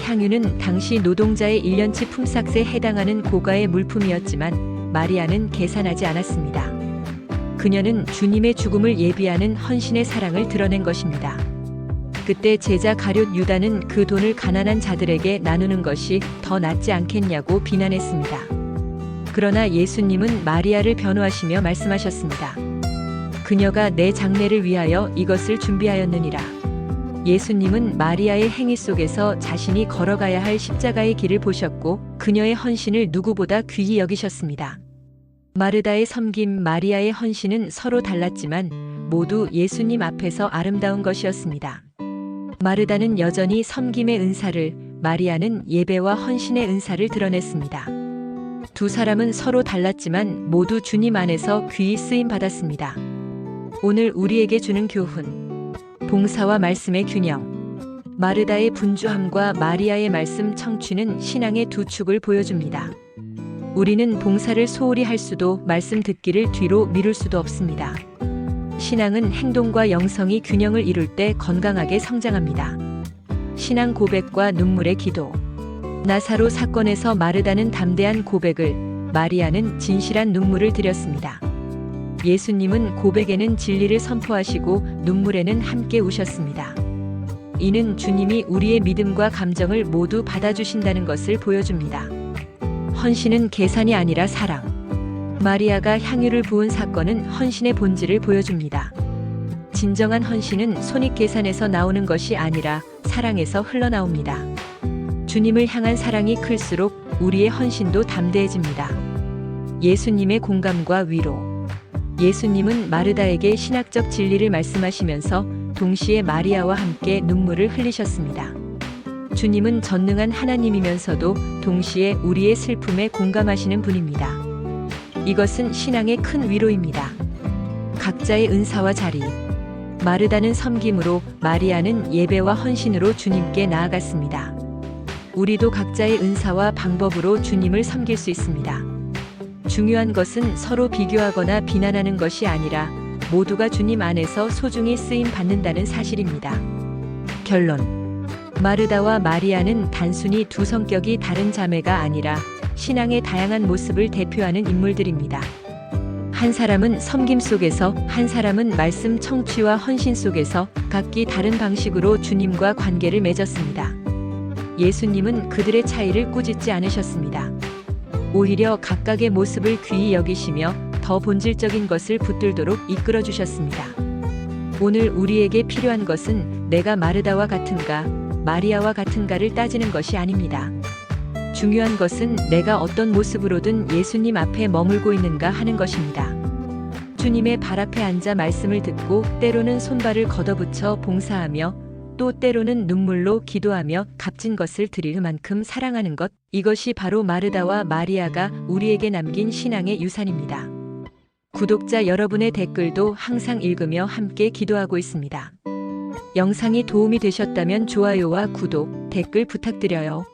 향유는 당시 노동자의 1년치 품삯에 해당하는 고가의 물품이었지만 마리아는 계산하지 않았습니다. 그녀는 주님의 죽음을 예비하는 헌신의 사랑을 드러낸 것입니다. 그때 제자 가룟 유다는 그 돈을 가난한 자들에게 나누는 것이 더 낫지 않겠냐고 비난했습니다. 그러나 예수님은 마리아를 변호하시며 말씀하셨습니다. 그녀가 내 장례를 위하여 이것을 준비하였느니라. 예수님은 마리아의 행위 속에서 자신이 걸어가야 할 십자가의 길을 보셨고 그녀의 헌신을 누구보다 귀히 여기셨습니다. 마르다의 섬김, 마리아의 헌신은 서로 달랐지만 모두 예수님 앞에서 아름다운 것이었습니다. 마르다는 여전히 섬김의 은사를, 마리아는 예배와 헌신의 은사를 드러냈습니다. 두 사람은 서로 달랐지만 모두 주님 안에서 귀히 쓰임 받았습니다. 오늘 우리에게 주는 교훈, 봉사와 말씀의 균형. 마르다의 분주함과 마리아의 말씀 청취는 신앙의 두 축을 보여줍니다. 우리는 봉사를 소홀히 할 수도 말씀 듣기를 뒤로 미룰 수도 없습니다. 신앙은 행동과 영성이 균형을 이룰 때 건강하게 성장합니다. 신앙 고백과 눈물의 기도. 나사로 사건에서 마르다는 담대한 고백을, 마리아는 진실한 눈물을 드렸습니다. 예수님은 고백에는 진리를 선포하시고 눈물에는 함께 우셨습니다. 이는 주님이 우리의 믿음과 감정을 모두 받아주신다는 것을 보여줍니다. 헌신은 계산이 아니라 사랑. 마리아가 향유를 부은 사건은 헌신의 본질을 보여줍니다. 진정한 헌신은 손익계산에서 나오는 것이 아니라 사랑에서 흘러나옵니다. 주님을 향한 사랑이 클수록 우리의 헌신도 담대해집니다. 예수님의 공감과 위로. 예수님은 마르다에게 신학적 진리를 말씀하시면서 동시에 마리아와 함께 눈물을 흘리셨습니다. 주님은 전능한 하나님이면서도 동시에 우리의 슬픔에 공감하시는 분입니다. 이것은 신앙의 큰 위로입니다. 각자의 은사와 자리. 마르다는 섬김으로, 마리아는 예배와 헌신으로 주님께 나아갔습니다. 우리도 각자의 은사와 방법으로 주님을 섬길 수 있습니다. 중요한 것은 서로 비교하거나 비난하는 것이 아니라 모두가 주님 안에서 소중히 쓰임 받는다는 사실입니다. 결론. 마르다와 마리아는 단순히 두 성격이 다른 자매가 아니라 신앙의 다양한 모습을 대표하는 인물들입니다. 한 사람은 섬김 속에서, 한 사람은 말씀 청취와 헌신 속에서 각기 다른 방식으로 주님과 관계를 맺었습니다. 예수님은 그들의 차이를 꾸짖지 않으셨습니다. 오히려 각각의 모습을 귀히 여기시며 더 본질적인 것을 붙들도록 이끌어 주셨습니다. 오늘 우리에게 필요한 것은 내가 마르다와 같은가, 마리아와 같은가를 따지는 것이 아닙니다. 중요한 것은 내가 어떤 모습으로든 예수님 앞에 머물고 있는가 하는 것입니다. 주님의 발 앞에 앉아 말씀을 듣고 때로는 손발을 걷어붙여 봉사하며 또 때로는 눈물로 기도하며 값진 것을 드릴 만큼 사랑하는 것, 이것이 바로 마르다와 마리아가 우리에게 남긴 신앙의 유산입니다. 구독자 여러분의 댓글도 항상 읽으며 함께 기도하고 있습니다. 영상이 도움이 되셨다면 좋아요와 구독, 댓글 부탁드려요.